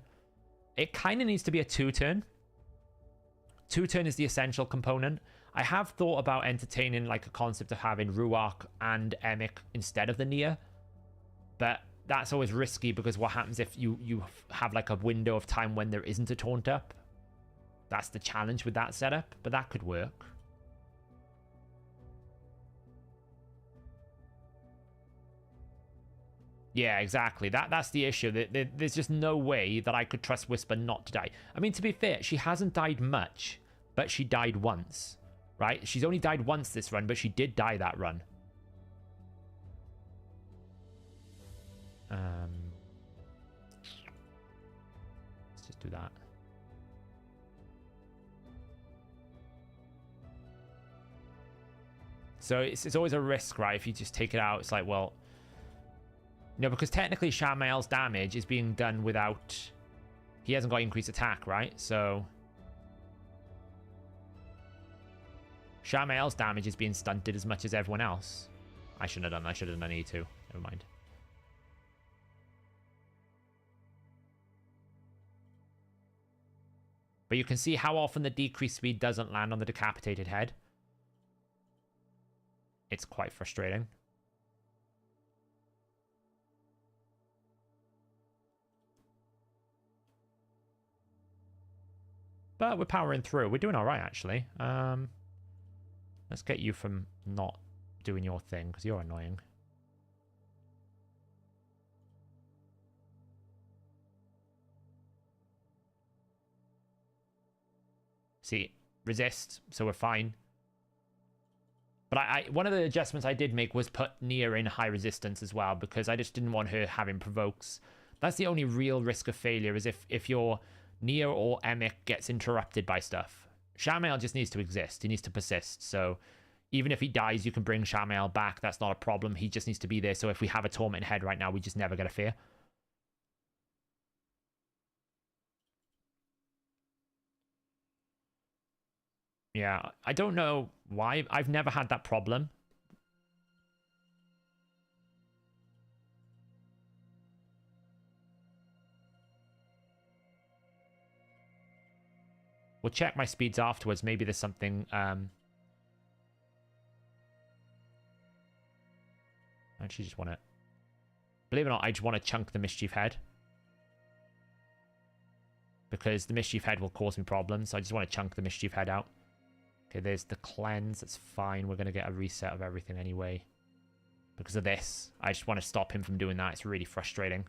It kind of needs to be a 2-turn. 2-turn is the essential component. I have thought about entertaining like a concept of having Ruark and Emic instead of the Nia. But that's always risky because what happens if you have like a window of time when there isn't a taunt up? That's the challenge with that setup, but that could work. Yeah, exactly. That's the issue. There's just no way that I could trust Whisper not to die. I mean, to be fair, she hasn't died much, but she died once, right? She's only died once this run, but she did die that run. Let's just do that. So it's always a risk, right? If you just take it out, it's like, well... No, because technically Shamael's damage is being done without... He hasn't got increased attack, right? So... Shamael's damage is being stunted as much as everyone else. I shouldn't have done that. I should have done E2. Never mind. But you can see how often the decreased speed doesn't land on the decapitated head. It's quite frustrating. But we're powering through. We're doing all right, actually. Let's get you from not doing your thing, because you're annoying. See, resist, so we're fine. But one of the adjustments I did make was put Nia in high resistance as well, because I just didn't want her having provokes. That's the only real risk of failure, is if your Nia or Emic gets interrupted by stuff. Shamael just needs to exist. He needs to persist. So even if he dies, you can bring Shamael back. That's not a problem. He just needs to be there. So if we have a Torment head right now, we just never get a fear. Yeah, I don't know why. I've never had that problem. We'll check my speeds afterwards. Maybe there's something... I actually just want to... Believe it or not, I just want to chunk the Mischief Head. Because the Mischief Head will cause me problems. So I just want to chunk the Mischief Head out. Okay, there's the cleanse. That's fine. We're going to get a reset of everything anyway. Because of this. I just want to stop him from doing that. It's really frustrating.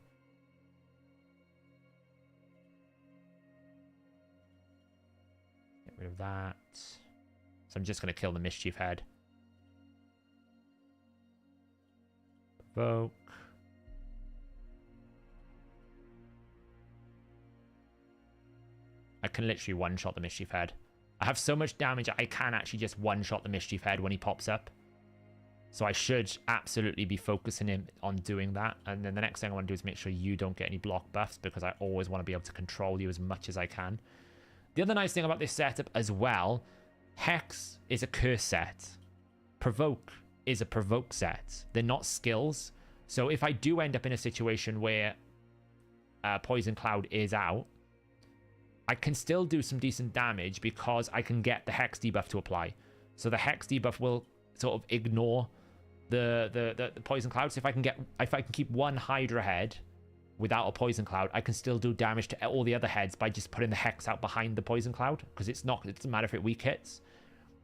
Get rid of that. So I'm just going to kill the Mischief Head. Evoke. I can literally one-shot the Mischief Head. I have so much damage, I can actually just one-shot the Mischief Head when he pops up. So I should absolutely be focusing him on doing that. And then the next thing I want to do is make sure you don't get any block buffs, because I always want to be able to control you as much as I can. The other nice thing about this setup as well, Hex is a curse set. Provoke is a provoke set. They're not skills. So if I do end up in a situation where Poison Cloud is out, I can still do some decent damage because I can get the Hex debuff to apply. So the Hex debuff will sort of ignore the Poison Cloud. So if I can keep one Hydra head without a Poison Cloud, I can still do damage to all the other heads by just putting the Hex out behind the Poison Cloud, because it doesn't matter if it weak hits.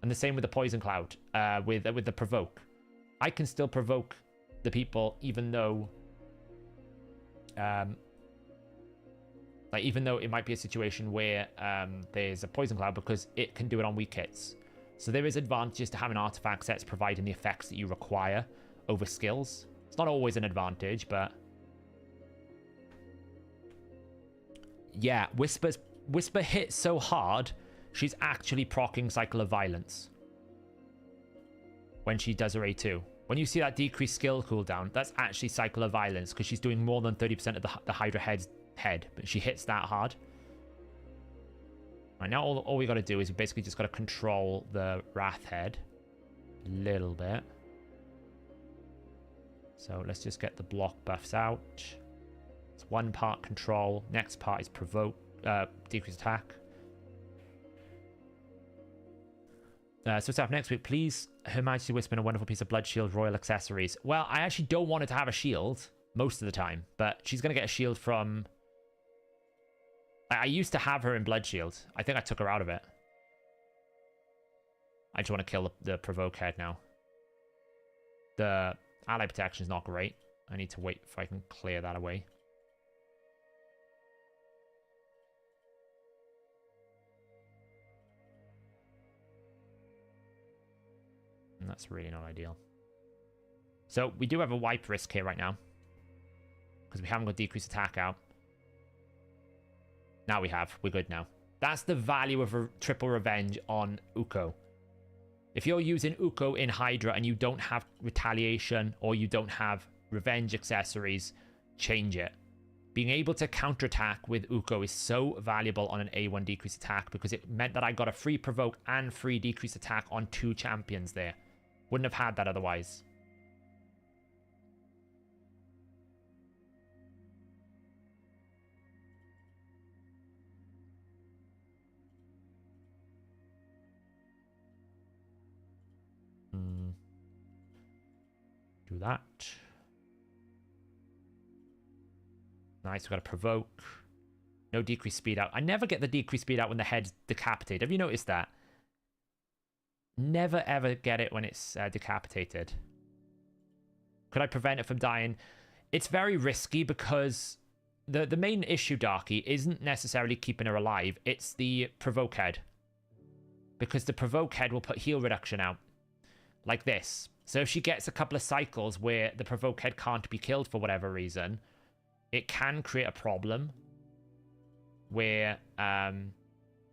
And the same with the Poison Cloud, with the Provoke. I can still provoke the people even though even though it might be a situation where there's a Poison Cloud, because it can do it on weak hits. So there is advantages to having artifact sets providing the effects that you require over skills. It's not always an advantage, but... Yeah, Whisper hits so hard, she's actually proccing Cycle of Violence when she does her A2. When you see that decreased skill cooldown, that's actually Cycle of Violence, because she's doing more than 30% of the Hydra head, but she hits that hard. Right, now all we got to do is we basically just got to control the Wrath head a little bit. So let's just get the block buffs out. It's one part control. Next part is provoke, decrease attack. So what's up next week? Please, Her Majesty Whisper, a wonderful piece of Blood Shield Royal accessories. Well, I actually don't want her to have a shield most of the time, but she's going to get a shield from... I used to have her in Blood Shield. I think I took her out of it. I just want to kill the Provoke head now. The ally protection is not great. I need to wait if I can clear that away. And that's really not ideal. So we do have a wipe risk here right now, because we haven't got decreased attack out. Now we have. We're good now. That's the value of a triple revenge on Uko. If you're using Uko in Hydra and you don't have retaliation or you don't have revenge accessories, change it. Being able to counterattack with Uko is so valuable on an A1 decrease attack, because it meant that I got a free provoke and free decrease attack on 2 champions there. Wouldn't have had that otherwise. Do that. Nice, we've got to provoke. No decreased speed out. I never get the decreased speed out when the head's decapitated. Have you noticed that? Never ever get it when it's decapitated. Could I prevent it from dying? It's very risky because the main issue, Darky, isn't necessarily keeping her alive. It's the provoke head. Because the provoke head will put heal reduction out. Like this. So if she gets a couple of cycles where the provoke head can't be killed for whatever reason, it can create a problem where I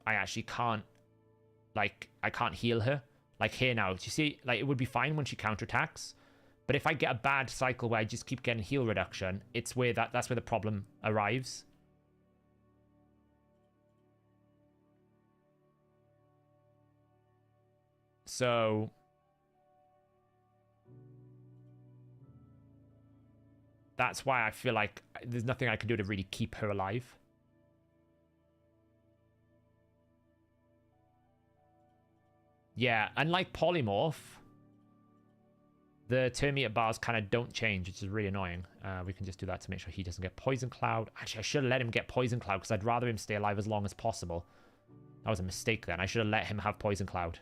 actually can't, like, I can't heal her. Like here now, do you see, like, it would be fine when she counterattacks, but if I get a bad cycle where I just keep getting heal reduction, it's where that's where the problem arrives. So that's why I feel like there's nothing I can do to really keep her alive. Yeah, unlike Polymorph, the turn meter bars kind of don't change, which is really annoying. We can just do that to make sure he doesn't get Poison Cloud. Actually, I should have let him get Poison Cloud because I'd rather him stay alive as long as possible. That was a mistake then. I should have let him have Poison Cloud.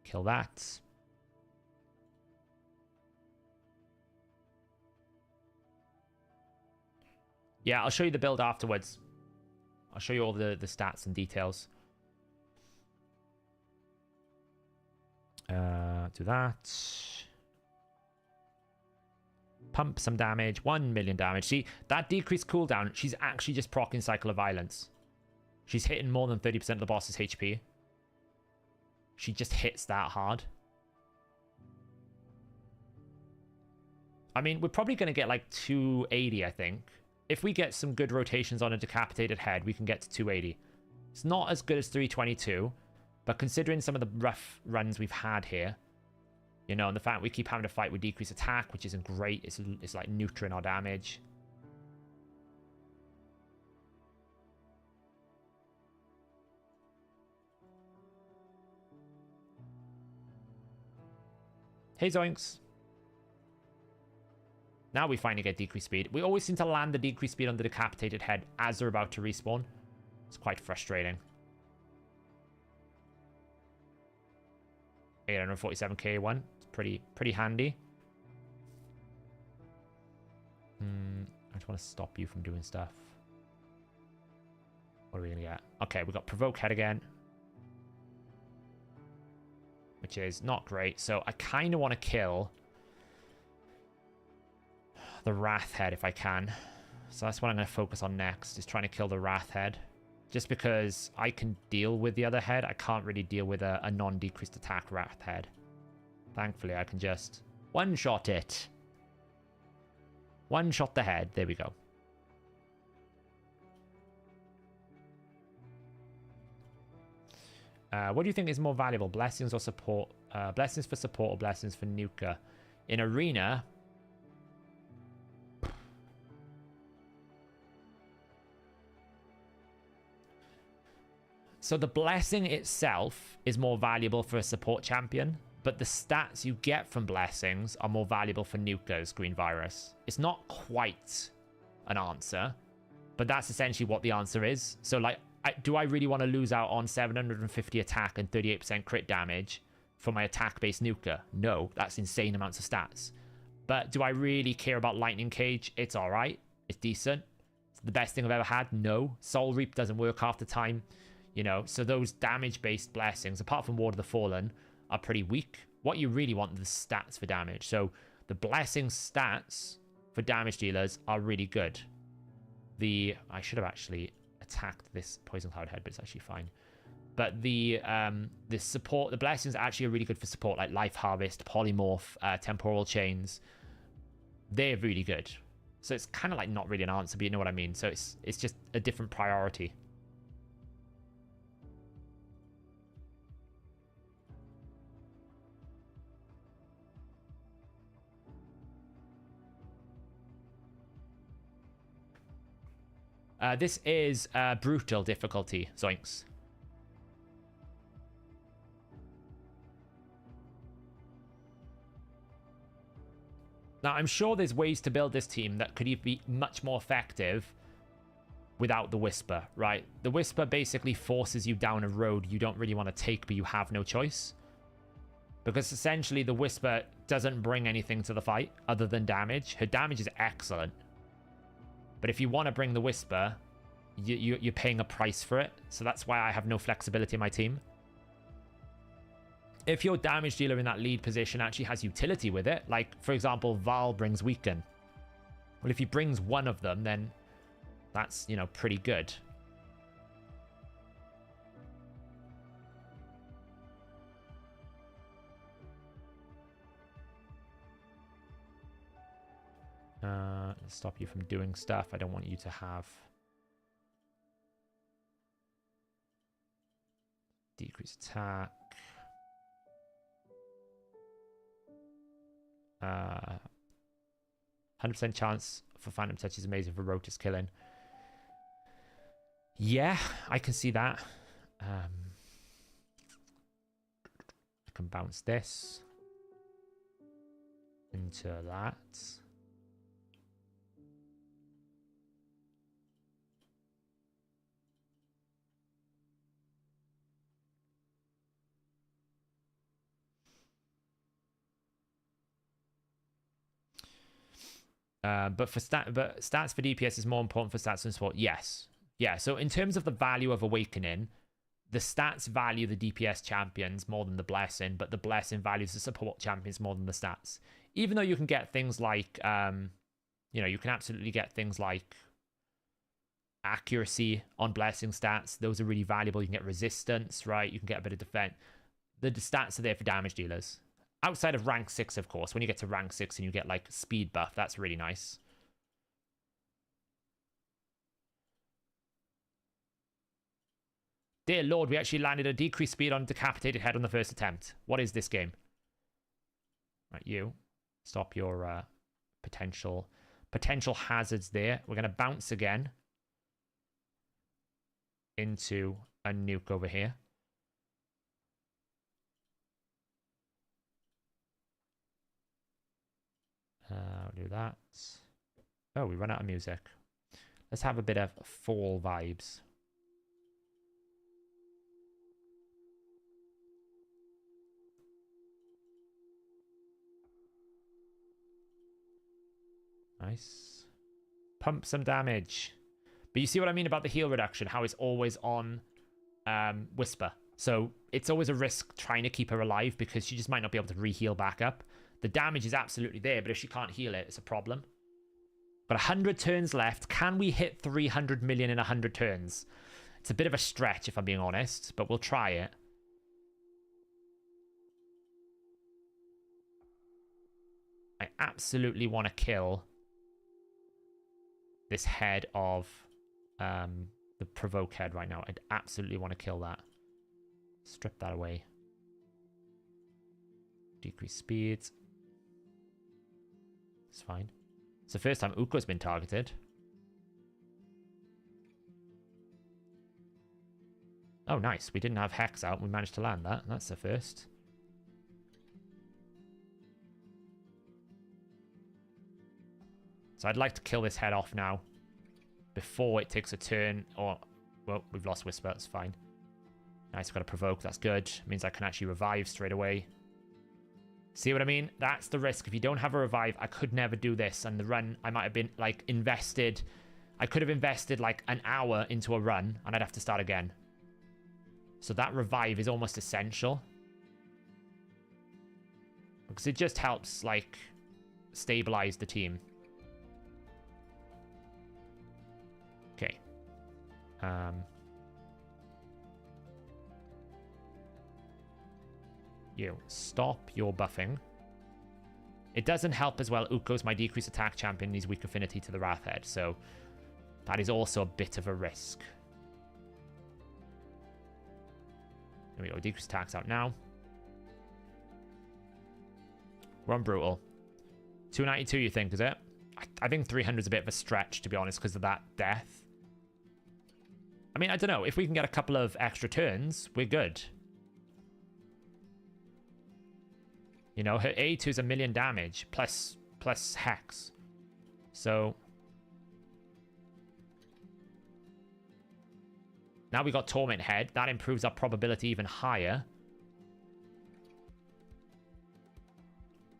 Kill that. Yeah, I'll show you the build afterwards. I'll show you all the stats and details. Do that. Pump some damage. 1 million damage. See, that decreased cooldown, she's actually just proccing Cycle of Violence. She's hitting more than 30% of the boss's HP. She just hits that hard. I mean, we're probably going to get like 280, I think. If we get some good rotations on a decapitated head, we can get to 280. It's not as good as 322, but considering some of the rough runs we've had here, you know, and the fact we keep having to fight with decreased attack, which isn't great, it's like neutering our damage. Hey, Zoinks. Now we finally get decreased speed. We always seem to land the decreased speed on the decapitated head as they're about to respawn. It's quite frustrating. 847k one. It's pretty handy. I just want to stop you from doing stuff. What are we gonna get? Okay, we got provoke head again, which is not great. So I kind of want to kill the Wrath Head if I can. So that's what I'm going to focus on next, is trying to kill the Wrath Head. Just because I can deal with the other head, I can't really deal with a non-decreased attack Wrath Head. Thankfully, I can just one-shot it. One-shot the head. There we go. What do you think is more valuable? Blessings or support? Blessings for support or blessings for nuker? In Arena... So the blessing itself is more valuable for a support champion, but the stats you get from blessings are more valuable for nukers, Green Virus. It's not quite an answer, but that's essentially what the answer is. So like, do I really want to lose out on 750 attack and 38% crit damage for my attack-based nuker? No, that's insane amounts of stats. But do I really care about Lightning Cage? It's alright. It's decent. It's the best thing I've ever had? No. Soul Reap doesn't work half the time. You know, so those damage-based blessings, apart from Ward of the Fallen, are pretty weak. What you really want are the stats for damage. So the blessing stats for damage dealers are really good. I should have actually attacked this Poison Cloud head, but it's actually fine. But the support, the blessings actually are really good for support, like Life Harvest, Polymorph, Temporal Chains. They're really good. So it's kind of like not really an answer, but you know what I mean. So it's just a different priority. This is brutal difficulty, Zoinks. Now, I'm sure there's ways to build this team that could be much more effective without the Whisper, right? The Whisper basically forces you down a road you don't really want to take, but you have no choice. Because essentially the Whisper doesn't bring anything to the fight other than damage. Her damage is excellent. But if you want to bring the Whisper, you're paying a price for it. So that's why I have no flexibility in my team. If your damage dealer in that lead position actually has utility with it, like, for example, Val brings Weaken. Well, if he brings one of them, then that's, you know, pretty good. Let's stop you from doing stuff. I don't want you to have decreased attack. 100% chance for Phantom Touch is amazing for Rotus killing. Yeah, I can see that. I can bounce this into that. But stats for DPS is more important for stats and support. Yes. Yeah, so in terms of the value of Awakening, the stats value the DPS champions more than the Blessing, but the Blessing values the support champions more than the stats. Even though you can get things like, you know, you can absolutely get things like accuracy on Blessing stats. Those are really valuable. You can get resistance, right? You can get a bit of defense. The stats are there for damage dealers. Outside of rank 6, of course. When you get to rank 6 and you get, like, speed buff, that's really nice. Dear Lord, we actually landed a decreased speed on Decapitated Head on the first attempt. What is this game? Right, you. Stop your potential hazards there. We're going to bounce again into a nuke over here. We'll do that. Oh, we run out of music. Let's have a bit of fall vibes. Nice. Pump some damage. But you see what I mean about the heal reduction? How it's always on Whisper. So it's always a risk trying to keep her alive because she just might not be able to re-heal back up. The damage is absolutely there, but if she can't heal it, it's a problem. But 100 turns left. Can we hit 300 million in 100 turns? It's a bit of a stretch, if I'm being honest, but we'll try it. I absolutely want to kill this head of the provoke head right now. I'd absolutely want to kill that. Strip that away. Decrease speed. It's fine. It's the first time Uko's been targeted. Oh, nice. We didn't have Hex out. We managed to land that. That's the first. So I'd like to kill this head off now. Before it takes a turn. Or, well, we've lost Whisper. That's fine. Nice. Got to provoke. That's good. Means I can actually revive straight away. See what I mean? That's the risk. If you don't have a revive, I could never do this. And the run, I might have been, like, invested. I could have invested, like, an hour into a run. And I'd have to start again. So that revive is almost essential. Because it just helps, like, stabilize the team. Okay. You stop your buffing. It doesn't help as well. Uko's my decreased attack champion. He's weak affinity to the Wrath Head, so that is also a bit of a risk. There we go. Decreased attacks out now. We're on brutal. 292, you think, is it? I think 300 is a bit of a stretch, to be honest, because of that death. I mean, I don't know. If we can get a couple of extra turns, we're good. You know, her A2 is 1,000,000 damage, plus plus Hex. So now we got Torment Head. That improves our probability even higher.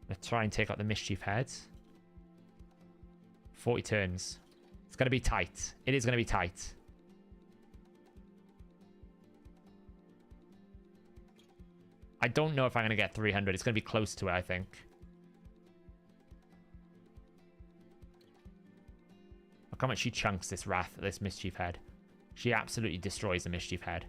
Let's try and take out the Mischief Heads. 40 turns. It's going to be tight. It is going to be tight. I don't know if I'm going to get 300. It's going to be close to it, I think. Look how much she chunks this Wrath, this Mischief Head. She absolutely destroys the Mischief Head.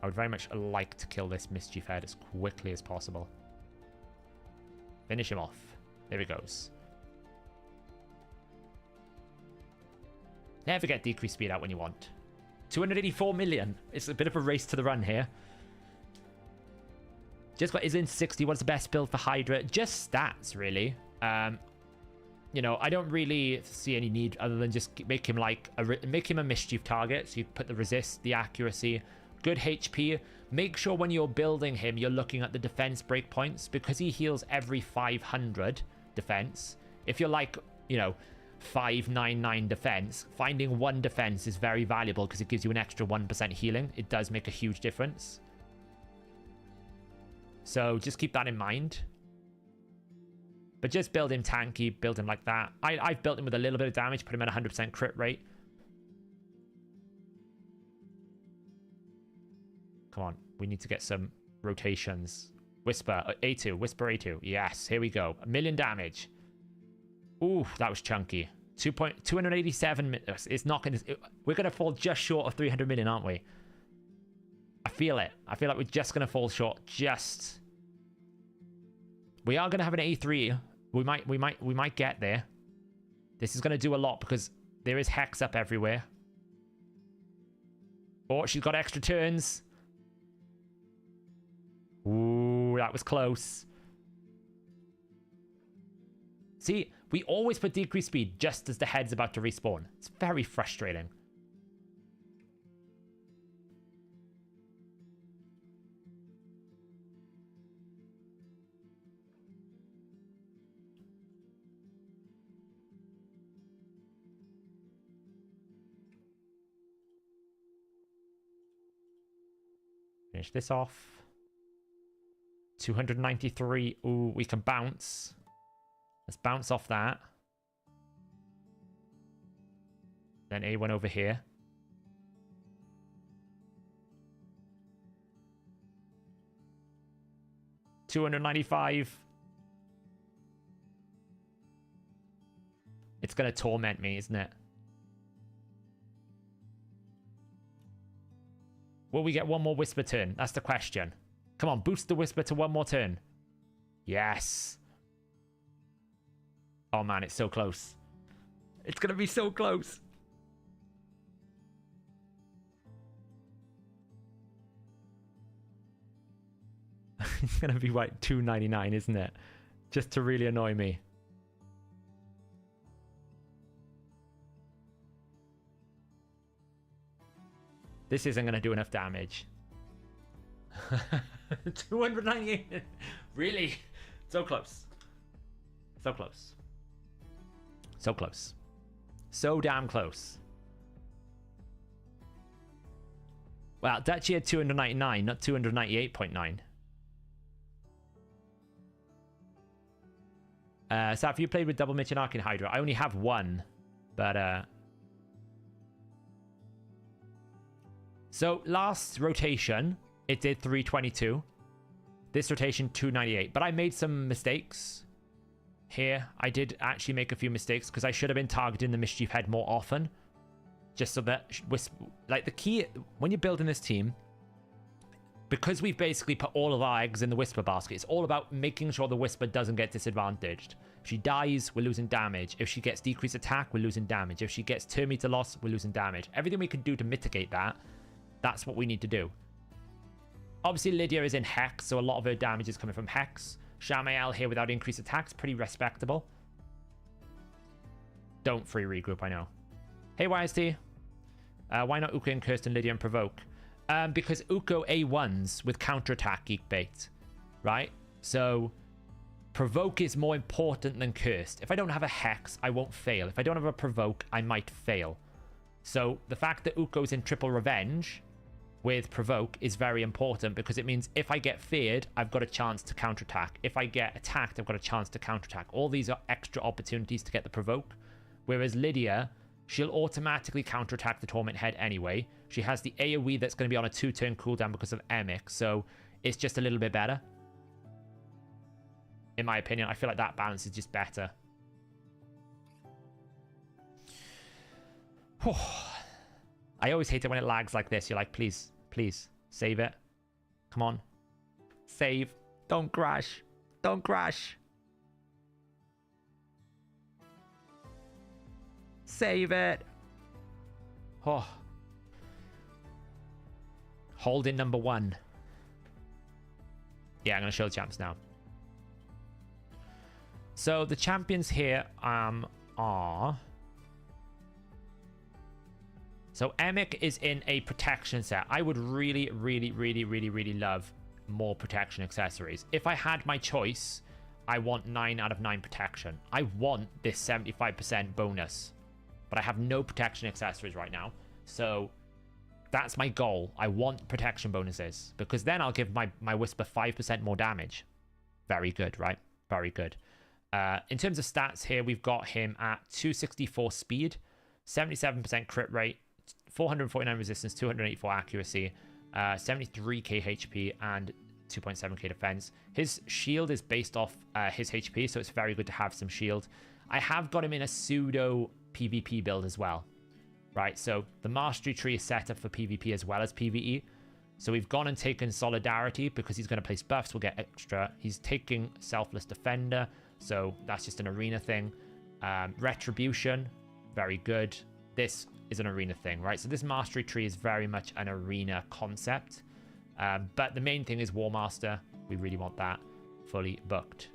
I would very much like to kill this Mischief Head as quickly as possible. Finish him off. There he goes. Never get decreased speed out when you want. 284 million. It's a bit of a race to the run here. Just got Isin 60. What's the best build for Hydra? Just stats, really. You know, I don't really see any need other than just make him like make him a mischief target. So you put the resist, the accuracy, good HP. Make sure when you're building him, you're looking at the defense breakpoints because he heals every 500 defense. If you're like, you know, 599 defense, finding one defense is very valuable because it gives you an extra 1% healing. It does make a huge difference. So just keep that in mind. But just build him tanky, build him like that. I've built him with a little bit of damage, put him at 100% crit rate. Come on, we need to get some rotations. Whisper, A2, Whisper A2. Yes, here we go. 1 million damage. Ooh, that was chunky. 287. It's not going to... We're going to fall just short of 300 million, aren't we? I feel it. I feel like we're just going to fall short. Just... We are going to have an A3. We might get there. This is going to do a lot because there is Hex up everywhere. Oh, she's got extra turns. Ooh, that was close. See, we always put decreased speed just as the head's about to respawn. It's very frustrating. Finish this off. 293. Ooh, we can bounce. Let's bounce off that. Then A1 over here. $295. It's going to torment me, isn't it? Will we get one more Whisper turn? That's the question. Come on, boost the Whisper to one more turn. Yes. Oh man, it's so close. It's going to be so close. It's going to be like $299, isn't it? Just to really annoy me. This isn't going to do enough damage. 298. Really? So close. So close. So close. So damn close. Well, Dutchy had 299, not 298.9. So have you played with Double Mitch and Arcane Hydra? I only have one. But, so last rotation, it did 322. This rotation, 298. But I made some mistakes. Here, I did actually make a few mistakes because I should have been targeting the Mischief Head more often. Just so that, like the key, when you're building this team, because we've basically put all of our eggs in the Whisper basket, it's all about making sure the Whisper doesn't get disadvantaged. If she dies, we're losing damage. If she gets decreased attack, we're losing damage. If she gets turn meter loss, we're losing damage. Everything we can do to mitigate that, that's what we need to do. Obviously, Lydia is in Hex, so a lot of her damage is coming from Hex. Shamael here without increased attacks, pretty respectable. Don't free regroup, I know. Hey, YST. Why not Uko and Kirsten, Lydia, and Provoke? Because Uko A1s with counterattack geek bait, right? So Provoke is more important than Cursed. If I don't have a Hex, I won't fail. If I don't have a Provoke, I might fail. So the fact that Uko's in triple revenge with Provoke is very important because it means if I get feared, I've got a chance to counterattack. If I get attacked, I've got a chance to counterattack. All these are extra opportunities to get the Provoke. Whereas Lydia, she'll automatically counterattack the Torment Head anyway. She has the AoE that's going to be on a 2-turn cooldown because of Emic, so it's just a little bit better. In my opinion, I feel like that balance is just better. I always hate it when it lags like this. You're like, please, please, save it. Come on. Save. Don't crash. Don't crash. Save it. Oh. Hold in number 1. Yeah, I'm going to show the champs now. So the champions here are... So Emic is in a protection set. I would really, really, really, really, really love more protection accessories. If I had my choice, I want 9 out of 9 protection. I want this 75% bonus. But I have no protection accessories right now. So that's my goal. I want protection bonuses. Because then I'll give my Whisper 5% more damage. Very good, right? Very good. In terms of stats here, we've got him at 264 speed, 77% crit rate, 449 resistance, 284 accuracy, 73k HP, and 2.7k defense. His shield is based off his HP, so it's very good to have some shield. I have got him in a pseudo PvP build as well, right? So the mastery tree is set up for PvP as well as PvE. So we've gone and taken Solidarity because he's going to place buffs. We'll get extra. He's taking Selfless Defender, so that's just an arena thing. Retribution, very good. This is an arena thing, right? So this mastery tree is very much an arena concept. But the main thing is War Master. We really want that fully booked.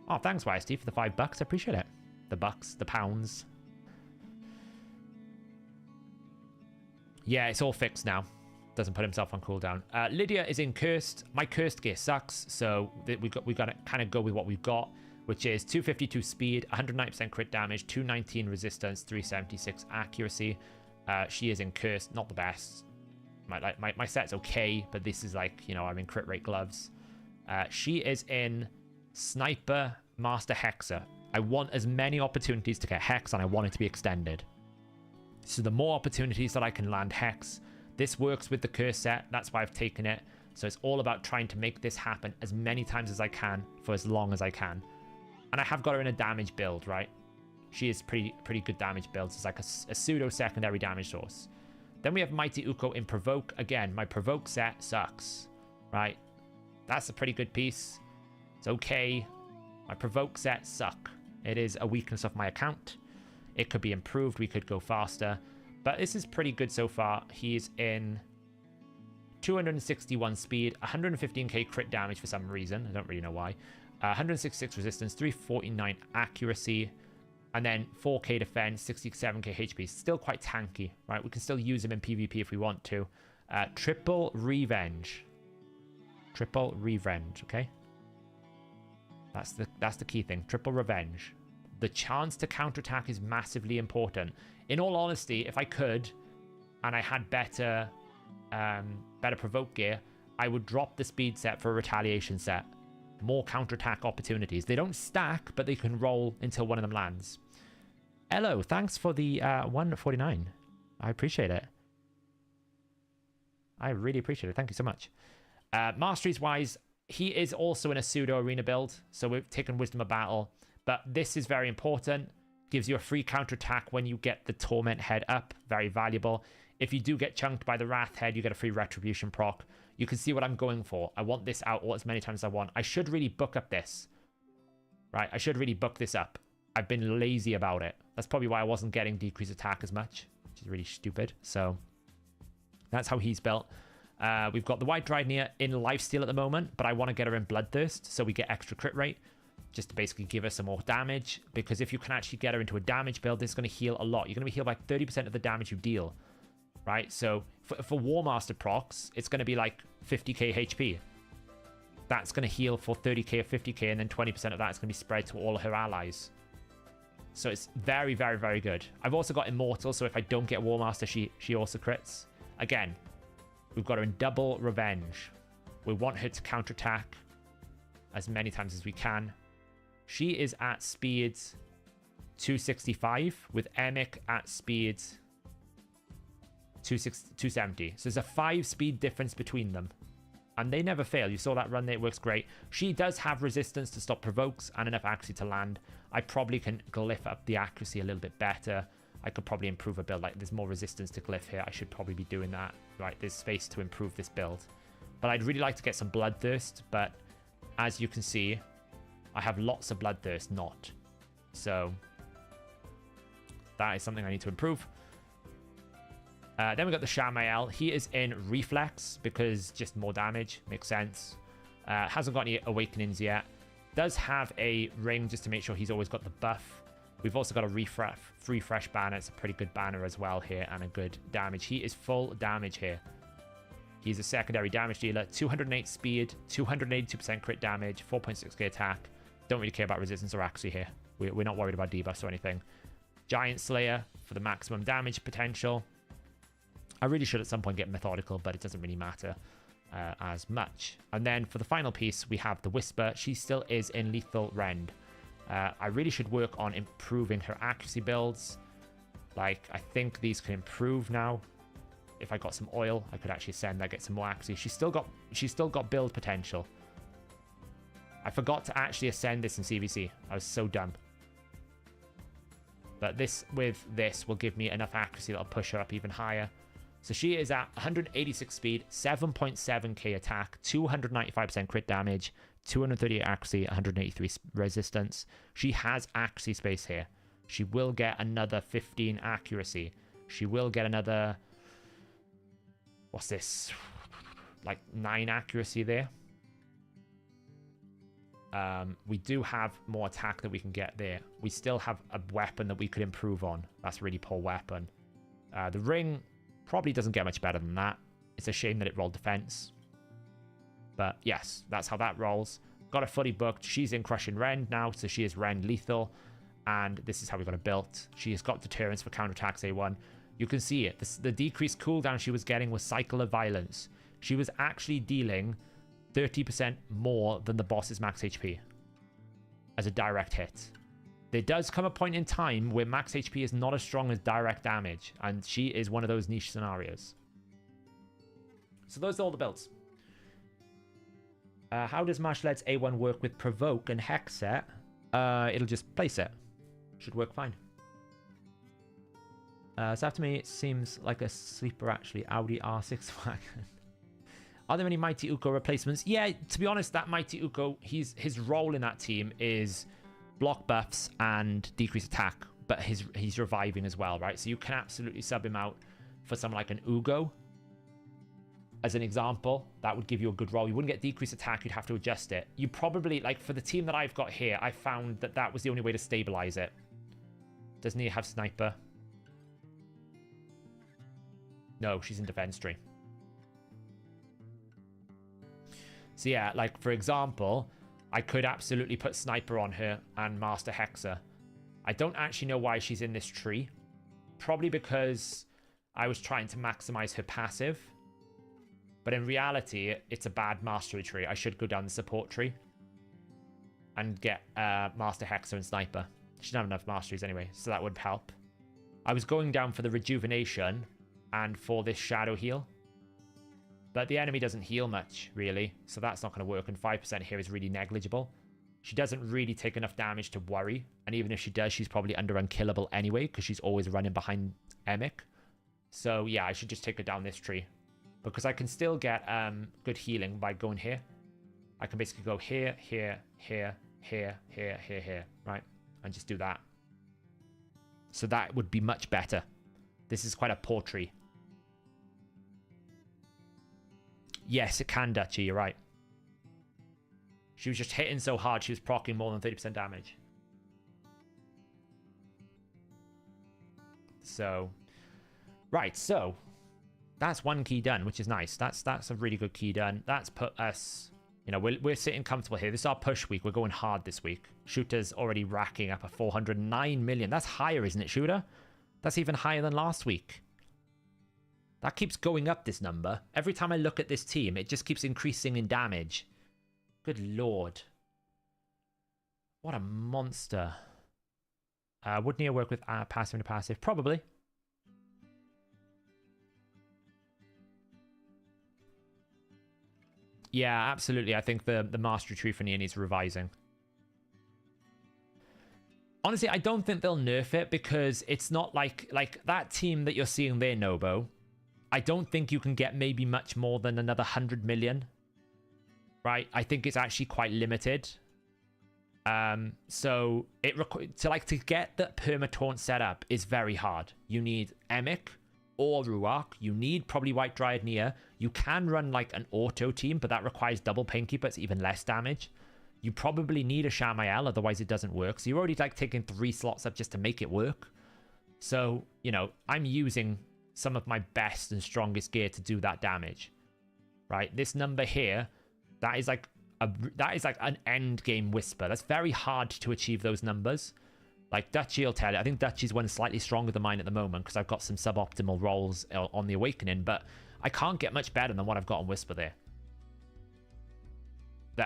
Oh, thanks, YST, for the $5. I appreciate it. The bucks, the pounds. Yeah, it's all fixed now. Doesn't put himself on cooldown. Lydia is in Cursed. My Cursed gear sucks, so we got to kind of go with what we've got, which is 252 speed, 109% crit damage, 219 resistance, 376 accuracy. She is in Cursed, not the best. My set's okay, but this is like, you know, I'm in crit rate gloves. She is in Sniper Master Hexer. I want as many opportunities to get Hex, and I want it to be extended. So the more opportunities that I can land Hex, this works with the Curse set. That's why I've taken it. So it's all about trying to make this happen as many times as I can for as long as I can. And I have got her in a damage build, right? She is pretty good damage builds. It's like a pseudo secondary damage source. Then we have Mighty Uko in Provoke. Again, my Provoke set sucks, right? That's a pretty good piece. It's okay. My Provoke sets suck. It is a weakness of my account. It could be improved. We could go faster. But this is pretty good so far. He's in 261 speed, 115k crit damage for some reason. I don't really know why. 166 resistance, 349 accuracy, and then 4k defense, 67k HP. Still quite tanky, right? We can still use him in PvP if we want to. Triple Revenge. Triple Revenge, okay? That's the key thing. Triple Revenge. The chance to counterattack is massively important. In all honesty, if I could, and I had better Provoke gear, I would drop the speed set for a retaliation set. More counterattack opportunities. They don't stack, but they can roll until one of them lands. Hello, thanks for the 149. I appreciate it. I really appreciate it. Thank you so much. Masteries wise, he is also in a pseudo arena build, so we've taken Wisdom of Battle. But this is very important. Gives you a free counterattack when you get the Torment Head up. Very valuable. If you do get chunked by the Wrath Head, you get a free Retribution proc. You can see what I'm going for. I want this out as many times as I want. I should really book up this. Right? I should really book this up. I've been lazy about it. That's probably why I wasn't getting decreased attack as much, which is really stupid. So that's how he's built. We've got the White Dryad Near in Lifesteal at the moment, but I want to get her in Bloodthirst so we get extra crit rate. just to basically give her some more damage, because if you can actually get her into a damage build, this is going to heal a lot. You're going to be healed by 30% of the damage you deal, right? So for War Master procs, it's going to be like 50k HP. That's going to heal for 30k or 50k, and then 20% of that is going to be spread to all of her allies. So it's very, very, very good. I've also got Immortal, so if I don't get War Master, she also crits. Again, we've got her in double revenge. We want her to counterattack as many times as we can. She is at speed 265 with Emic at speed 270. So there's a 5 speed difference between them. And they never fail. You saw that run there, it works great. She does have resistance to stop provokes and enough accuracy to land. I probably can glyph up the accuracy a little bit better. I could probably improve a build. Like, there's more resistance to glyph here. I should probably be doing that. Right, there's space to improve this build. But I'd really like to get some Bloodthirst. But as you can see, I have lots of Bloodthirst not. So that is something I need to improve. Then we got the Shamael. He is in Reflex because just more damage. Makes sense. Hasn't got any Awakenings yet. Does have a ring just to make sure he's always got the buff. We've also got a refresh banner. It's a pretty good banner as well here, and a good damage. He is full damage here. He's a secondary damage dealer. 208 speed, 282% crit damage, 4.6k attack. Don't really care about resistance or accuracy here. We're not worried about debuffs or anything. Giant Slayer for the maximum damage potential. I really should at some point get Methodical, but it doesn't really matter as much. And then for the final piece, we have the Whisper. She still is in Lethal Rend. I really should work on improving her accuracy builds. Like, I think these can improve now. If I got some oil, I could actually send that, get some more accuracy. She's still got build potential. I forgot to actually ascend this in CVC. I was so dumb. But this will give me enough accuracy that'll push her up even higher. So she is at 186 speed, 7.7k attack, 295% crit damage, 238 accuracy, 183 resistance. She has accuracy space here. She will get another 15 accuracy. She will get another... What's this? Like 9 accuracy there. We do have more attack that we can get there. We still have a weapon that we could improve on. That's a really poor weapon. The ring probably doesn't get much better than that. It's a shame that it rolled defense. But yes, that's how that rolls. Got her fully booked. She's in Crushing Rend now, so she is Rend lethal. And this is how we got her built. She has got deterrence for counterattacks A1. You can see it. The decreased cooldown she was getting was Cycle of Violence. She was actually dealing 30% more than the boss's max HP as a direct hit. There does come a point in time where max HP is not as strong as direct damage, and she is one of those niche scenarios. So those are all the builds. How does Marshled's A1 work with Provoke and Hex set? It'll just place it. Should work fine. So after me, it seems like a sleeper actually. Audi R6 wagon. Are there any Mighty Uko replacements? Yeah, to be honest, that Mighty Uko, his role in that team is block buffs and decrease attack, but he's reviving as well, right? So you can absolutely sub him out for someone like an Ugo. As an example, that would give you a good role. You wouldn't get decreased attack, you'd have to adjust it. You probably, like for the team that I've got here, I found that that was the only way to stabilize it. Doesn't he have sniper? No, she's in defense tree. So yeah, like for example, I could absolutely put sniper on her and master hexer. I don't actually know why she's in this tree. Probably because I was trying to maximize her passive. But in reality, it's a bad mastery tree. I should go down the support tree and get master hexer and sniper. She doesn't have enough masteries anyway, so that would help. I was going down for the rejuvenation and for this shadow heal. But the enemy doesn't heal much, really, so that's not going to work, and 5% here is really negligible. She doesn't really take enough damage to worry, and even if she does, she's probably under unkillable anyway, because she's always running behind Emic. So yeah, I should just take her down this tree, because I can still get good healing by going here. I can basically go here, here, here, here, here, here, here, right? And just do that. So that would be much better. This is quite a poor tree. Yes, it can, Dutchy, you're right. She was just hitting so hard, she was proccing more than 30% damage. So, right, so that's one key done, which is nice. That's a really good key done. That's put us, you know, we're sitting comfortable here. This is our push week. We're going hard this week. Shooter's already racking up a 409 million. That's higher, isn't it, Shooter? That's even higher than last week. That keeps going up, this number. Every time I look at this team, it just keeps increasing in damage. Good lord. What a monster. Would Nia work with passive and passive? Probably. Yeah, absolutely. I think the mastery tree for Nia needs revising. Honestly, I don't think they'll nerf it because it's not like that team that you're seeing there, Nobo. I don't think you can get maybe much more than another 100 million. Right? I think it's actually quite limited. So to get the perma taunt set up is very hard. You need Emic or Ruach. You need probably White Dryad Nia. You can run like an auto team, but that requires double Painkeeper. It's even less damage. You probably need a Shamael, otherwise it doesn't work. So you're already like taking 3 slots up just to make it work. So, you know, I'm using some of my best and strongest gear to do that damage. Right? This number here, that is like an end game whisper. That's very hard to achieve those numbers. Like Dutchy will tell you. I think Dutchy's one slightly stronger than mine at the moment because I've got some suboptimal rolls on the Awakening, but I can't get much better than what I've got on Whisper there.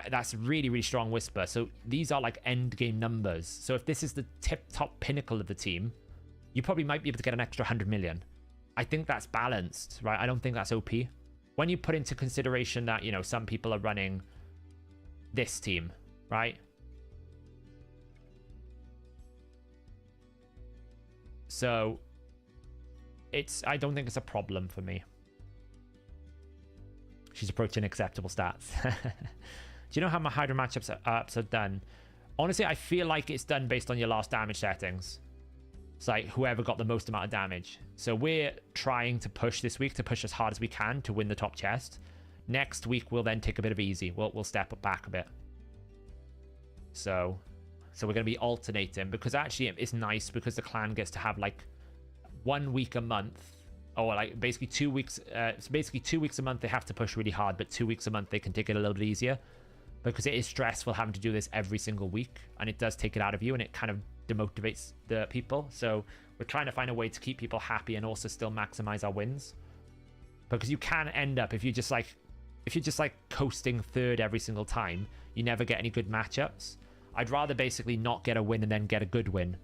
That's really, really strong Whisper. So these are like end game numbers. So if this is the top pinnacle of the team, you probably might be able to get an extra 100 million. I think that's balanced, right? I don't think that's OP. When you put into consideration that, you know, some people are running this team, right? So I don't think it's a problem for me. She's approaching acceptable stats. Do you know how my Hydra matchups are done? Honestly, I feel like it's done based on your last damage settings. It's like whoever got the most amount of damage. So we're trying to push this week to push as hard as we can to win the top chest. Next week, we'll then take a bit of easy. We'll step back a bit. So we're going to be alternating because actually it's nice because the clan gets to have like 1 week a month, or like basically 2 weeks. It's basically 2 weeks a month they have to push really hard, but 2 weeks a month they can take it a little bit easier because it is stressful having to do this every single week, and it does take it out of you and it kind of demotivates the people. So we're trying to find a way to keep people happy and also still maximize our wins, because you can end up if you're just like coasting third every single time, you never get any good matchups. I'd rather basically not get a win and then get a good win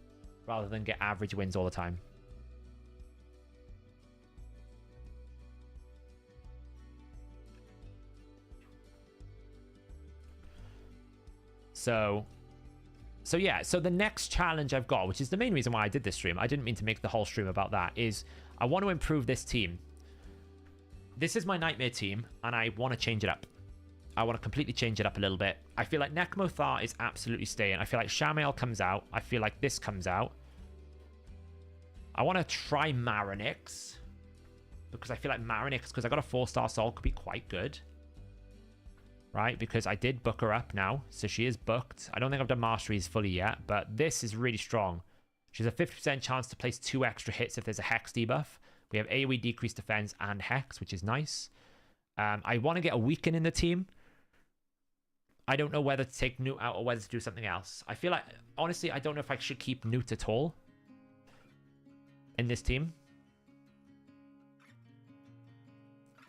rather than get average wins all the time. So yeah, so the next challenge I've got, which is the main reason why I did this stream, I didn't mean to make the whole stream about that, is I want to improve this team. This is my Nightmare team, and I want to change it up. I want to completely change it up a little bit. I feel like Nekmothar is absolutely staying. I feel like Shamael comes out. I feel like this comes out. I want to try Marinix, because I feel like Marinix, because I got a 4-star soul, could be quite good. Right, because I did book her up now, so she is booked. I don't think I've done Masteries fully yet, but this is really strong. She has a 50% chance to place 2 extra hits if there's a Hex debuff. We have AoE decreased defense and Hex, which is nice. I want to get a Weaken in the team. I don't know whether to take Newt out or whether to do something else. I feel like, honestly, I don't know if I should keep Newt at all in this team.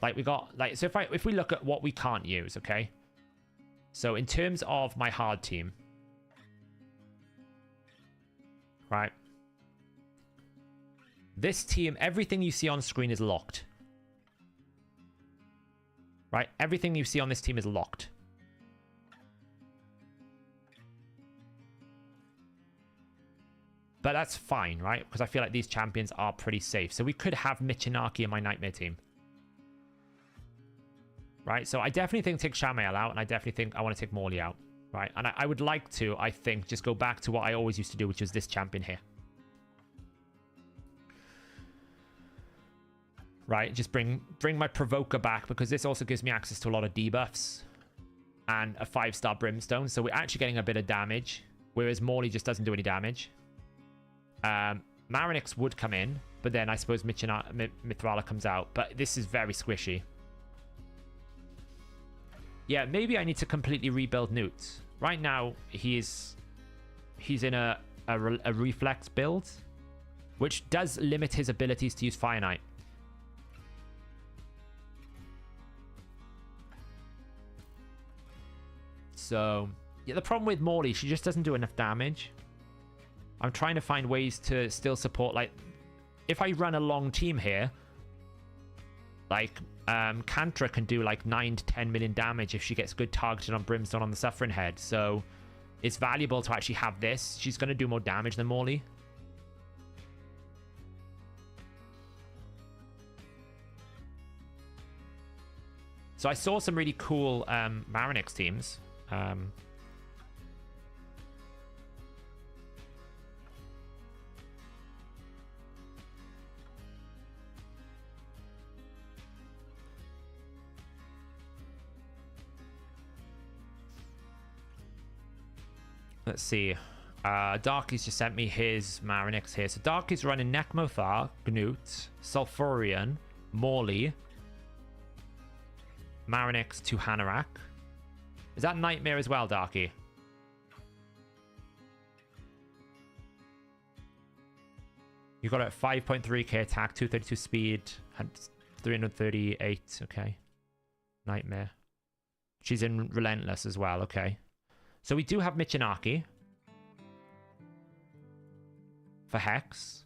Like we got, like, so if we look at what we can't use, okay? So in terms of my hard team, right? This team, everything you see on screen is locked. Right? Everything you see on this team is locked. But that's fine, right? Because I feel like these champions are pretty safe. So we could have Michinaki in my Nightmare team. Right? So I definitely think take Shamael out, and I definitely think I want to take Morley out. Right? And I would like to, I think, just go back to what I always used to do, which was this champion here. Right? Just bring my Provoker back, because this also gives me access to a lot of debuffs. and a 5-star Brimstone. So we're actually getting a bit of damage, whereas Morley just doesn't do any damage. Marinix would come in, but then I suppose Mithrala comes out. But this is very squishy. Yeah, maybe I need to completely rebuild Newt. Right now, he's in a reflex build, which does limit his abilities to use Fire Knight. So, yeah, the problem with Morley, she just doesn't do enough damage. I'm trying to find ways to still support, like, if I run a long team here, like, Kantra can do like 9 to 10 million damage if she gets good targeted on Brimstone on the Suffering Head. So it's valuable to actually have this. She's going to do more damage than Morley. So I saw some really cool Marinix teams. Let's see. Darky's just sent me his Marinix here. So Darky's running Nekmothar, Gnut, Sulfurion, Morley, Marinix to Hanorak. Is that Nightmare as well, Darky? You got it at 5.3k attack, 232 speed, and 338. Okay. Nightmare. She's in Relentless as well. Okay. So we do have Michinaki for Hex.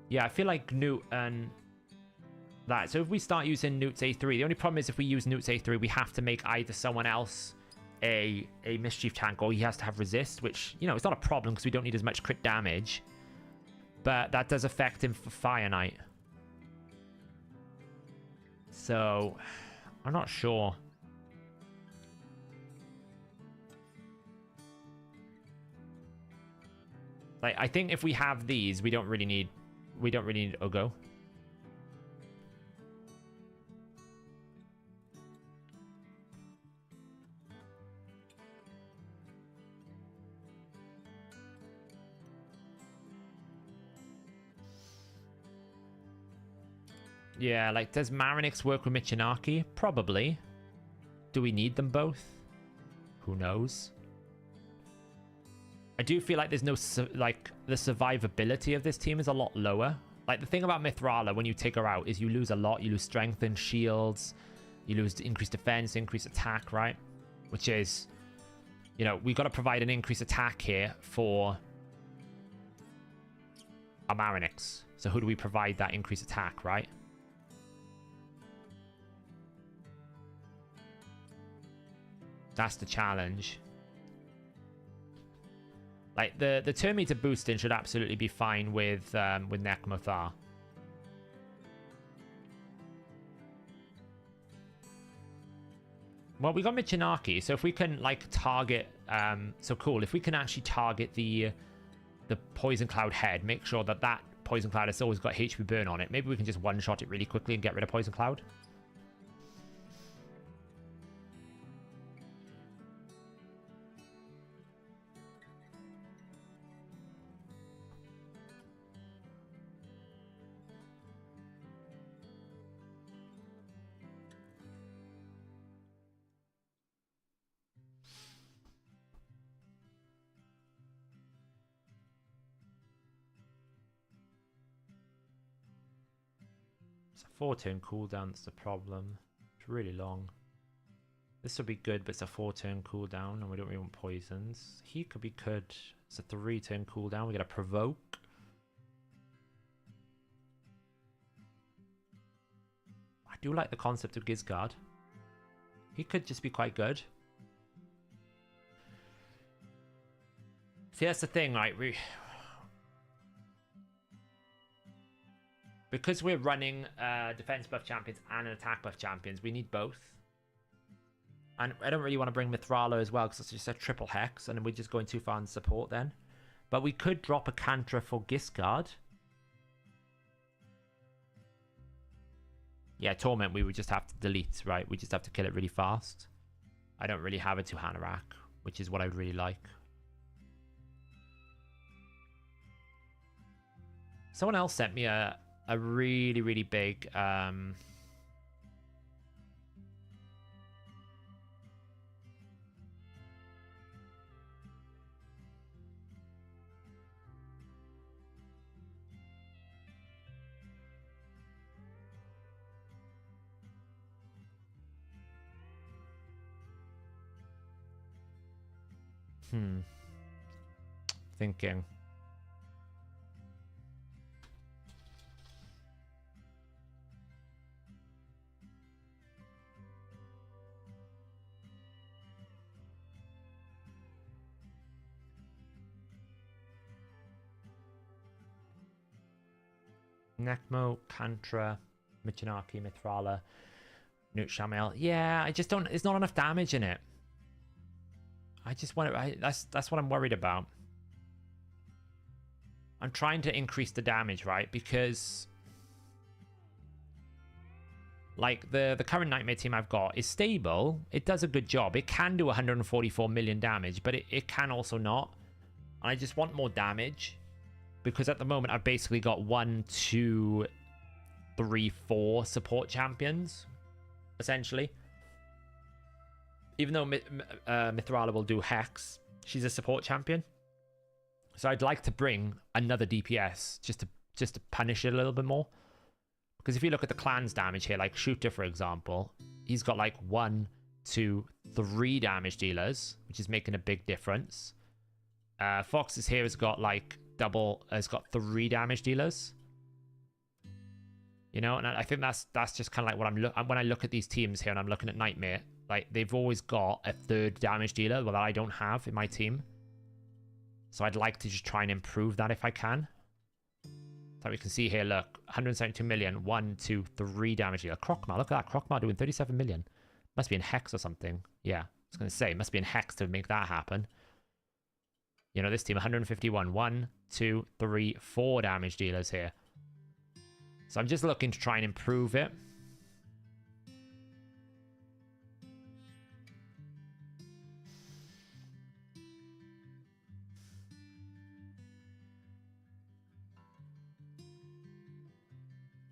Yeah, I feel like Newt and that. So if we start using Newt's A3, the only problem is if we use Newt's A3, we have to make either someone else a Mischief tank or he has to have resist, which, you know, it's not a problem because we don't need as much crit damage. But that does affect him for Fire Knight. So, I'm not sure. Like, I think if we have these, we don't really need Ugo. Yeah, like, does Marinix work with Michinaki? Probably. Do we need them both? Who knows? I do feel like there's no, like, the survivability of this team is a lot lower. Like, the thing about Mithrala, when you take her out, is you lose a lot. You lose strength and shields. You lose increased defense, increased attack, right? Which is, you know, we got to provide an increased attack here for our Marinix. So who do we provide that increased attack, right? That's the challenge. Like, the turn meter boosting should absolutely be fine with Nekmothar. Well, we got Michinaki, so if we can, like, target... so cool, if we can actually target the Poison Cloud head, make sure that that Poison Cloud has always got HP burn on it, maybe we can just one-shot it really quickly and get rid of Poison Cloud. It's a 4-turn cooldown, that's the problem. It's really long. This would be good, but it's a 4-turn cooldown, and we don't really want poisons. He could be good. It's a 3-turn cooldown. We get a provoke. I do like the concept of Gizgard. He could just be quite good. See, that's the thing, right? Because we're running defense buff champions and an attack buff champions, we need both. And I don't really want to bring Mithrala as well because it's just a triple hex and we're just going too far in support then. But we could drop a Kantra for Gizgard. Yeah, Torment we would just have to delete, right? We just have to kill it really fast. I don't really have a two-hand rack, which is what I would really like. Someone else sent me a really, really big... Thinking. Nekmo, Kantra, Michinaki, Mithrala, Newt Shamel. Yeah, I just don't... There's not enough damage in it. I just want to... That's what I'm worried about. I'm trying to increase the damage, right? Because... like, the current Nightmare team I've got is stable. It does a good job. It can do 144 million damage, but it can also not. And I just want more damage. Because at the moment, I've basically got 1, 2, 3, 4 support champions, essentially. Even though Mithrala will do Hex, she's a support champion. So I'd like to bring another DPS just to punish it a little bit more. Because if you look at the clan's damage here, like Shooter, for example, he's got like 1, 2, 3 damage dealers, which is making a big difference. Fox's here has got like... has got 3 damage dealers, you know, and I think that's just kind of like what when I look at these teams here and I'm looking at Nightmare, like they've always got a 3rd damage dealer, well, that I don't have in my team. So I'd like to just try and improve that if I can. So we can see here, look, 172 million, 1, 2, 3 damage dealer. Krokmar, look at that, Krokmar doing 37 million. Must be in Hex or something. Yeah, I was gonna say, must be in Hex to make that happen. You know, this team, 151. 1, 2, 3, 4 damage dealers here. So I'm just looking to try and improve it.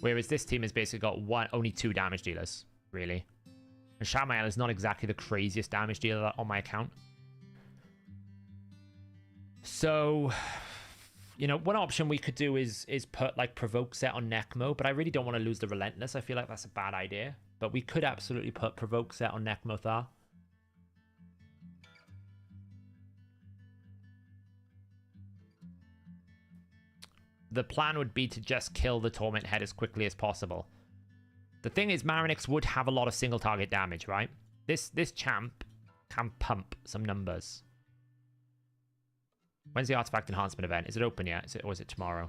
Whereas this team has basically got only 2 damage dealers, really. And Shamael is not exactly the craziest damage dealer on my account. So, you know, one option we could do is put like Provoke Set on Nekmo, but I really don't want to lose the Relentless. I feel like that's a bad idea. But we could absolutely put Provoke Set on Nekmo Thar. The plan would be to just kill the Torment Head as quickly as possible. The thing is, Marinix would have a lot of single target damage, right? This champ can pump some numbers. When's the Artifact Enhancement event? Is it open yet? Or is it tomorrow?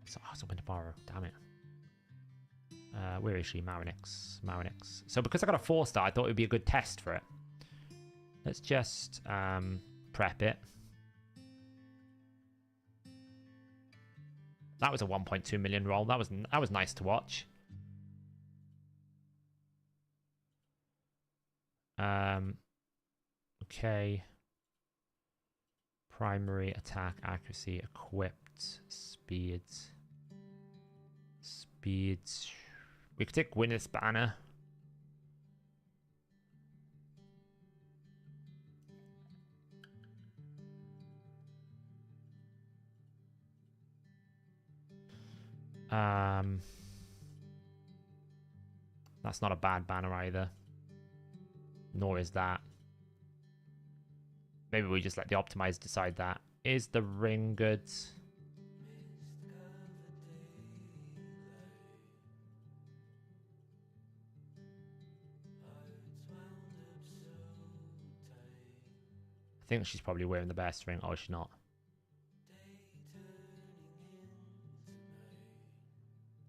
It's open tomorrow. Damn it. Where is she? Marinix. So because I got a 4-star, I thought it would be a good test for it. Let's just prep it. That was a 1.2 million roll. That was nice to watch. Okay. Primary attack, accuracy, equipped, speeds. We could take Winner's Banner. That's not a bad banner either. Nor is that. Maybe we just let the optimizer decide that. Is the ring good? I think she's probably wearing the best ring. Oh, she's not.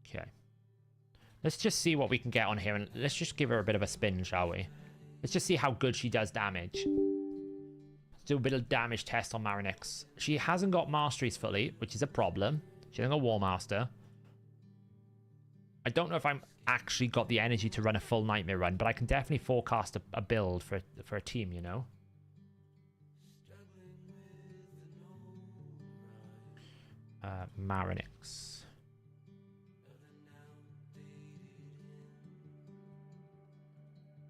Okay. Let's just see what we can get on here, and let's just give her a bit of a spin, shall we? Let's just see how good she does damage. Let's do a bit of damage test on Marinix. She hasn't got Masteries fully, which is a problem. She hasn't got War Master. I don't know if I'm actually got the energy to run a full Nightmare run, but I can definitely forecast a build for a team, you know? Marinix.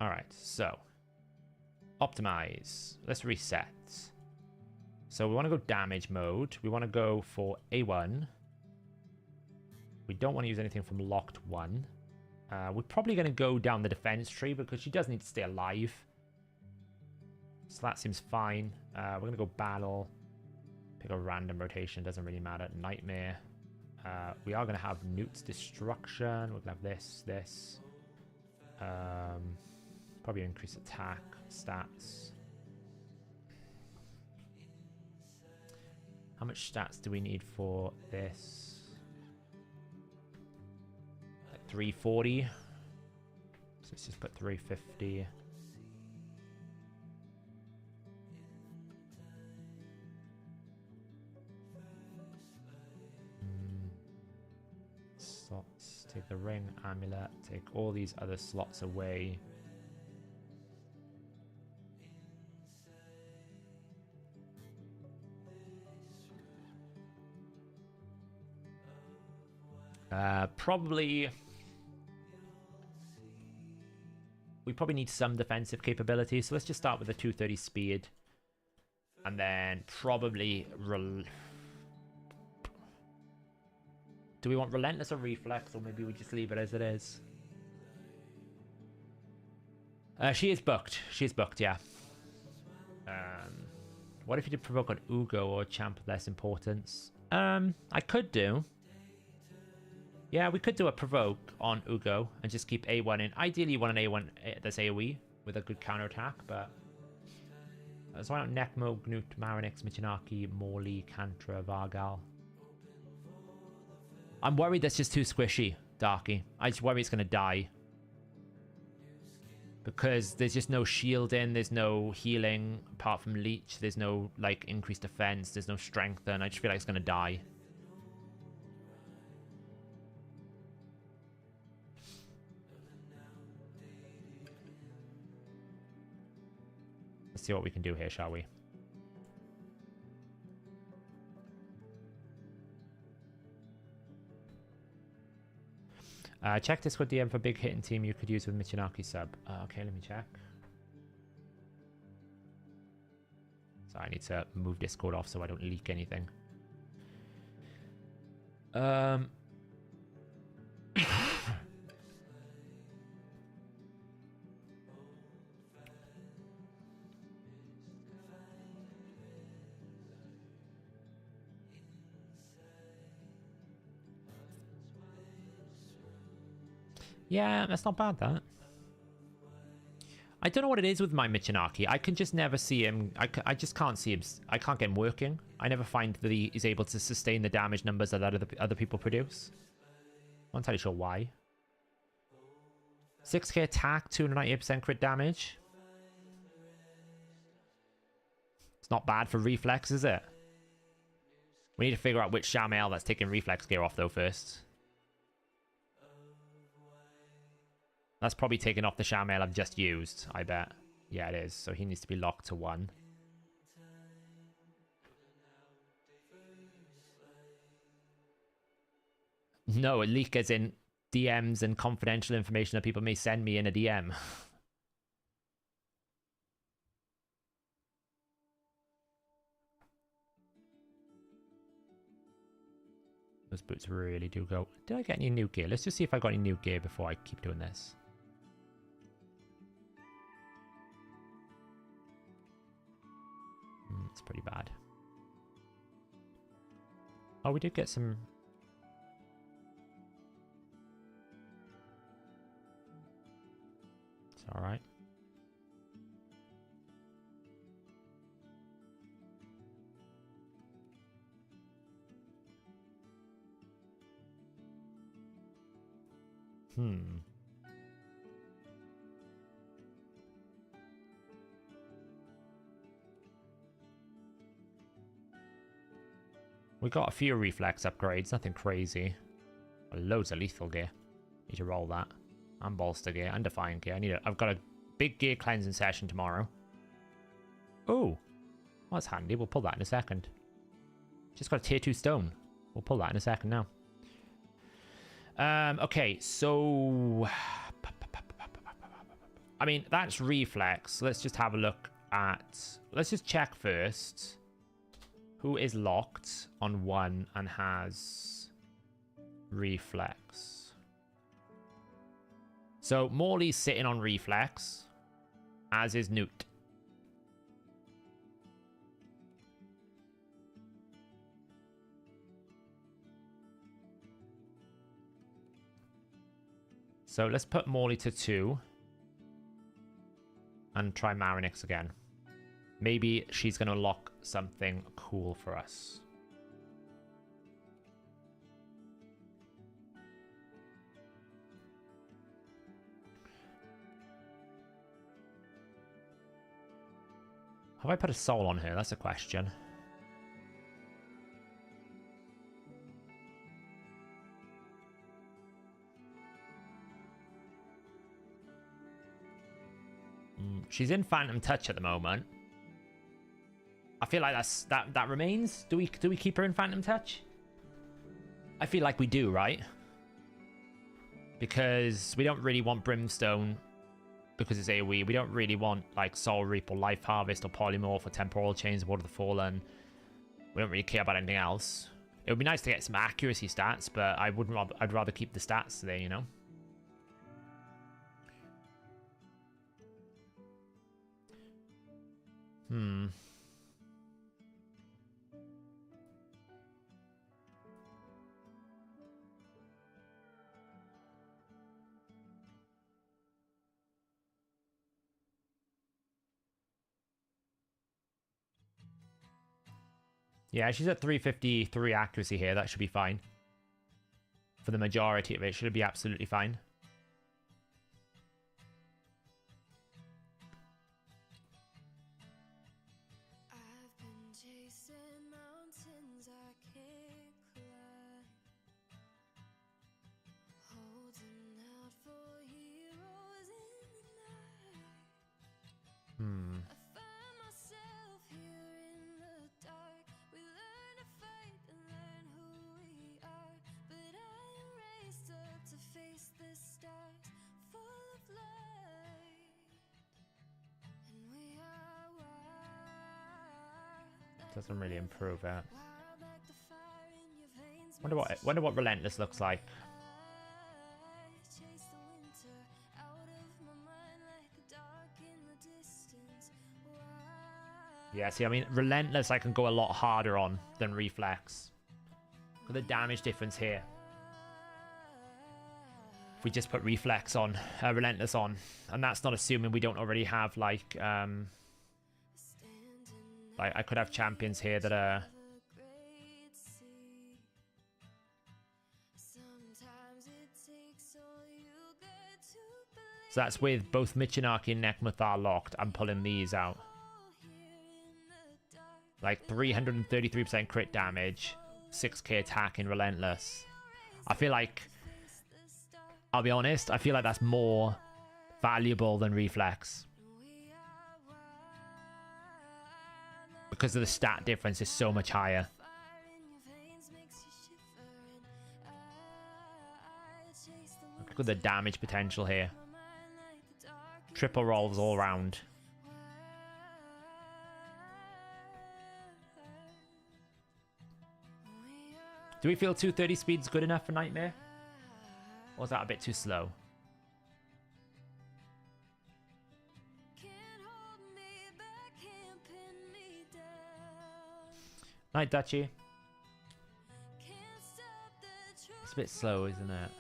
Alright, so. Optimize. Let's reset. So we want to go damage mode. We want to go for A1. We don't want to use anything from locked 1. We're probably going to go down the defense tree because she does need to stay alive. So that seems fine. We're going to go battle. Pick a random rotation. Doesn't really matter. Nightmare. We are going to have Newt's Destruction. We're going to have this. Probably increase attack stats. How much stats do we need for this? Like 340. So let's just put 350. Slots. Take the ring, amulet. Take all these other slots away. Probably... We probably need some defensive capability, so let's just start with a 230 speed. And then probably... Do we want Relentless or Reflex, or maybe we just leave it as it is? She is booked. She is booked, yeah. What if you did provoke on Ugo or Champ of less importance? I could do. Yeah, we could do a provoke on Ugo and just keep A1 in. Ideally, you want an A1 that's AoE with a good counterattack, but... So why not Necmo, Gnut, Marinix, Michinaki, Morley, Kantra, Vargal? I'm worried that's just too squishy, Darky. I just worry it's going to die. Because there's just no shielding, there's no healing apart from Leech, there's no, like, increased defense, there's no strength, and I just feel like it's going to die. Let's see what we can do here, shall we? Check Discord DM for big hitting team you could use with Michinaki sub. Okay, let me check. So I need to move Discord off so I don't leak anything. Yeah, that's not bad, that. I don't know what it is with my Michinaki. I can just never see him. I just can't see him. I can't get him working. I never find that he is able to sustain the damage numbers that other people produce. I'm not entirely sure why. 6k attack, 298% crit damage. It's not bad for reflex, is it? We need to figure out which Shamael that's taking reflex gear off, though, first. That's probably taken off the Shamael I've just used, I bet. Yeah, it is. So he needs to be locked to 1. No, a leak as in DMs and confidential information that people may send me in a DM. Those boots really do go. Did I get any new gear? Let's just see if I got any new gear before I keep doing this. It's pretty bad. Oh, we did get some... It's alright. We got a few reflex upgrades, nothing crazy. Loads of lethal gear. Need to roll that. And bolster gear and defiant gear. I've got a big gear cleansing session tomorrow. Oh, that's handy. We'll pull that in a second. Just got a tier 2 stone. We'll pull that in a second now. Okay, so I mean, that's reflex. Let's just have a look at... Let's just check first. Who is locked on 1 and has reflex? So, Morley's sitting on reflex, as is Newt. So, let's put Morley to 2. And try Marinix again. Maybe she's going to lock something cool for us. Have I put a soul on her? That's a question. She's in Phantom Touch at the moment. I feel like that remains. Do we keep her in Phantom Touch? I feel like we do, right? Because we don't really want Brimstone because it's AoE. We don't really want like Soul Reap or Life Harvest or Polymorph or Temporal Chains or Water of the Fallen. We don't really care about anything else. It would be nice to get some accuracy stats, but I'd rather keep the stats there, you know. Yeah, she's at 353 accuracy here. That should be fine. For the majority of it, should be absolutely fine. Doesn't really improve it. Wonder what Relentless looks like. Yeah, see, I mean, Relentless I can go a lot harder on than Reflex. Look at the damage difference here. If we just put Reflex on, Relentless on, and that's not assuming we don't already have like I could have champions here that are... So that's with both Michinaki and Nekmuthar locked. I'm pulling these out. Like 333% crit damage, 6k attack in Relentless. I feel like... I'll be honest, I feel like that's more valuable than Reflex. Because of the stat difference is so much higher. Look at the damage potential here. Triple rolls all round. Do we feel 230 speed's good enough for Nightmare? Or is that a bit too slow? Night Duchy. It's a bit slow, isn't it?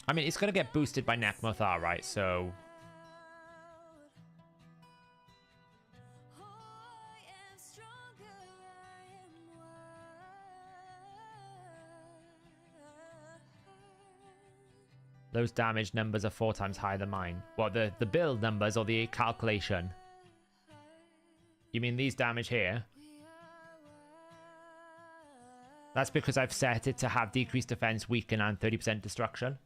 I mean, it's going to get boosted by Nekmuthar, right? So... Those damage numbers are 4 times higher than mine. What, the build numbers or the calculation? You mean these damage here? That's because I've set it to have decreased defense, weaken, and 30% destruction.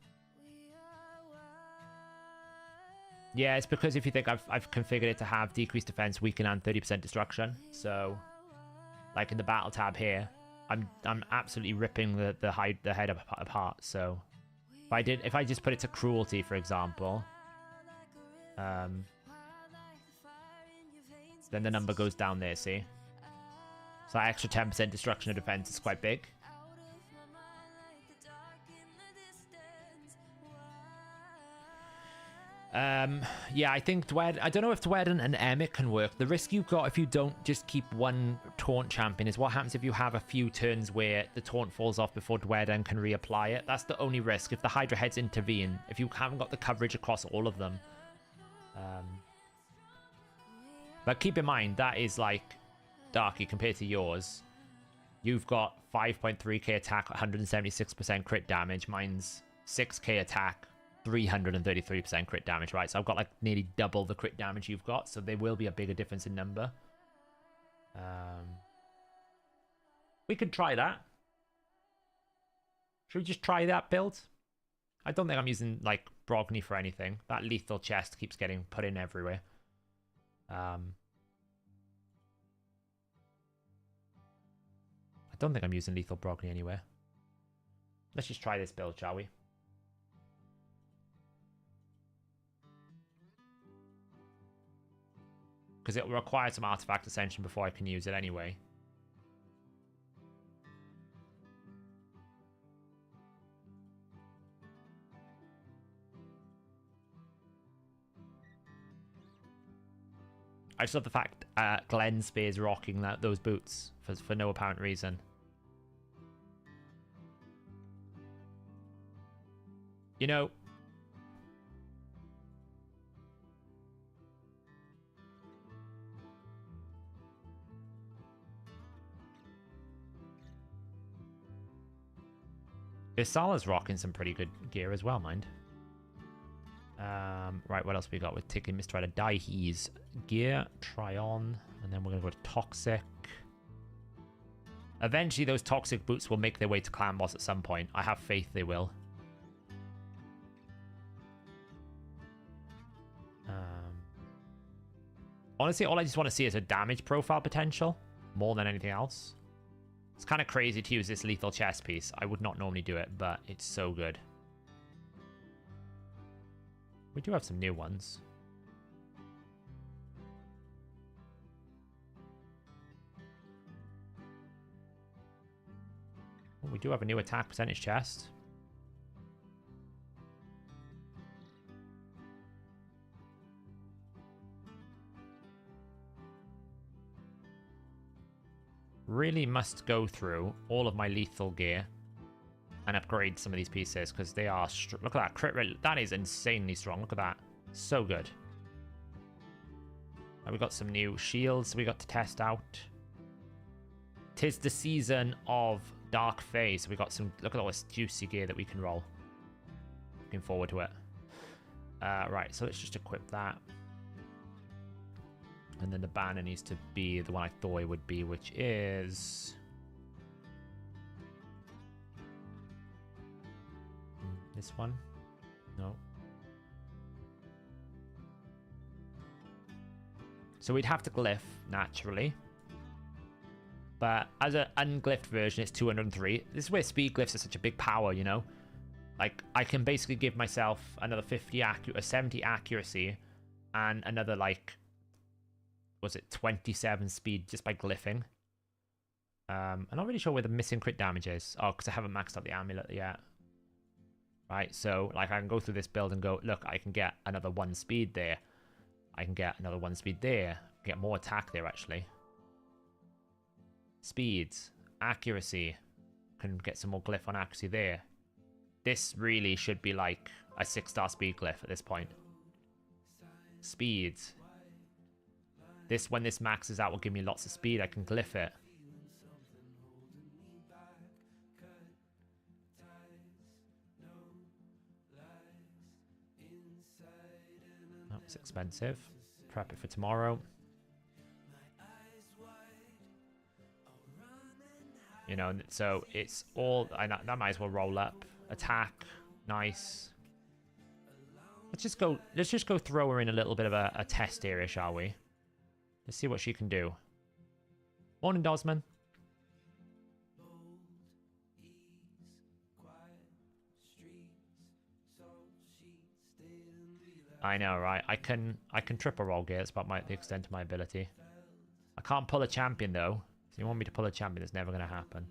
Yeah, it's because if you think I've configured it to have decreased defense, weaken, and 30% destruction. So, like in the battle tab here, I'm absolutely ripping the head apart. So, if I just put it to cruelty, for example, then the number goes down there. See, so that extra 10% destruction of defense is quite big. Yeah, I think I don't know if Dwed and Emmett can work. The risk you've got if you don't just keep one taunt champion is what happens if you have a few turns where the taunt falls off before Dwed can reapply it. That's the only risk. If the Hydra heads intervene, if you haven't got the coverage across all of them. But keep in mind, that is like Darky compared to yours. You've got 5.3k attack, 176% crit damage. Mine's 6k attack, 333% crit damage, right? So I've got like nearly double the crit damage you've got, so there will be a bigger difference in number. We could try that. Should we just try that build? I don't think I'm using like Brogni for anything. That lethal chest keeps getting put in everywhere. I don't think I'm using lethal Brogni anywhere. Let's just try this build, shall we? Because it will require some artifact ascension before I can use it anyway. I just love the fact Glenn Spear's rocking those boots for no apparent reason. You know, Isala's rocking some pretty good gear as well, mind. Right, what else we got? We're taking Mr. Rider Daihi's gear, try on, and then we're going to go to Toxic. Eventually, those Toxic boots will make their way to Clan Boss at some point. I have faith they will. Honestly, all I just want to see is a damage profile potential, more than anything else. It's kind of crazy to use this lethal chest piece. I would not normally do it, but it's so good. We do have some new ones. Oh, we do have a new attack percentage chest. Really must go through all of my lethal gear and upgrade some of these pieces because they are... Look at that crit rate. That is insanely strong. Look at that. So good. And we got some new shields we got to test out. 'Tis the season of Dark Phase. So we got some... Look at all this juicy gear that we can roll. Looking forward to it. Right, so let's just equip that. And then the banner needs to be the one I thought it would be, which is... This one? No. So we'd have to glyph, naturally. But as an unglyphed version, it's 203. This is where speed glyphs are such a big power, you know? Like, I can basically give myself another 70 accuracy and another, like... Was it 27 speed just by glyphing? I'm not really sure where the missing crit damage is. Oh, because I haven't maxed out the amulet yet. Right, so like I can go through this build and go, look, I can get another 1 speed there. I can get another 1 speed there. Get more attack there, actually. Speeds. Accuracy. Can get some more glyph on accuracy there. This really should be like a 6-star speed glyph at this point. Speeds. This, when this maxes out, will give me lots of speed. I can glyph it. That was expensive. Prep it for tomorrow. You know, so it's all... that might as well roll up. Attack. Nice. Let's just go throw her in a little bit of a test area, shall we? Let's see what she can do. Morning, Dosman. I know, right? I can triple roll gear. That's about the extent of my ability. I can't pull a champion, though. So you want me to pull a champion? It's never going to happen.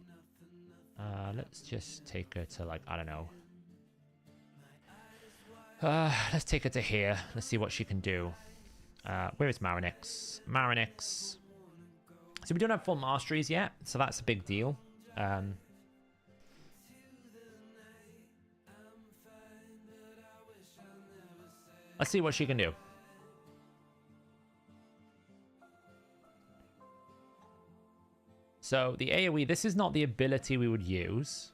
Let's just take her to, like, I don't know. Let's take her to here. Let's see what she can do. Where is Marinix? Marinix. So we don't have full masteries yet, so that's a big deal. Let's see what she can do. So the AoE, this is not the ability we would use.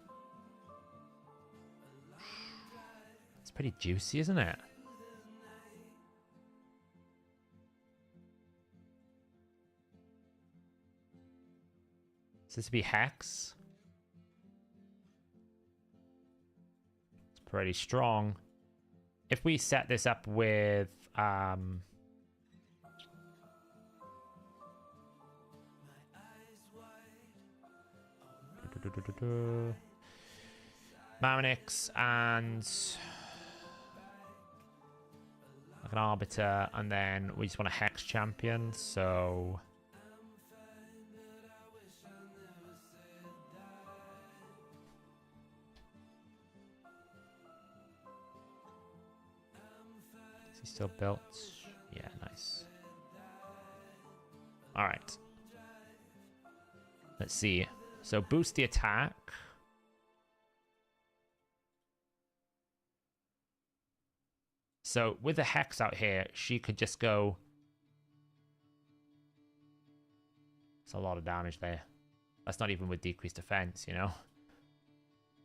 It's pretty juicy, isn't it? So this would be Hex. It's pretty strong. If we set this up with Marinix and like an Arbiter, and then we just want a Hex champion, so is he still built? Yeah, nice. Alright. Let's see. So boost the attack. So with the Hex out here, she could just go... It's a lot of damage there. That's not even with decreased defense, you know?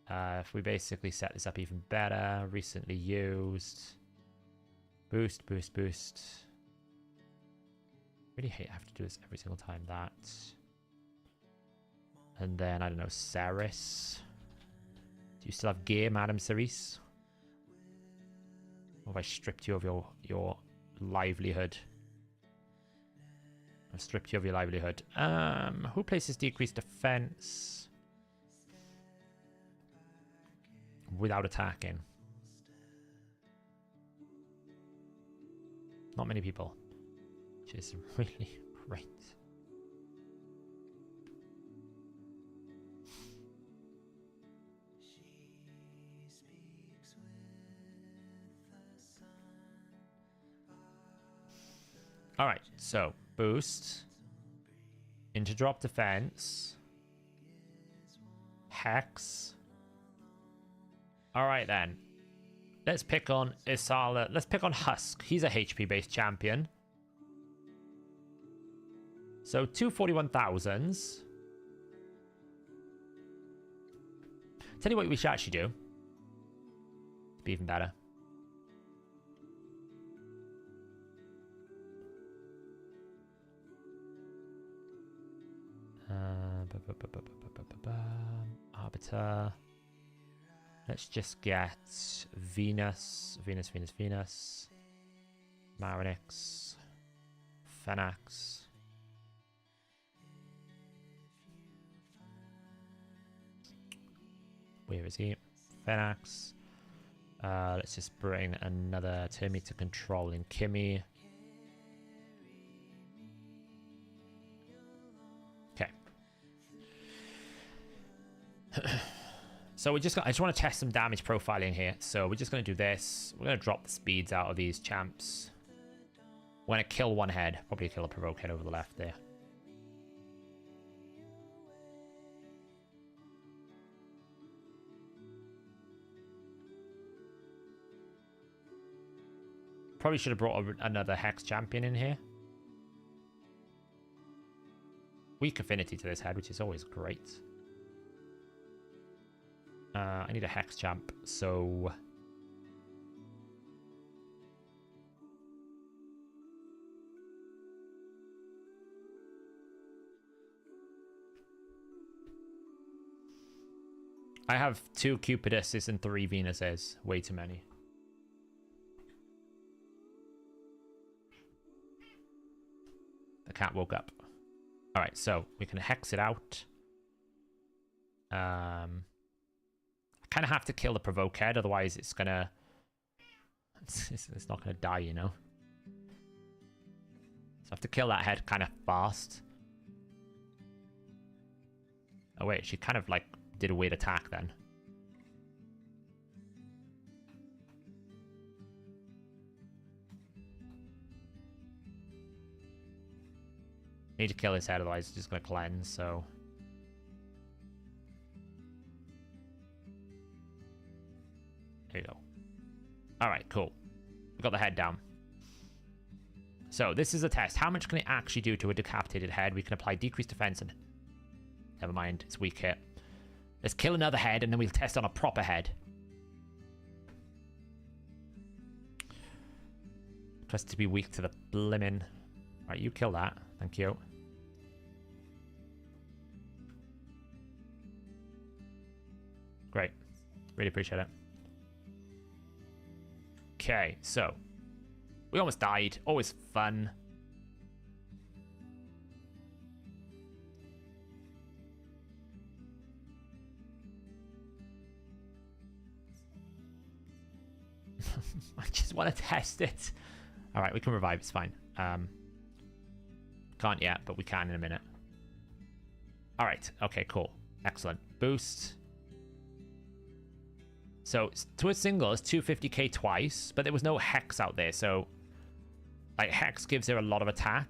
If we basically set this up even better, recently used... Boost, boost, boost. Really hate I have to do this every single time. That... And then, I don't know, Ceres. Do you still have gear, Madam Ceres? Or have I stripped you of your livelihood? I've stripped you of your livelihood. Who places decreased defense without attacking? Not many people. Which is really great. Alright, so boost into drop defense, Hex. Alright then, let's pick on Isala. Let's pick on Husk. He's a HP based champion. So 241,000s. Tell you what we should actually do. It'd be even better. Arbiter. Let's just get Venus. Marinix. Phoenix. Where is he? Phoenix. Let's just bring another Terminator control in Kimmy. So I just want to test some damage profiling here. So we're just going to do this. We're going to drop the speeds out of these champs. We're going to kill one head. Probably kill a provoke head over the left there. Probably should have brought another Hex champion in here. Weak affinity to this head, which is always great. I need a Hex champ, so... I have 2 Cupiduses and 3 Venuses. Way too many. The cat woke up. Alright, so we can hex it out. I kind of have to kill the provoke head, otherwise it's gonna... It's not gonna die, you know? So I have to kill that head kind of fast. Oh wait, she kind of like did a weird attack then. Need to kill his head, otherwise it's just gonna cleanse, so... There you go. Alright, cool. We got the head down. So, this is a test. How much can it actually do to a decapitated head? We can apply decreased defense and... Never mind, it's weak hit. Let's kill another head and then we'll test on a proper head. Trust to be weak to the blimmin'. Alright, you kill that. Thank you. Great. Really appreciate it. Okay, so. We almost died. Always fun. I just want to test it. Alright, we can revive. It's fine. Can't yet, but we can in a minute. Alright, okay, cool. Excellent. Boost. So, to a single, it's 250k twice, but there was no Hex out there, so... Like, Hex gives her a lot of attack.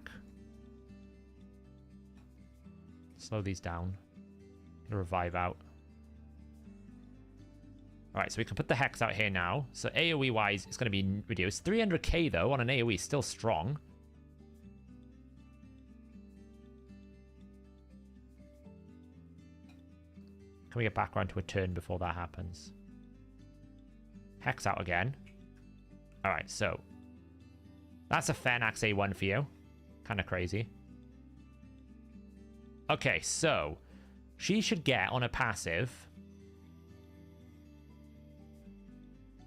Slow these down. Gonna revive out. Alright, so we can put the Hex out here now. So AoE-wise, it's going to be reduced. 300k, though, on an AoE, still strong. Can we get back around to a turn before that happens? Hex out again. Alright, so... That's a Fenax A1 for you. Kind of crazy. Okay, so... She should get on a passive...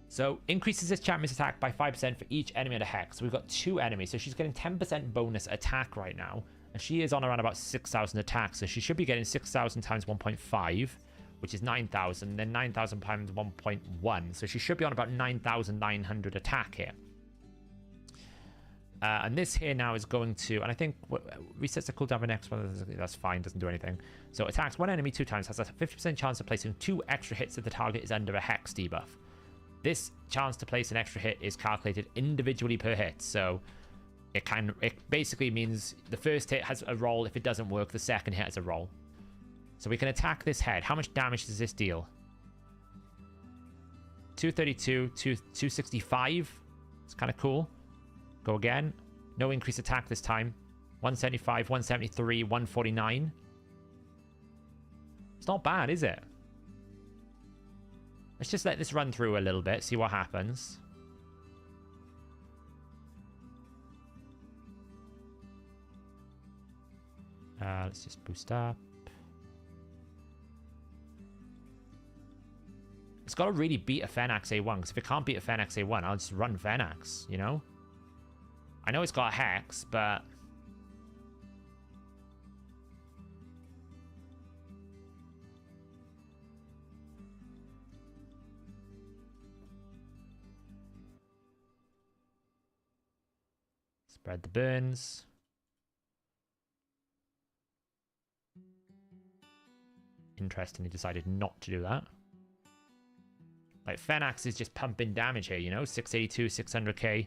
So, increases this champion's attack by 5% for each enemy at a Hex. So we've got 2 enemies, so she's getting 10% bonus attack right now. And she is on around about 6,000 attack, so she should be getting 6,000 times 1.5, which is 9,000, then 9,000 times 1.1. So she should be on about 9,900 attack here. And this here now is going to, and I think resets the cooldown for next one. That's fine, doesn't do anything. So attacks one enemy 2 times, has a 50% chance of placing 2 extra hits if the target is under a Hex debuff. This chance to place an extra hit is calculated individually per hit, so it basically means the first hit has a roll. If it doesn't work, the second hit has a roll. So we can attack this head. How much damage does this deal? 232, 265. It's kind of cool. Go again. No increased attack this time. 175, 173, 149. It's not bad, is it? Let's just let this run through a little bit, see what happens. Let's just boost up. It's got to really beat a Fenax A1, because if it can't beat a Fenax A1, I'll just run Fenax, you know? I know it's got a Hex, but... Spread the burns. Interestingly, decided not to do that. Like, Fenax is just pumping damage here, you know? 682, 600k.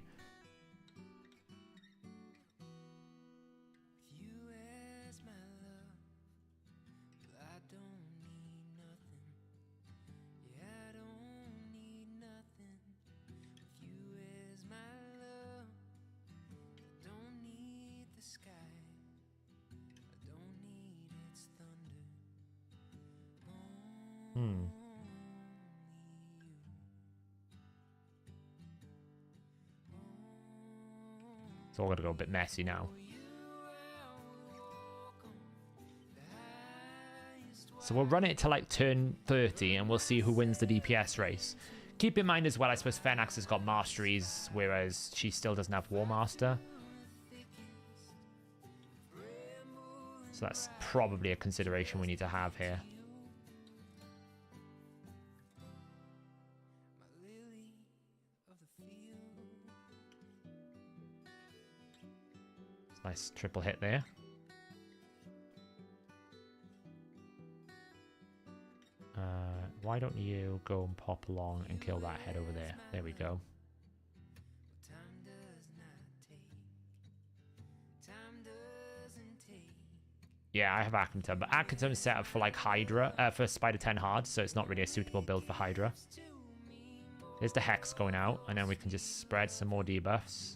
It's all going to go a bit messy now. So we'll run it to like turn 30 and we'll see who wins the DPS race. Keep in mind as well, I suppose Fenax has got masteries, whereas she still doesn't have War Master. So that's probably a consideration we need to have here. Nice triple hit there. Why don't you go and pop along and kill that head over there? There we go. Yeah, I have Akatum, but Akatum is set up for like Hydra, for Spider 10 hard, so it's not really a suitable build for Hydra. There's the Hex going out, and then we can just spread some more debuffs.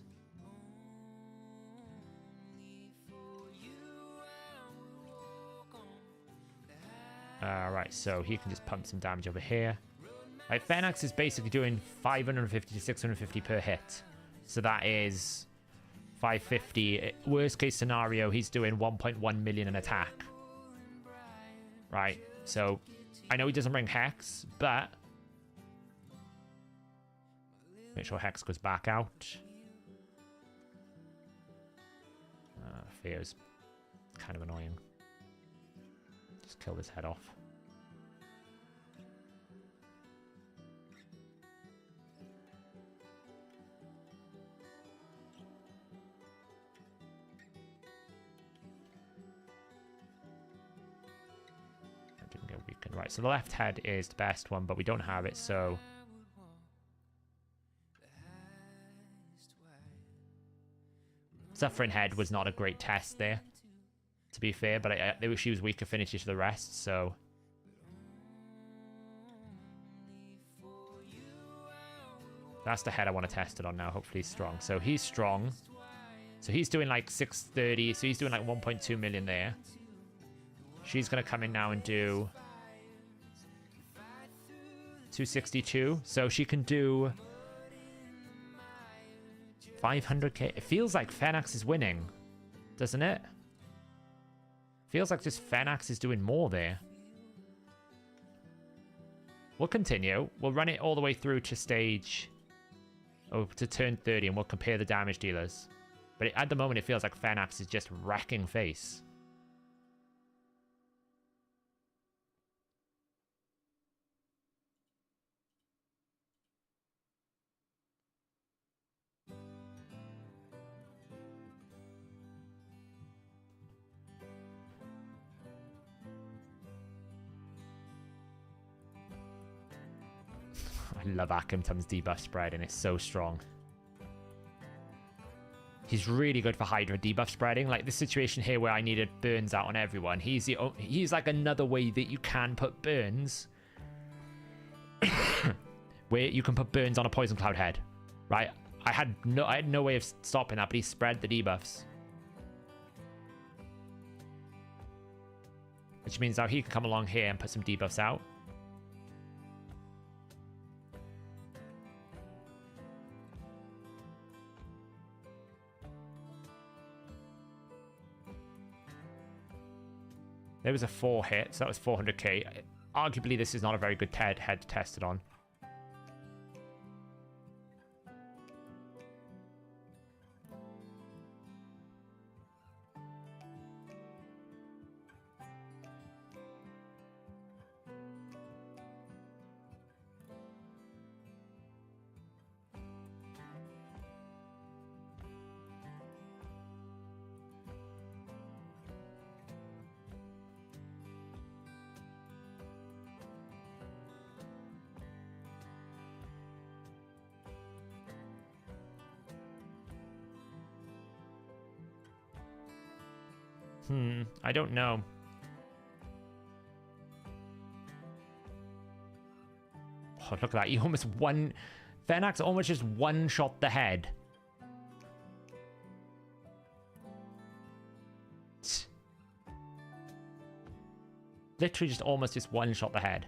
Right, so he can just pump some damage over here. Like, Fenax is basically doing 550 to 650 per hit. So that is 550. Worst case scenario, he's doing 1.1 million in attack. Right, so I know he doesn't bring Hex, but make sure Hex goes back out. Fear's kind of annoying. Just kill this head off. I didn't get weakened. Right, so the left head is the best one, but we don't have it, so Suffering Head was not a great test there, to be fair, but she was weaker finishes to the rest, so that's the head I want to test it on now. Hopefully he's strong. So he's strong. So he's doing like 630. So he's doing like 1.2 million there. She's going to come in now and do 262. So she can do 500k. It feels like Fenax is winning, doesn't it? Feels like just Fenax is doing more there. We'll continue. We'll run it all the way through to stage... Oh, to turn 30, and we'll compare the damage dealers. But at the moment, it feels like Fenax is just wrecking face. I love Akatum's debuff spread, and it's so strong. He's really good for Hydra debuff spreading. Like this situation here where I needed burns out on everyone. He's like another way that you can put burns. Where you can put burns on a poison cloud head. Right? I had no way of stopping that, but he spread the debuffs. Which means now he can come along here and put some debuffs out. There was a 4 hit, so that was 400k. Arguably, this is not a very good head to test it on. I don't know. Oh, look at that. He almost Fenax almost just one-shot the head. Literally just almost just one-shot the head.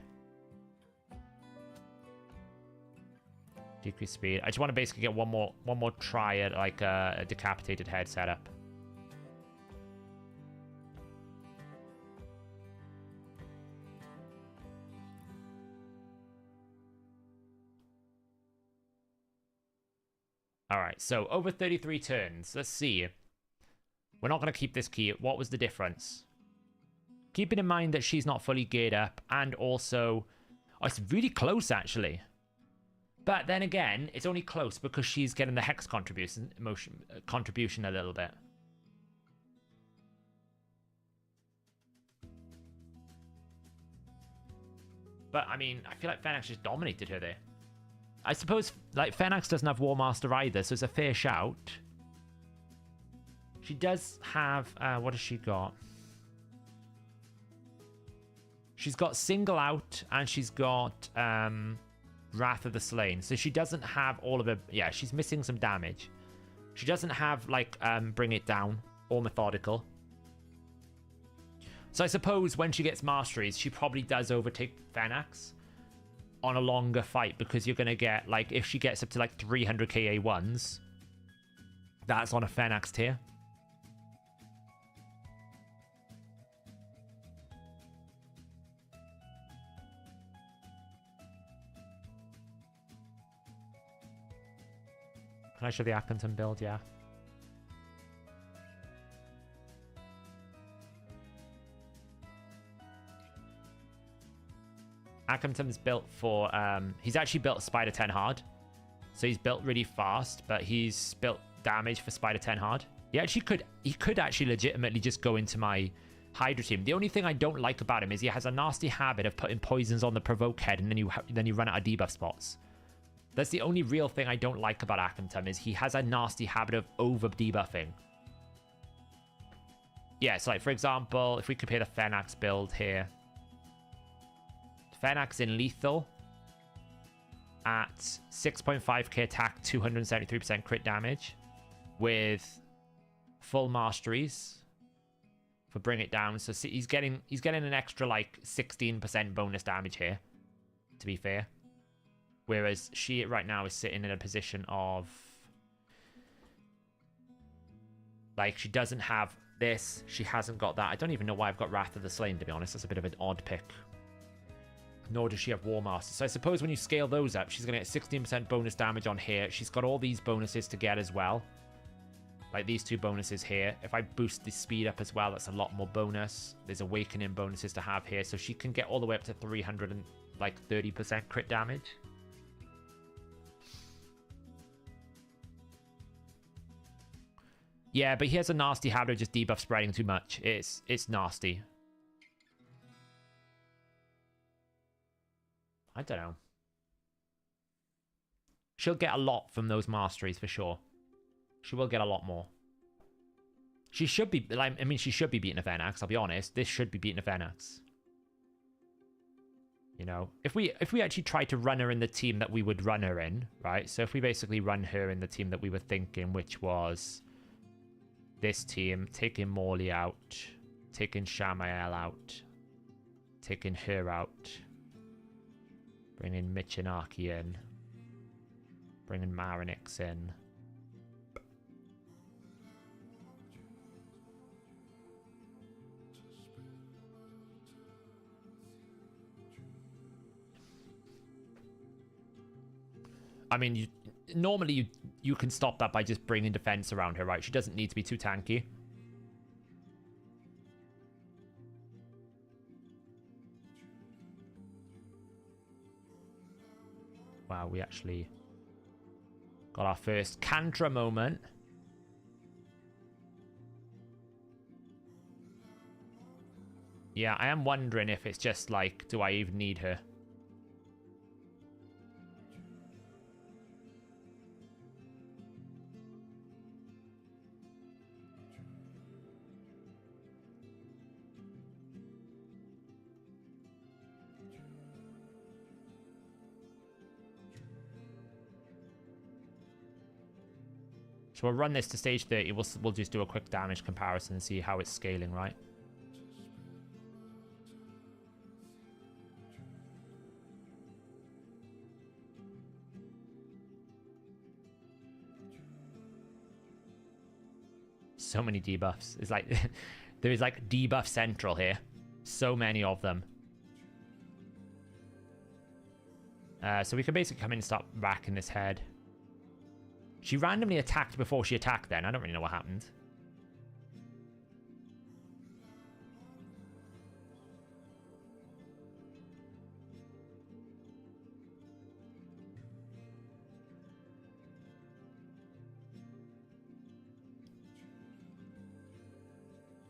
Decrease speed. I just want to basically get one more try at like a decapitated head setup. All right, so over 33 turns. Let's see. We're not going to keep this key. What was the difference? Keeping in mind that she's not fully geared up, and also... Oh, it's really close, actually. But then again, it's only close because she's getting the hex contribution a little bit. But, I mean, I feel like Fenax just dominated her there. I suppose, like, Fenax doesn't have War Master either, so it's a fair shout. She does have... what has she got? She's got Single Out, and she's got Wrath of the Slain. So she doesn't have all of her... Yeah, she's missing some damage. She doesn't have, like, Bring It Down or Methodical. So I suppose when she gets Masteries, she probably does overtake Fenax on a longer fight, because you're going to get, like, if she gets up to, like, 300 KA1s, that's on a Fenax tier. Can I show the Accrington build? Yeah. Accrington's built for... he's actually built Spider 10 hard. So he's built really fast, but he's built damage for Spider 10 hard. He could actually legitimately just go into my Hydra team. The only thing I don't like about him is he has a nasty habit of putting poisons on the provoke head, and then you run out of debuff spots. That's the only real thing I don't like about Accrington, is he has a nasty habit of over debuffing. Yeah, so like, for example, if we compare the Fenax build here. Fenax in lethal at 6.5k attack, 273% crit damage with full masteries for Bring It Down. So he's getting an extra like 16% bonus damage here, to be fair. Whereas she right now is sitting in a position of, like, she doesn't have this, she hasn't got that. I don't even know why I've got Wrath of the Slain, to be honest. That's a bit of an odd pick. Nor does she have War Master. So I suppose when you scale those up, she's going to get 16% bonus damage on here. She's got all these bonuses to get as well. Like these two bonuses here. If I boost the speed up as well, that's a lot more bonus. There's Awakening bonuses to have here. So she can get all the way up to 330% crit damage. Yeah, but he has a nasty habit of just debuff spreading too much. It's nasty. I don't know. She'll get a lot from those masteries for sure. She will get a lot more. She should be, like, I mean, she should be beating a Fenax, I'll be honest. This should be beating a Fenax. You know, if we actually try to run her in the team that we would run her in, right? So if we basically run her in the team that we were thinking, which was this team, taking Morley out, taking Shamael out, taking her out, bringing Michinaki in, bringing Marinix in. I mean, normally you can stop that by just bringing defense around her, right? She doesn't need to be too tanky. Wow, we actually got our first Cantra moment. Yeah, I am wondering if it's just like, do I even need her? So we'll run this to stage 30. We'll just do a quick damage comparison and see how it's scaling, right? So many debuffs. It's like there is like debuff central here. So many of them. So we can basically come in and start racking this head. She randomly attacked before she attacked then. I don't really know what happened.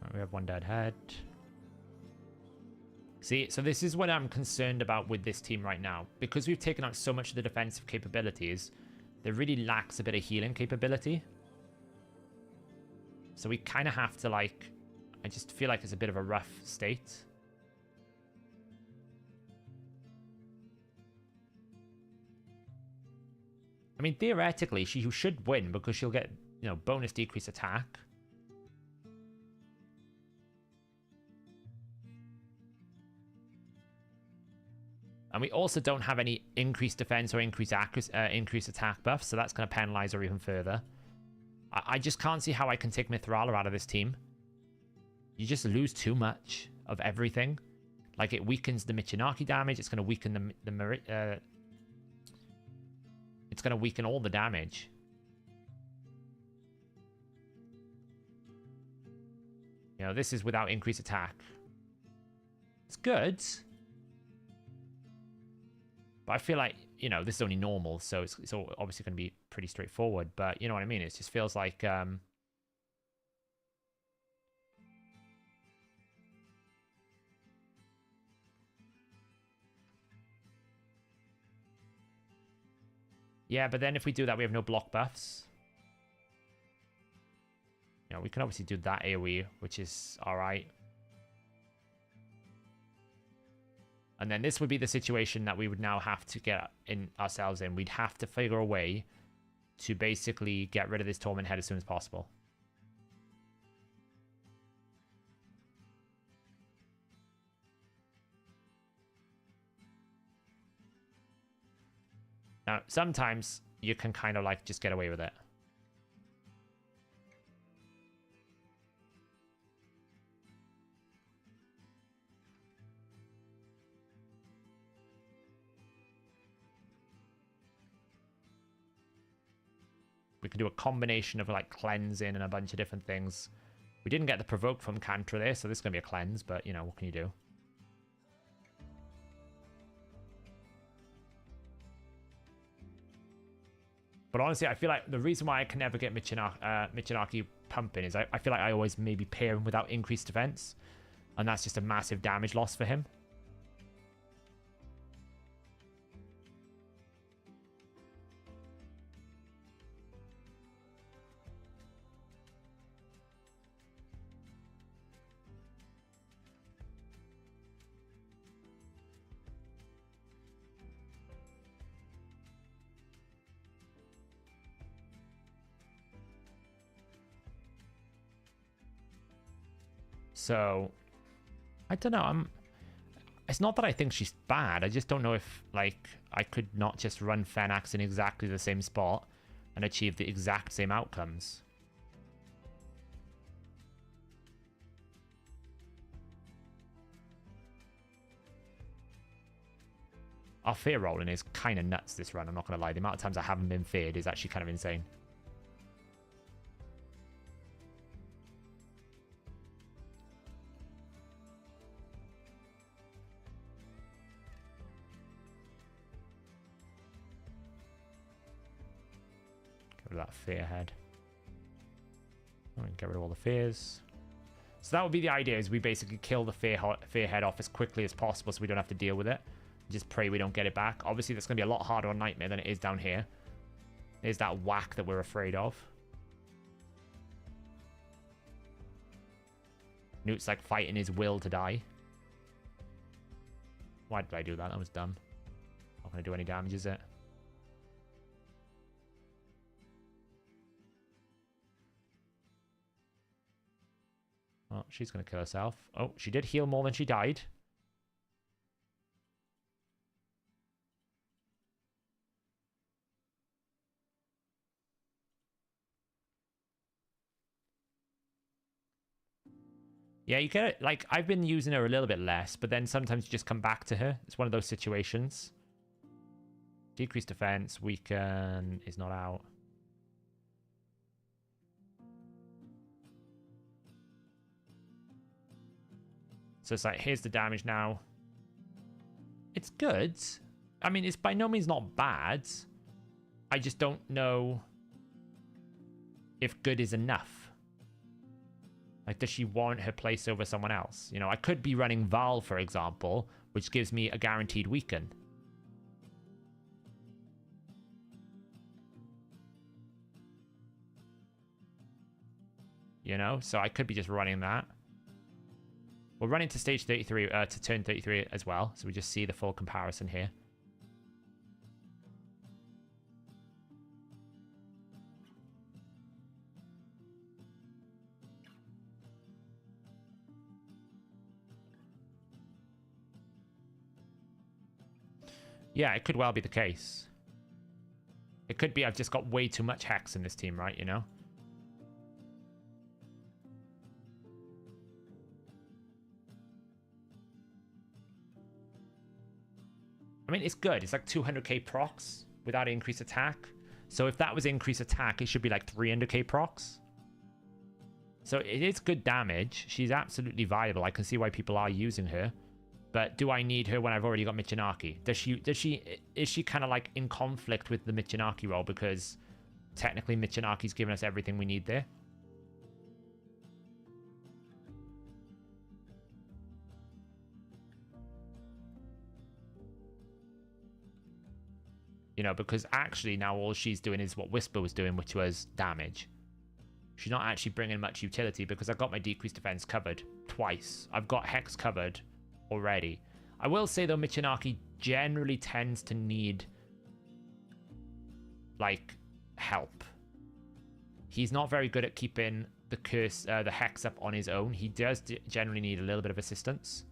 Right, we have one dead head. See, so this is what I'm concerned about with this team right now. Because we've taken out so much of the defensive capabilities, there really lacks a bit of healing capability. So we kind of have to, like... I just feel like it's a bit of a rough state. I mean, theoretically, she should win because she'll get, you know, bonus decrease attack. And we also don't have any increased defense or increased attack buffs, so that's going to penalize her even further. I just can't see how I can take Mithrala out of this team. You just lose too much of everything. Like, it weakens the Michinaki damage. It's going to weaken it's going to weaken all the damage. You know, this is without increased attack. It's good. But I feel like, you know, this is only normal, so it's obviously going to be pretty straightforward. But you know what I mean? It just feels like... Yeah, but then if we do that, we have no block buffs. You know, we can obviously do that AoE, which is alright. And then this would be the situation that we would now have to get ourselves in. We'd have to figure a way to basically get rid of this Torment Head as soon as possible. Now, sometimes you can kind of like just get away with it. We can do a combination of like cleansing and a bunch of different things. We didn't get the provoke from Cantra there, so this is going to be a cleanse, but you know, what can you do? But honestly, I feel like the reason why I can never get Michinaki pumping is I feel like I always maybe pair him without increased defense. And that's just a massive damage loss for him. So, I don't know. It's not that I think she's bad. I just don't know if, like, I could not just run Fenax in exactly the same spot and achieve the exact same outcomes. Our fear rolling is kind of nuts this run, I'm not going to lie. The amount of times I haven't been feared is actually kind of insane. That fear head. Get rid of all the fears. So that would be the idea, is we basically kill the fear head off as quickly as possible so we don't have to deal with it. Just pray we don't get it back. Obviously that's going to be a lot harder on Nightmare than it is down here. There's that whack that we're afraid of. Newt's like fighting his will to die. Why did I do that? That was dumb. Not going to do any damage, is it? Oh, she's going to kill herself. Oh, she did heal more than she died. Yeah, you get it. Like, I've been using her a little bit less, but then sometimes you just come back to her. It's one of those situations. Decreased defense, weaken, is not out. So it's like, here's the damage now. It's good. I mean, it's by no means not bad. I just don't know if good is enough. Like, does she want her place over someone else? You know, I could be running Val, for example, which gives me a guaranteed weaken. You know, so I could be just running that. We're running to stage 33, to turn 33 as well, so we just see the full comparison here. Yeah, it could well be the case. It could be I've just got way too much Hex in this team, right, you know? I mean, it's good. It's like 200k procs without increased attack. So if that was increased attack, it should be like 300k procs. So it is good damage. She's absolutely viable. I can see why people are using her. But do I need her when I've already got Michinaki? Is she kind of like in conflict with the Michinaki role because technically Michinaki's given us everything we need there? You know, because actually now all she's doing is what Whisper was doing, which was damage. She's not actually bringing much utility because I've got my decreased defense covered twice. I've got Hex covered already. I will say though, Michinaki generally tends to need like help. He's not very good at keeping the curse, the Hex up on his own. He does generally need a little bit of assistance.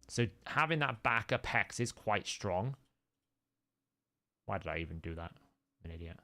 So having that backup Hex is quite strong. Why did I even do that? I'm an idiot.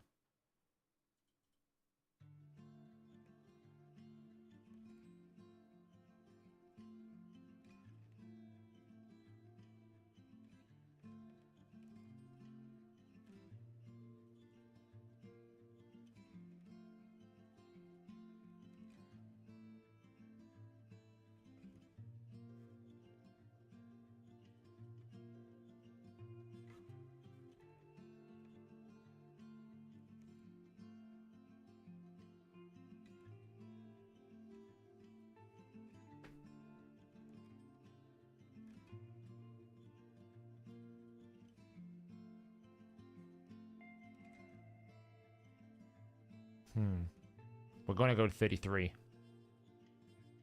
We're going to go to 33.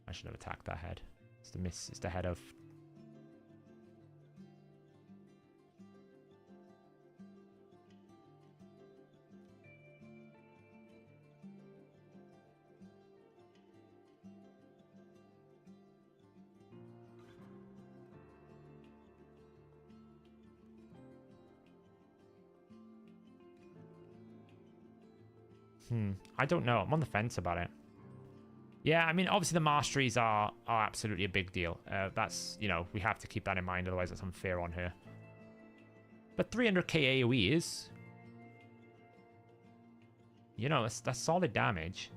I should have attacked that head. It's the miss. It's the head of... I don't know. I'm on the fence about it. Yeah, I mean, obviously the masteries are absolutely a big deal. That's, you know, we have to keep that in mind, otherwise it's unfair on her. But 300k AoE is... You know, that's solid damage.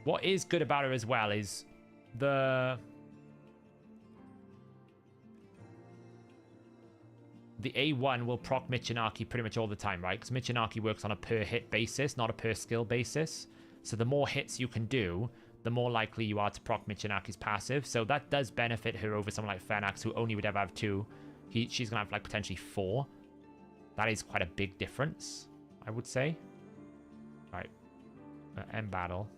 What is good about her as well is the A1 will proc Michinaki pretty much all the time, right? Because Michinaki works on a per hit basis, not a per skill basis. So the more hits you can do, the more likely you are to proc Michinaki's passive. So that does benefit her over someone like Fenax, who only would ever have 2. She's going to have like potentially 4. That is quite a big difference, I would say. All right. End battle.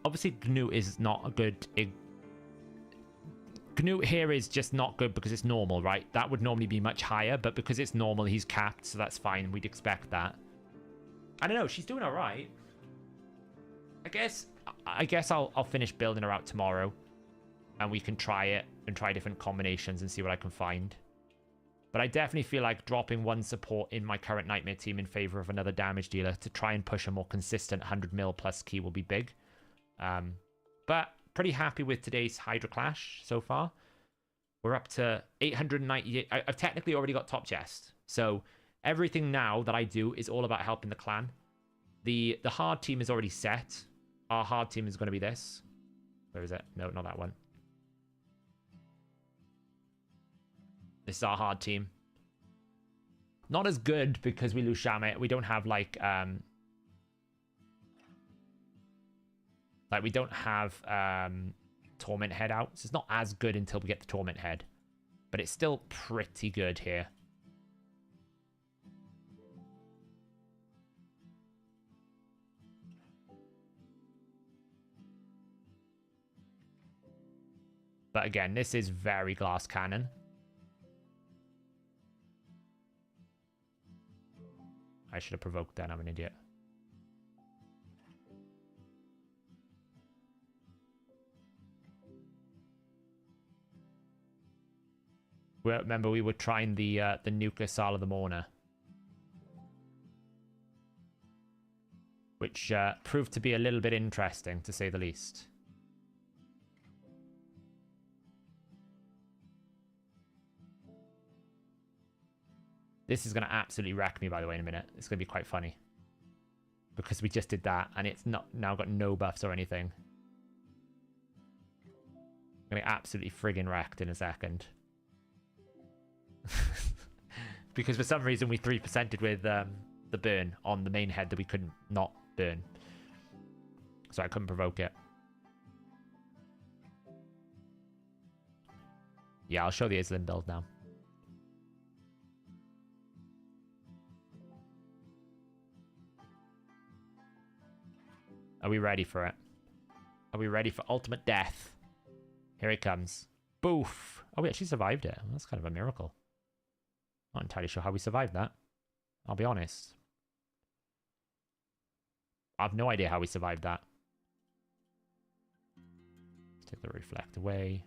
Obviously, GNU is not a good... GNU here is just not good because it's normal, right? That would normally be much higher, but because it's normal, he's capped, so that's fine. We'd expect that. I don't know. She's doing all right. I guess I'll finish building her out tomorrow, and we can try it and try different combinations and see what I can find. But I definitely feel like dropping one support in my current Nightmare team in favor of another damage dealer to try and push a more consistent 100 mil plus key will be big. But pretty happy with today's Hydra Clash so far. We're up to 898. I've technically already got top chest. So everything now that I do is all about helping the clan. The hard team is already set. Our hard team is going to be this. Where is it? No, not that one. This is our hard team. Not as good because we lose Shamit. We don't have like we don't have Torment Head out. So it's not as good until we get the Torment Head. But it's still pretty good here. But again, this is very glass cannon. I should have provoked that. I'm an idiot. Remember, we were trying the nuclear Sal of the Mourner, which proved to be a little bit interesting, to say the least. This is going to absolutely wreck me, by the way, in a minute. It's going to be quite funny. Because we just did that, and it's not now got no buffs or anything. I'm going to get absolutely friggin' wrecked in a second. Because for some reason we 3%ed with the burn on the main head that we couldn't not burn. So I couldn't provoke it. Yeah, I'll show the Island build now. Are we ready for it? Are we ready for ultimate death? Here it comes. Boof. Oh, we actually survived it. That's kind of a miracle. Not entirely sure how we survived that. I'll be honest. I have no idea how we survived that. Let's take the reflect away.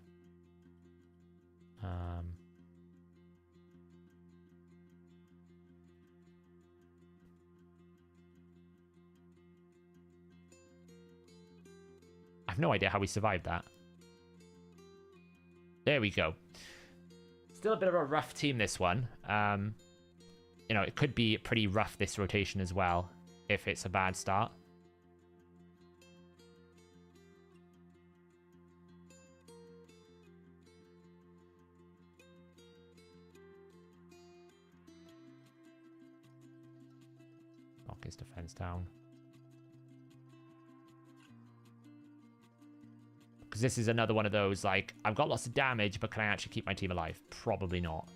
I have no idea how we survived that. There we go. Still a bit of a rough team, this one. You know, it could be pretty rough this rotation as well, if it's a bad start. Knock his defense down. Because this is another one of those, like, I've got lots of damage, but can I actually keep my team alive? Probably not.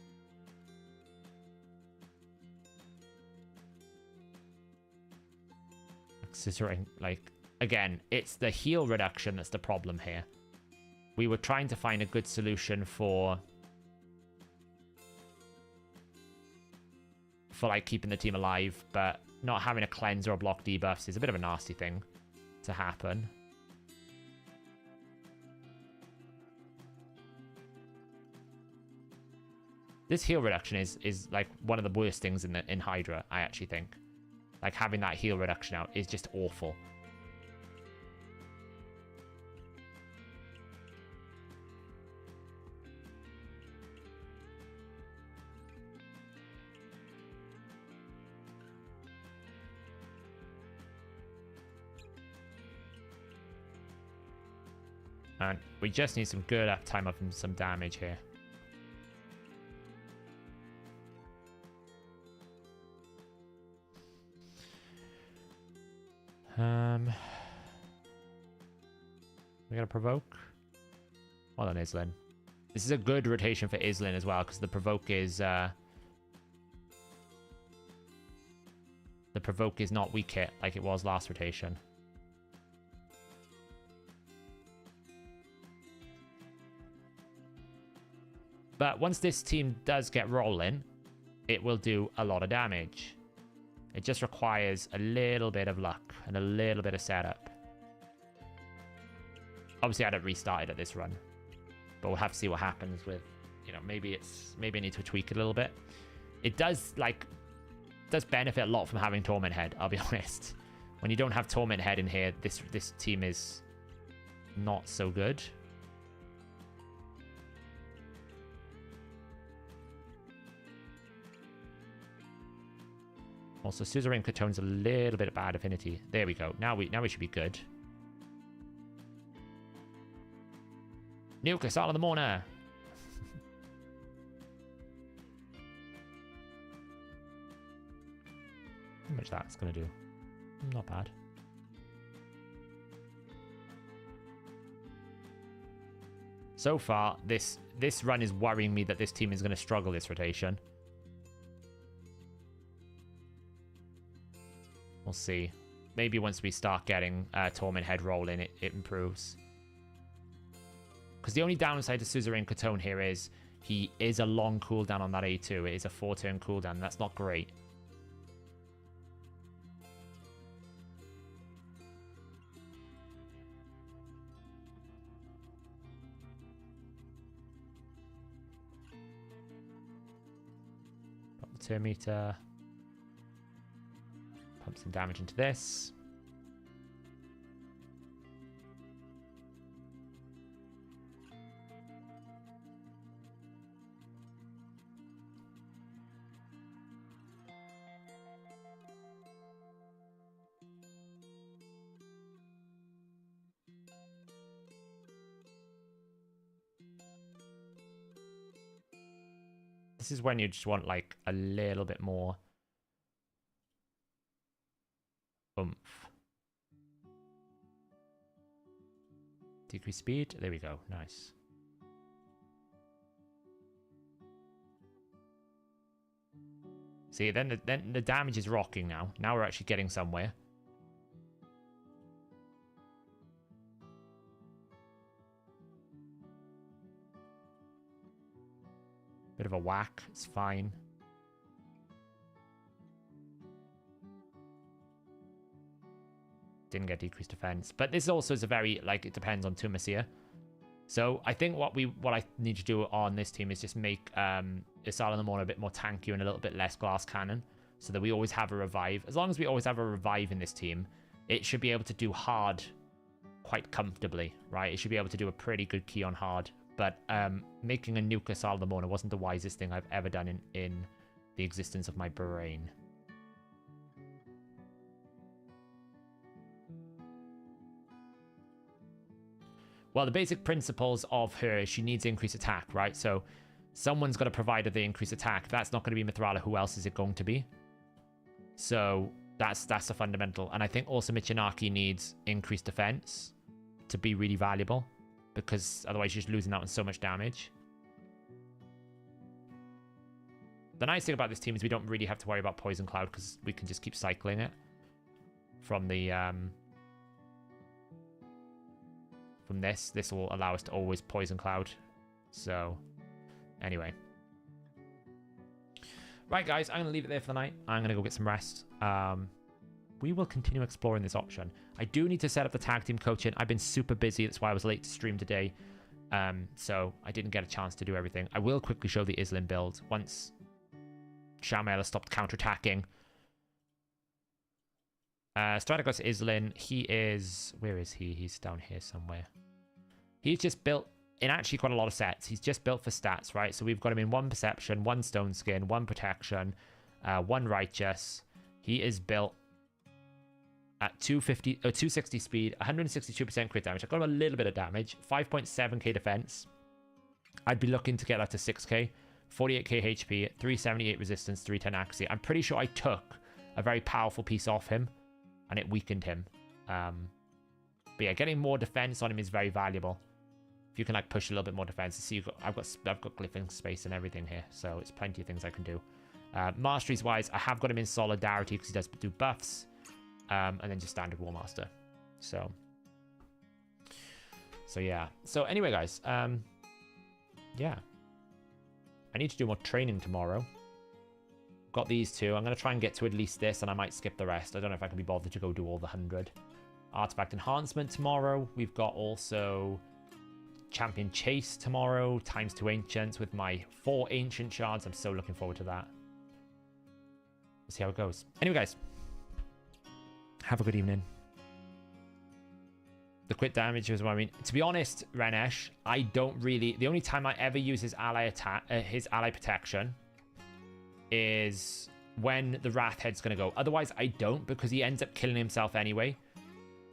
Considering, like, again, it's the heal reduction that's the problem here. We were trying to find a good solution for like, keeping the team alive, but not having a cleanse or a block debuffs is a bit of a nasty thing to happen. This heal reduction is like one of the worst things in Hydra, I actually think. Like, having that heal reduction out is just awful. And we just need some good uptime of some damage here. We gotta provoke. Well done, Islin. This is a good rotation for Islin as well, because the provoke is not weak hit like it was last rotation. But once this team does get rolling, it will do a lot of damage. It just requires a little bit of luck and a little bit of setup. Obviously, I don't restart it at this run, but we'll have to see what happens with you know, maybe I need to tweak it a little bit. It does benefit a lot from having Torment Head, I'll be honest. When you don't have Torment Head in here, this team is not so good. Also, Suzerain Catone's a little bit of bad affinity. There we go. Now we should be good. Nuke, start of the morning. How much that's gonna do? Not bad. So far, this run is worrying me that this team is going to struggle this rotation. We'll see. Maybe once we start getting Torment Head rolling, it improves. Because the only downside to Suzerain Catone here is he is a long cooldown on that A2. It is a 4-turn cooldown. That's not great. Put the turn meter. Pump some damage into this. This is when you just want like a little bit more oomph. Decrease speed. There we go. Nice. See, then the damage is rocking now. Now we're actually getting somewhere. Bit of a whack. It's fine. Didn't get decreased defense, but this also is a very, like, it depends on Tumacia. So I think what I need to do on this team is just make Isala Namor a bit more tanky and a little bit less glass cannon, so that we always have a revive. As long as we always have a revive in this team, it should be able to do hard quite comfortably, right? It should be able to do a pretty good key on hard. But making a nuke Isala Namor wasn't the wisest thing I've ever done in the existence of my brain. Well, the basic principles of her is she needs increased attack, right? So someone's got to provide her the increased attack. If that's not going to be Mithrala, who else is it going to be? So that's a fundamental. And I think also Michinaki needs increased defense to be really valuable, because otherwise you're just losing out on so much damage. The nice thing about this team is we don't really have to worry about Poison Cloud, because we can just keep cycling it from the... From this will allow us to always Poison Cloud. So, anyway. Right, guys, I'm going to leave it there for the night. I'm going to go get some rest. We will continue exploring this option. I do need to set up the tag team coaching. I've been super busy. That's why I was late to stream today. So, I didn't get a chance to do everything. I will quickly show the Islin build once Shamel has stopped counterattacking. Strategos Islin, he is... Where is he? He's down here somewhere. He's just built in actually quite a lot of sets. He's just built for stats, right? So we've got him in 1 Perception, 1 Stone Skin, 1 Protection, 1 Righteous. He is built at 260 speed, 162% crit damage. I've got him a little bit of damage, 5.7k defense. I'd be looking to get that to 6k, 48k HP, 378 resistance, 310 accuracy. I'm pretty sure I took a very powerful piece off him, and it weakened him. But yeah, getting more defense on him is very valuable. If you can like push a little bit more defense, see, I've got glyphing space and everything here, so it's plenty of things I can do. Masteries wise, I have got him in Solidarity because he does do buffs, and then just standard War Master. So yeah. So anyway, guys, yeah, I need to do more training tomorrow. Got these two. I'm going to try and get to at least this, and I might skip the rest. I don't know if I can be bothered to go do all the 100. Artifact Enhancement tomorrow. We've got also champion chase tomorrow, times 2 ancients with my 4 ancient shards. I'm so looking forward to that. We'll see how it goes. Anyway, guys, have a good evening. The crit damage is what I mean. To be honest, Renesh, I don't really... The only time I ever use his ally attack, his ally protection is when the Wrath Head's going to go. Otherwise, I don't, because he ends up killing himself anyway.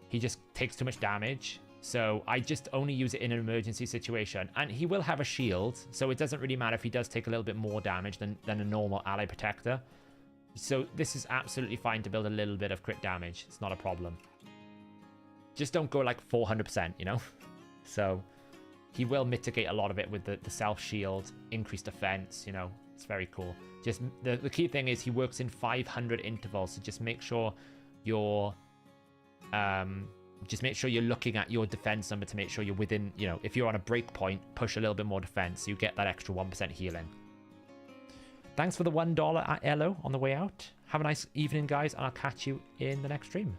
He just takes too much damage. So I just only use it in an emergency situation. And he will have a shield, so it doesn't really matter if he does take a little bit more damage than a normal ally protector. So this is absolutely fine to build a little bit of crit damage. It's not a problem. Just don't go like 400%, you know? So he will mitigate a lot of it with the self-shield, increased defense, you know? It's very cool. Just the key thing is he works in 500 intervals, so just make sure you're... just make sure you're looking at your defense number to make sure you're within, you know, if you're on a break point, push a little bit more defense so you get that extra 1% healing. Thanks for the $1 at Elo on the way out. Have a nice evening, guys, and I'll catch you in the next stream.